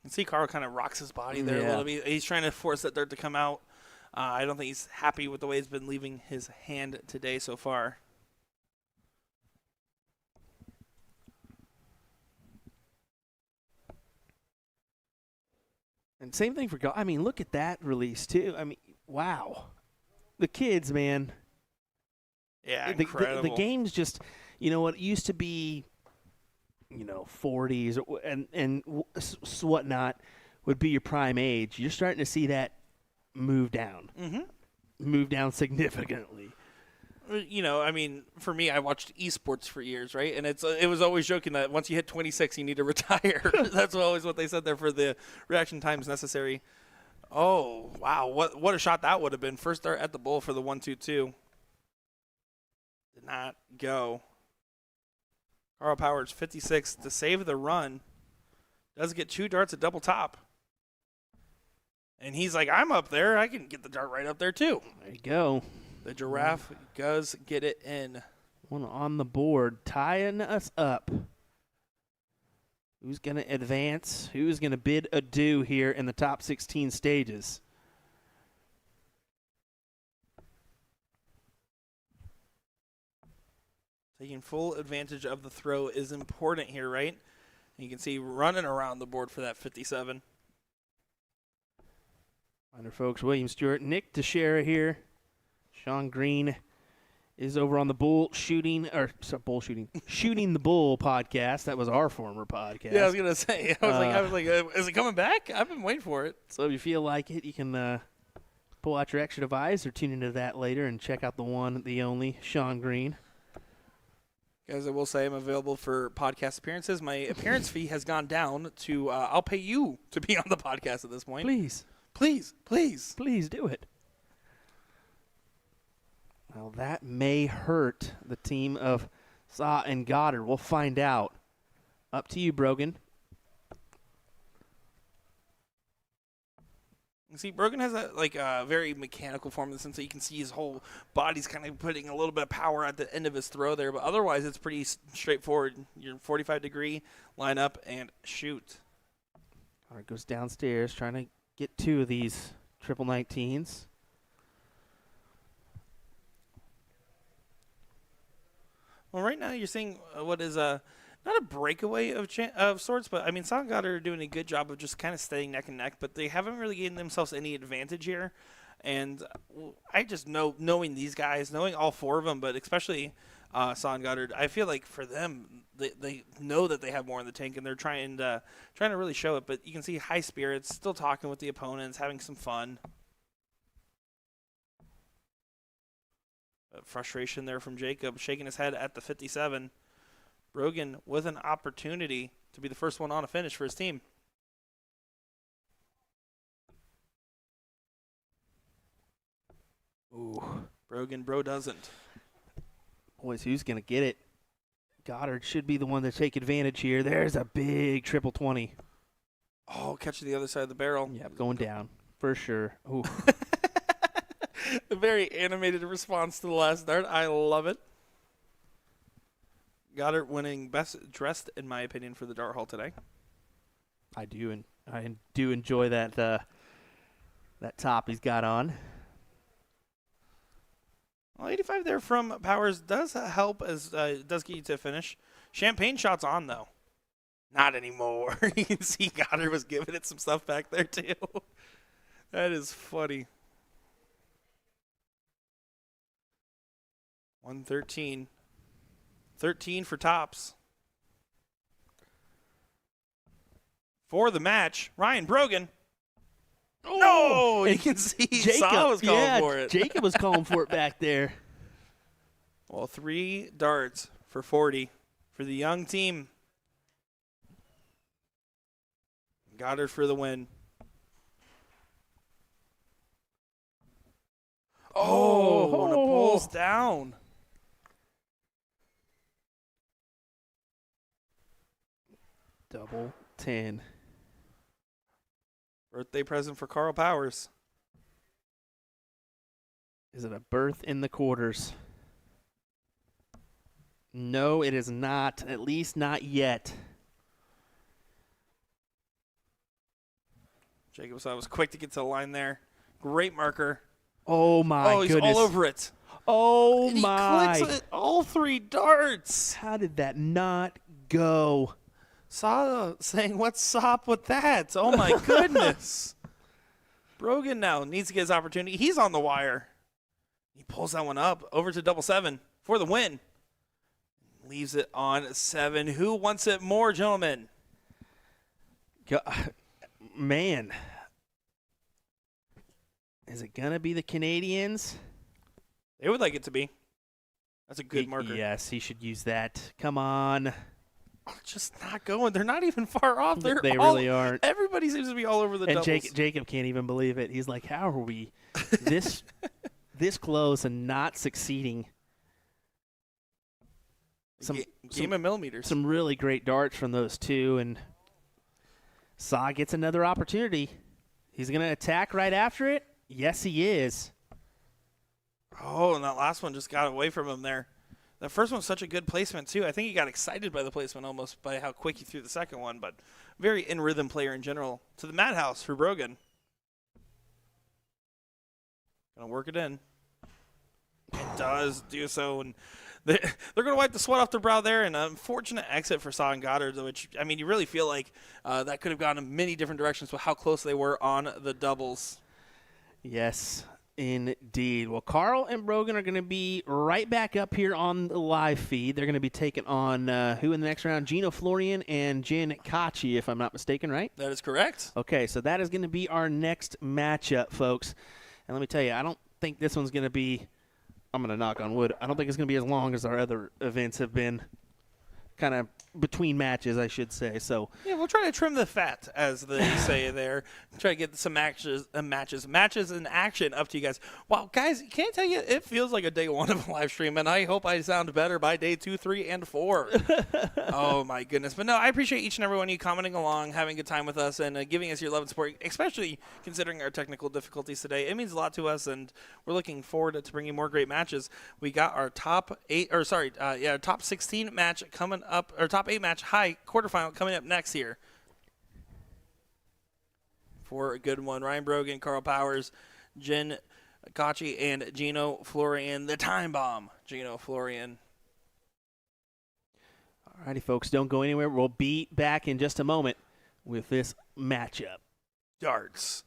You see Carl kind of rocks his body there a little bit. He's trying to force that dart to come out. I don't think he's happy with the way it's been leaving his hand today so far. And same thing for golf. I mean, look at that release, too. I mean, wow. The kids, man. Yeah, incredible. The game's just, what used to be, 40s and whatnot would be your prime age. You're starting to see that move down. Mm-hmm. Move down significantly. I mean, for me, I watched esports for years, right? And it was always joking that once you hit 26, you need to retire. That's always what they said there for the reaction times necessary. Oh, wow. What a shot that would have been. First dart at the bull for the 1-2-2. Did not go. Carl Powers, 56 to save the run. Does get 2 darts at double top. And he's like, I'm up there. I can get the dart right up there, too. There you go. The giraffe does get it in. One on the board, tying us up. Who's going to advance? Who's going to bid adieu here in the top 16 stages? Taking full advantage of the throw is important here, right? And you can see running around the board for that 57. Reminder, folks, William Stewart, Nick Dichiria here. Sean Green is over on the Shooting the Bull podcast. That was our former podcast. Yeah, I was gonna say. I was like, is it coming back? I've been waiting for it. So if you feel like it, you can pull out your extra device or tune into that later and check out the one, the only Sean Green. Guys, I will say I'm available for podcast appearances. My appearance fee has gone down to I'll pay you to be on the podcast at this point. Please Please do it. Well, that may hurt the team of Saw and Goddard. We'll find out. Up to you, Brogan. See, Brogan has a very mechanical form in the sense that you can see his whole body's kind of putting a little bit of power at the end of his throw there, but otherwise it's pretty straightforward. Your 45-degree, line up, and shoot. Goddard goes downstairs trying to get 2 of these triple 19s. Well, right now you're seeing what is not a breakaway of sorts, but I mean, Saw and Goddard are doing a good job of just kind of staying neck and neck, but they haven't really given themselves any advantage here. And I just knowing these guys, knowing all 4 of them, but especially Saw and Goddard, I feel like for them, they know that they have more in the tank, and they're trying to really show it. But you can see high spirits, still talking with the opponents, having some fun. Frustration there from Jacob, shaking his head at the 57. Brogan with an opportunity to be the first one on a finish for his team. Ooh, Brogan, bro doesn't. Boys, who's going to get it? Goddard should be the one to take advantage here. There's a big triple 20. Oh, catch the other side of the barrel. Yep, going down for sure. Ooh. A very animated response to the last dart. I love it. Goddard winning best dressed, in my opinion, for the dart hall today. I do enjoy that that top he's got on. Well, 85 there from Powers does help as does get you to a finish. Champagne shots on, though. Not anymore. You can see Goddard was giving it some stuff back there, too. That is funny. 113. 13 for tops. For the match, Ryan Brogan. Oh, no! You can see Saw was calling for it. Jacob was calling for it back there. Well, 3 darts for 40 for the young team. Goddard for the win. Oh, and it pulls down. Double 10. Birthday present for Carl Powers. Is it a berth in the quarters? No, it is not. At least not yet. Jacob Saw was quick to get to the line there. Great marker. Oh, my goodness. goodness. All over it. Oh, and my. He clicks it, all 3 darts. How did that not go? Saw saying, what's up with that? Oh, my goodness. Brogan now needs to get his opportunity. He's on the wire. He pulls that one up over to double 7 for the win. Leaves it on 7. Who wants it more, gentlemen? Man. Is it going to be the Canadians? They would like it to be. That's a good marker. Yes, he should use that. Come on. Just not going. They're not even far off. They all, really aren't. Everybody seems to be all over the And doubles. Jacob can't even believe it. He's like, how are we this close and not succeeding? Game of millimeters. Some really great darts from those two, and Sa gets another opportunity. He's going to attack right after it. Yes, he is. Oh, and that last one just got away from him there. The first one's such a good placement, too. I think he got excited by the placement almost by how quick he threw the second one, but very in-rhythm player in general. To the madhouse for Brogan. Going to work it in. It does do so, and they're going to wipe the sweat off their brow there. An unfortunate exit for Sa and Goddard, which, I mean, you really feel like that could have gone in many different directions with how close they were on the doubles. Yes, indeed. Well, Carl and Brogan are going to be right back up here on the live feed. They're going to be taking on who in the next round? Gino Florian and Jin Kachi, if I'm not mistaken, right? That is correct. Okay, so that is going to be our next matchup, folks. And let me tell you, I don't think this one's going to be, I'm going to knock on wood, I don't think it's going to be as long as our other events have been, kind of between matches, I should say. So yeah, we'll try to trim the fat, as they say there. Try to get some matches in action up to you guys. Wow, guys, can't I tell you, it feels like a day one of a live stream, and I hope I sound better by day 2, 3, and 4. Oh my goodness! But no, I appreciate each and every one of you commenting along, having a good time with us, and giving us your love and support, especially considering our technical difficulties today. It means a lot to us, and we're looking forward to bringing more great matches. We got our top 16 match coming up, or top 8 match high quarterfinal coming up next here. For a good one, Ryan Brogan, Carl Powers, Jen Kachi, and Gino Florian, the time bomb, Gino Florian. alrighty, folks, don't go anywhere. We'll be back in just a moment with this matchup. Darts.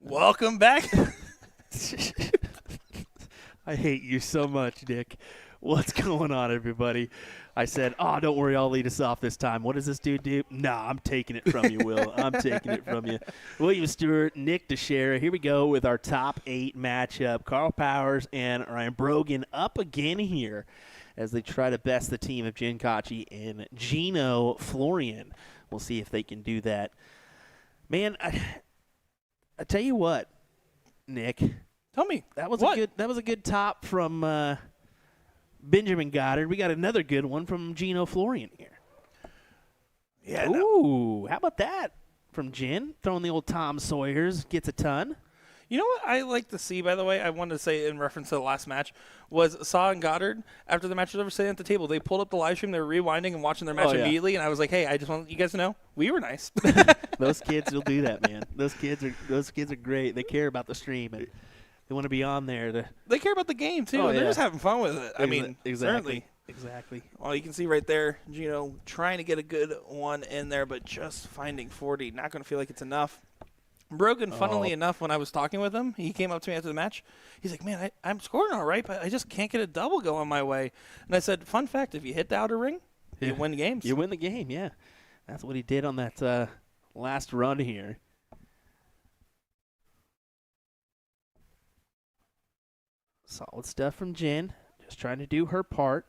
Welcome back. I hate you so much, Nick. What's going on, everybody? I said, oh, don't worry, I'll lead us off this time. What does this dude do? Nah, I'm taking it from you, Will. I'm taking it from you. William Stuart, Nick Dichiria. Here we go with our top 8 matchup. Carl Powers and Ryan Brogan up again here as they try to best the team of Jen Kachi and Gino Florian. We'll see if they can do that. Man, I tell you what, Nick. Tell me. That was what? a good top from Benjamin Goddard. We got another good one from Gino Florian here. Yeah. Ooh, how about that from Jen? Throwing the old Tom Sawyers, gets a ton. You know what I like to see, by the way, I wanted to say in reference to the last match, was Saw and Goddard, after the match was over, sitting at the table, they pulled up the live stream, they were rewinding and watching their match immediately, and I was like, hey, I just want you guys to know, we were nice. Those kids will do that, man. Those kids are great. They care about the stream, and they want to be on there. They care about the game, too, and they're just having fun with it. I mean, certainly. Exactly. Well, you can see right there, Gino trying to get a good one in there, but just finding 40. Not going to feel like it's enough. Brogan, funnily enough, when I was talking with him, he came up to me after the match. He's like, man, I'm scoring all right, but I just can't get a double going my way. And I said, fun fact, if you hit the outer ring, you win games. You win the game, yeah. That's what he did on that last run here. Solid stuff from Jen. Just trying to do her part.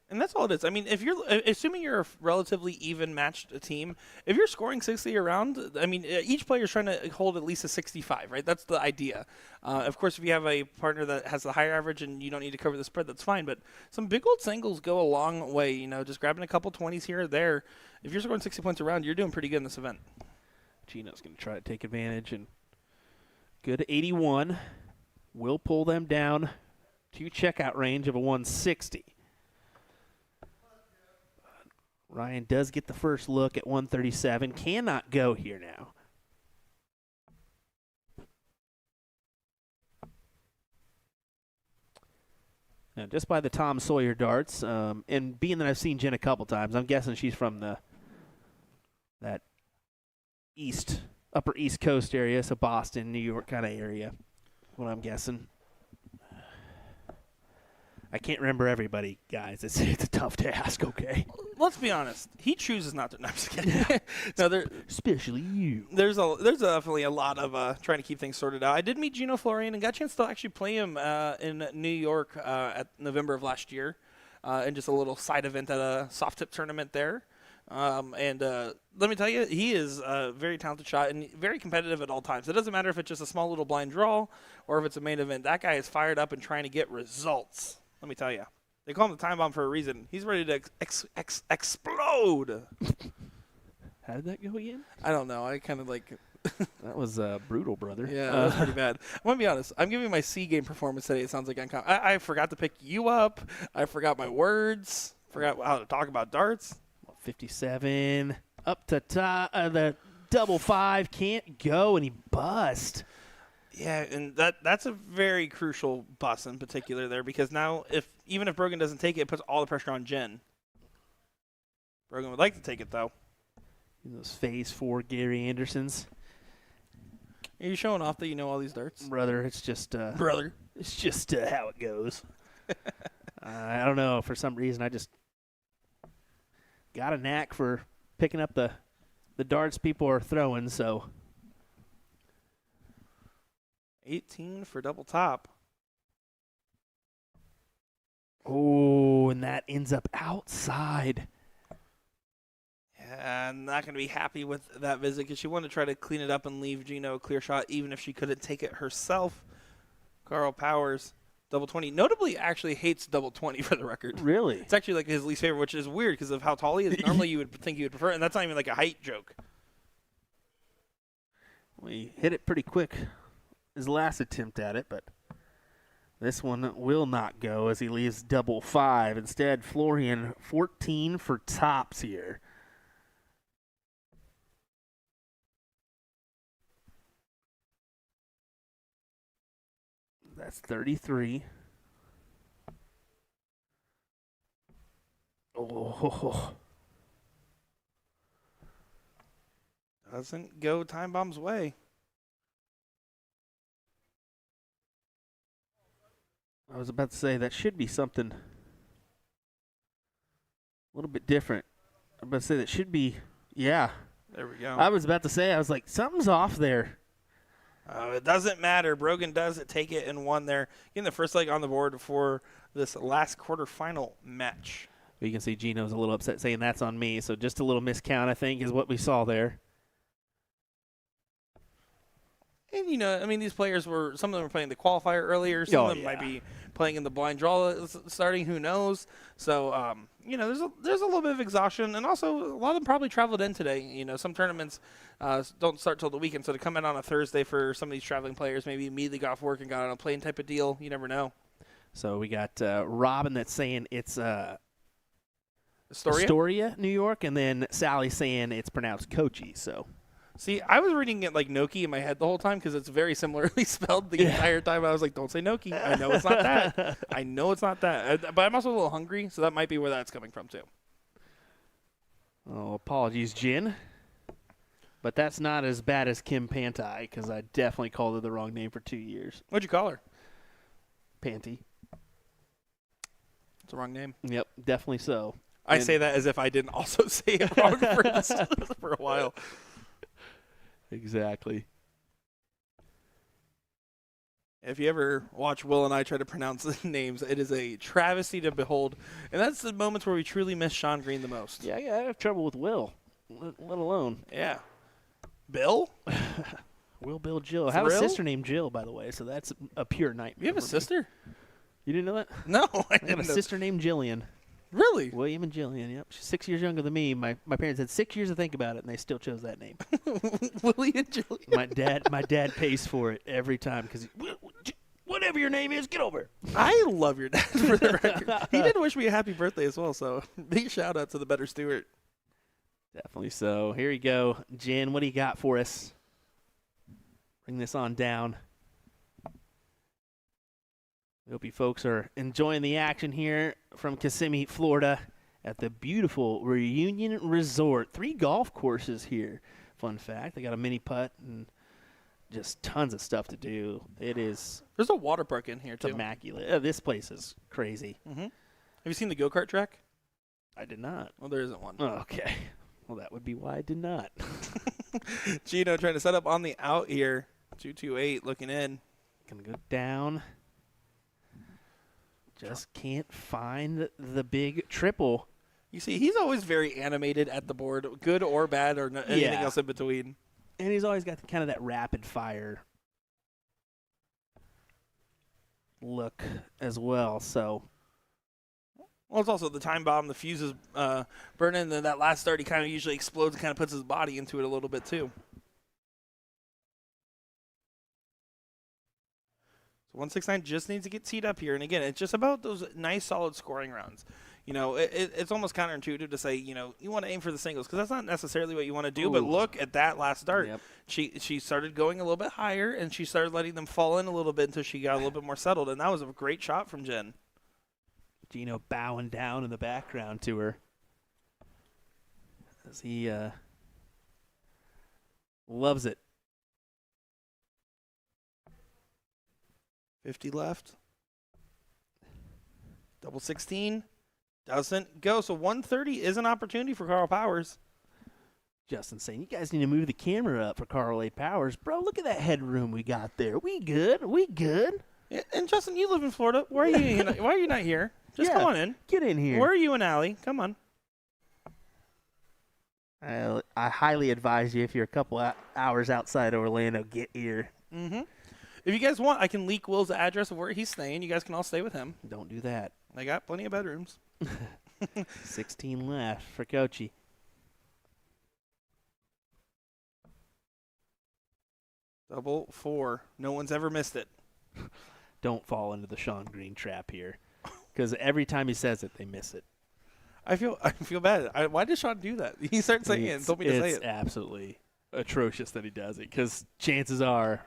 And that's all it is. I mean, if you're assuming you're a relatively even matched team, if you're scoring 60 around, I mean, each player is trying to hold at least a 65, right? That's the idea. Of course, if you have a partner that has the higher average and you don't need to cover the spread, that's fine. But some big old singles go a long way. You know, just grabbing a couple 20s here or there. If you're scoring 60 points around, you're doing pretty good in this event. Gino's going to try to take advantage and good 81. Will pull them down to checkout range of a 160. Ryan does get the first look at 137. Cannot go here now. Now, just by the Tom Sawyer darts, and being that I've seen Jen a couple times, I'm guessing she's from that upper East Coast area, so Boston, New York kind of area. What I'm guessing. I can't remember everybody, guys. It's a tough task, okay? Let's be honest. He chooses not to. No, I'm just kidding. No, especially you. There's definitely a lot of trying to keep things sorted out. I did meet Gino Florian and got a chance to actually play him in New York at November of last year, in just a little side event at a soft tip tournament there. And let me tell you, he is a very talented shot and very competitive at all times. It doesn't matter if it's just a small little blind draw or if it's a main event. That guy is fired up and trying to get results. Let me tell you. They call him the time bomb for a reason. He's ready to explode. How did that go again? I don't know. I kind of like that was brutal, brother. Yeah, that was pretty bad. I'm going to be honest. I'm giving my C game performance today. It sounds like I forgot to pick you up. I forgot my words. Forgot how to talk about darts. 57 up to top. The double 5 can't go, and he bust. Yeah, and that's a very crucial bust in particular there because now even if Brogan doesn't take it, it puts all the pressure on Jen. Brogan would like to take it, though. Those phase 4 Gary Andersons. Are you showing off that you know all these darts? Brother, it's just Brother. It's just how it goes. I don't know. For some reason, I just got a knack for picking up the darts people are throwing, so 18 for double top. Oh, and that ends up outside. Yeah, I'm not going to be happy with that visit because she wanted to try to clean it up and leave Gino a clear shot even if she couldn't take it herself. Carl Powers, double 20. Notably, actually hates double 20 for the record. Really? It's actually like his least favorite, which is weird because of how tall he is. Normally, you would think you would prefer it, and that's not even like a height joke. We hit it pretty quick. His last attempt at it, but this one will not go as he leaves double 5. Instead, Florian 14 for tops here. That's 33. Oh. Doesn't go time bomb's way. I was about to say that should be something a little bit different. I'm about to say that should be, yeah. There we go. I was about to say, I was like, something's off there. It doesn't matter. Brogan does take it and won there. Getting the first leg on the board for this last quarterfinal match. You can see Gino's a little upset saying that's on me. So just a little miscount, I think, is what we saw there. And, you know, I mean, these players were, some of them were playing the qualifier earlier. Some of them might be playing in the blind draw starting, who knows. So, you know, there's a little bit of exhaustion. And also, a lot of them probably traveled in today. You know, some tournaments don't start till the weekend. So to come in on a Thursday for some of these traveling players, maybe immediately got off work and got on a plane type of deal. You never know. So we got Robin that's saying it's Astoria, New York. And then Sally saying it's pronounced Kochi. So. See, I was reading it like Noki in my head the whole time because it's very similarly spelled the entire time. I was like, don't say Noki. I know it's not that. I know it's not that. But I'm also a little hungry, so that might be where that's coming from, too. Oh, apologies, Jin. But that's not as bad as Kim Pantai because I definitely called her the wrong name for 2 years. What'd you call her? Panty. It's the wrong name. Yep, definitely so. I say that as if I didn't also say it wrong for a while. Exactly. If you ever watch Will and I try to pronounce the names, it is a travesty to behold. And that's the moments where we truly miss Sean Green the most. Yeah, I have trouble with Will, let alone. Yeah. Bill? Will, Bill, Jill. I have a sister named Jill, by the way, so that's a pure nightmare. You have a sister? You didn't know that? No, I I didn't have a know. sister named Jillian. Really? William and Jillian, yep. She's 6 years younger than me. My parents had 6 years to think about it, and they still chose that name. Willie and Julian. My dad pays for it every time because whatever your name is, get over it. I love your dad for the record. He did wish me a happy birthday as well, so big shout out to the better Stuart. Definitely so. Here you go. Jen, what do you got for us? Bring this on down. We hope you folks are enjoying the action here from Kissimmee, Florida at the beautiful Reunion Resort. 3 golf courses here. Fun fact. They got a mini putt and just tons of stuff to do. There's a water park in here, too. Immaculate. This place is crazy. Mm-hmm. Have you seen the go-kart track? I did not. Well, there isn't one. Oh, okay. Well, that would be why I did not. Gino trying to set up on the out here. 228 looking in. Gonna go down. Just can't find the big triple. You see, he's always very animated at the board, good or bad or anything else in between. And he's always got kind of that rapid fire look as well. So, well, it's also the time bomb, the fuses burning, and then that last start, he kind of usually explodes and kind of puts his body into it a little bit too. 169 just needs to get teed up here. And, again, it's just about those nice, solid scoring rounds. You know, it's almost counterintuitive to say, you know, you want to aim for the singles because that's not necessarily what you want to do. Ooh. But look at that last start. Yep. She started going a little bit higher, and she started letting them fall in a little bit until she got a little bit more settled. And that was a great shot from Jen. Gino bowing down in the background to her as he loves it. 50 left. Double 16. Doesn't go. So 130 is an opportunity for Carl Powers. Justin saying, you guys need to move the camera up for Carl A. Powers. Bro, look at that headroom we got there. We good. We good. Yeah, and Justin, you live in Florida. Why are you not here? Just come on in. Get in here. Where are you and Allie? Come on. I highly advise you, if you're a couple hours outside Orlando, get here. Mm-hmm. If you guys want, I can leak Will's address of where he's staying. You guys can all stay with him. Don't do that. I got plenty of bedrooms. 16 left for Kochi. Double 4. No one's ever missed it. Don't fall into the Sean Green trap here, because every time he says it, they miss it. I feel bad. Why did Sean do that? He started saying it and told me to say it. It's absolutely atrocious that he does it, because chances are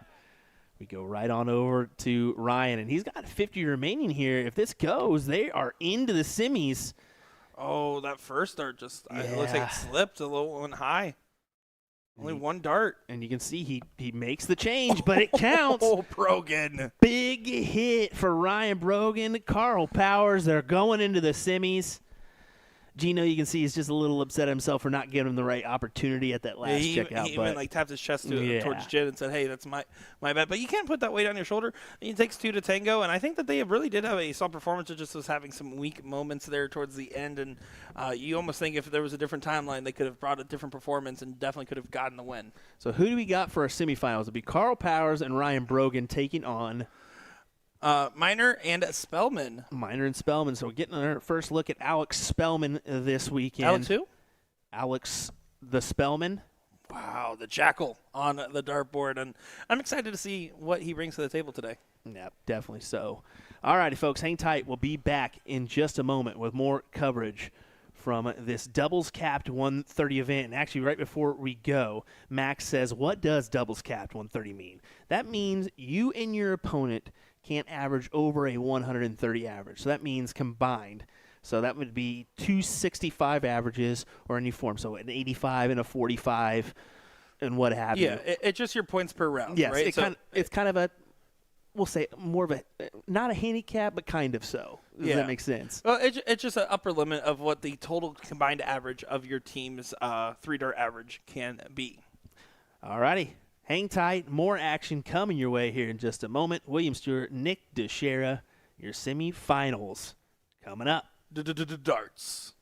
we go right on over to Ryan, and he's got 50 remaining here. If this goes, they are into the semis. Oh, that first start just it looks like it slipped a little, went high. Only one dart. And you can see he makes the change, but it counts. Oh, Brogan. Big hit for Ryan Brogan. Carl Powers, they're going into the semis. Gino, you can see he's just a little upset at himself for not giving him the right opportunity at that last checkout. He even tapped his chest towards Jin and said, "Hey, that's my bad." But you can't put that weight on your shoulder. It takes two to tango, and I think that they really did have a solid performance. It just was having some weak moments there towards the end, and you almost think if there was a different timeline, they could have brought a different performance and definitely could have gotten the win. So who do we got for our semifinals? It'll be Carl Powers and Ryan Brogan taking on Miner and Spellman. Miner and Spellman. So we're getting our first look at Alex Spellman this weekend. Alex who? Alex the Spellman. Wow, the Jackal on the dartboard, and I'm excited to see what he brings to the table today. Yeah, definitely so. All righty, folks, hang tight. We'll be back in just a moment with more coverage from this doubles capped 130 event. And actually, right before we go, Max says, what does doubles capped 130 mean? That means you and your opponent can't average over a 130 average. So that means combined. So that would be 265 averages or any form. So an 85 and a 45 and what have you. Yeah, it's just your points per round, yes, right? It's kind of a, we'll say more of a, not a handicap, but kind of so. Does that make sense? Well, it's just an upper limit of what the total combined average of your team's 3-dart average can be. All righty. Hang tight. More action coming your way here in just a moment. William Stuart, Nick Dichiria, your semifinals coming up. Darts.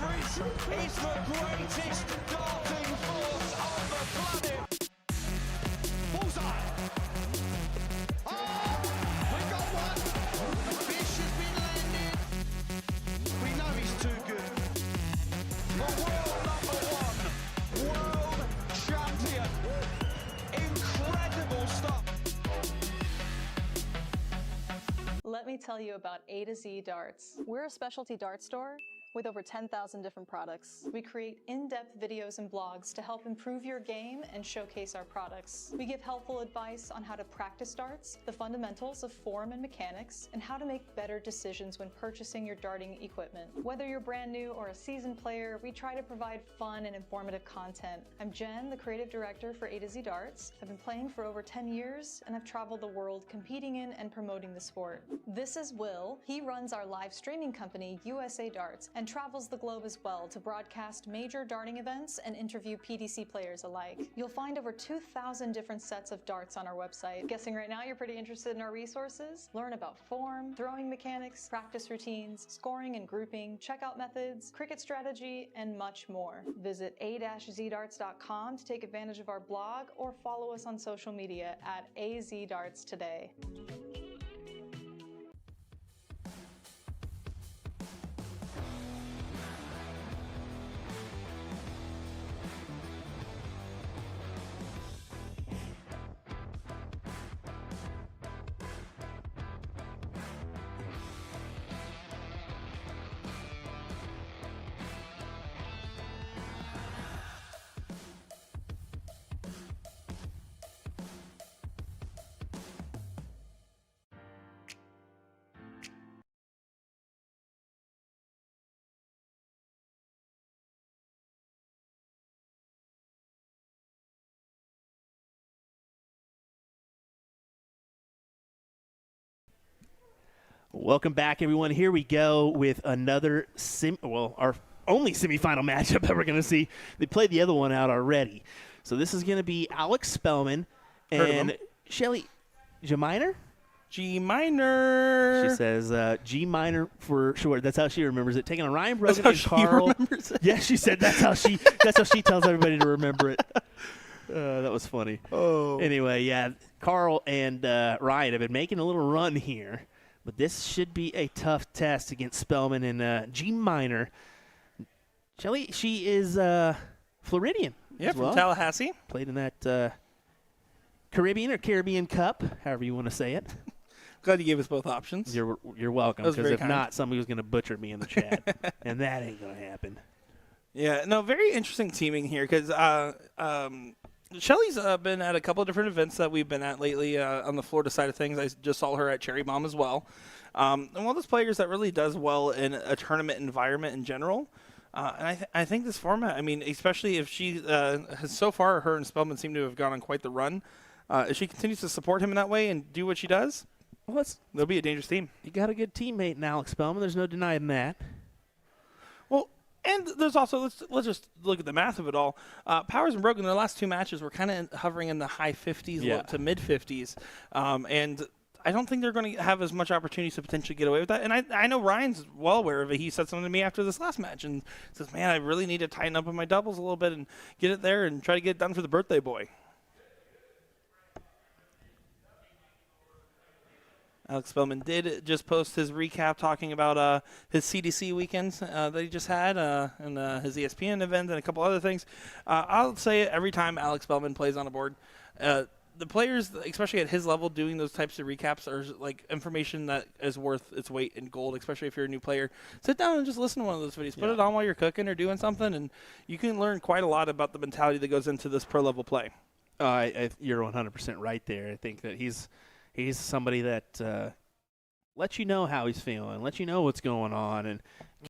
Frizz is the greatest darting force on the planet. Bullseye. Oh, we got one. Fish has been landed. We know he's too good. The world number 1, world champion. Incredible stuff. Let me tell you about A to Z Darts. We're a specialty dart store with over 10,000 different products. We create in-depth videos and blogs to help improve your game and showcase our products. We give helpful advice on how to practice darts, the fundamentals of form and mechanics, and how to make better decisions when purchasing your darting equipment. Whether you're brand new or a seasoned player, we try to provide fun and informative content. I'm Jen, the creative director for A to Z Darts. I've been playing for over 10 years and have traveled the world competing in and promoting the sport. This is Will. He runs our live streaming company, USA Darts, and travels the globe as well to broadcast major darting events and interview PDC players alike. You'll find over 2,000 different sets of darts on our website. Guessing right now you're pretty interested in our resources? Learn about form, throwing mechanics, practice routines, scoring and grouping, checkout methods, cricket strategy, and much more. Visit a-zdarts.com to take advantage of our blog or follow us on social media at AZDarts today. Welcome back, everyone. Here we go with another our only semifinal matchup that we're going to see. They played the other one out already. So this is going to be Alex Spellman and Shelly G minor. G minor. She says G minor for short. That's how she remembers it. Taking a Ryan Brogan That's and how she Carl. remembers it. Yeah, she said that's how she tells everybody to remember it. That was funny. Oh. Anyway, yeah, Carl and Ryan have been making a little run here. But this should be a tough test against Spellman in G minor. Shelly, she is Floridian. Yeah, as from well. Tallahassee. Played in that Caribbean Cup, however you want to say it. Glad you gave us both options. You're welcome, That was because very if kind. not, somebody was going to butcher me in the chat, and that ain't going to happen. Yeah, no, very interesting teaming here because Shelly's been at a couple of different events that we've been at lately on the Florida side of things. I just saw her at Cherry Bomb as well. And one of those players that really does well in a tournament environment in general. And I think this format, I mean, especially if she has so far, her and Spellman seem to have gone on quite the run. If she continues to support him in that way and do what she does, well, they'll be a dangerous team. You got a good teammate in Alex Spellman. There's no denying that. Well, and there's also, let's just look at the math of it all. Powers and Brogan, their last two matches were kind of hovering in the high 50s low to mid 50s. And I don't think they're going to have as much opportunities to potentially get away with that. And I know Ryan's well aware of it. He said something to me after this last match and says, man, I really need to tighten up on my doubles a little bit and get it there and try to get it done for the birthday boy. Alex Spellman did just post his recap talking about his CDC weekends that he just had and his ESPN event and a couple other things. I'll say it every time Alex Spellman plays on a board. The players, especially at his level, doing those types of recaps are like information that is worth its weight in gold, especially if you're a new player. Sit down and just listen to one of those videos. Put it on while you're cooking or doing something, and you can learn quite a lot about the mentality that goes into this pro-level play. You're 100% right there. I think that he's somebody that lets you know how he's feeling, lets you know what's going on, and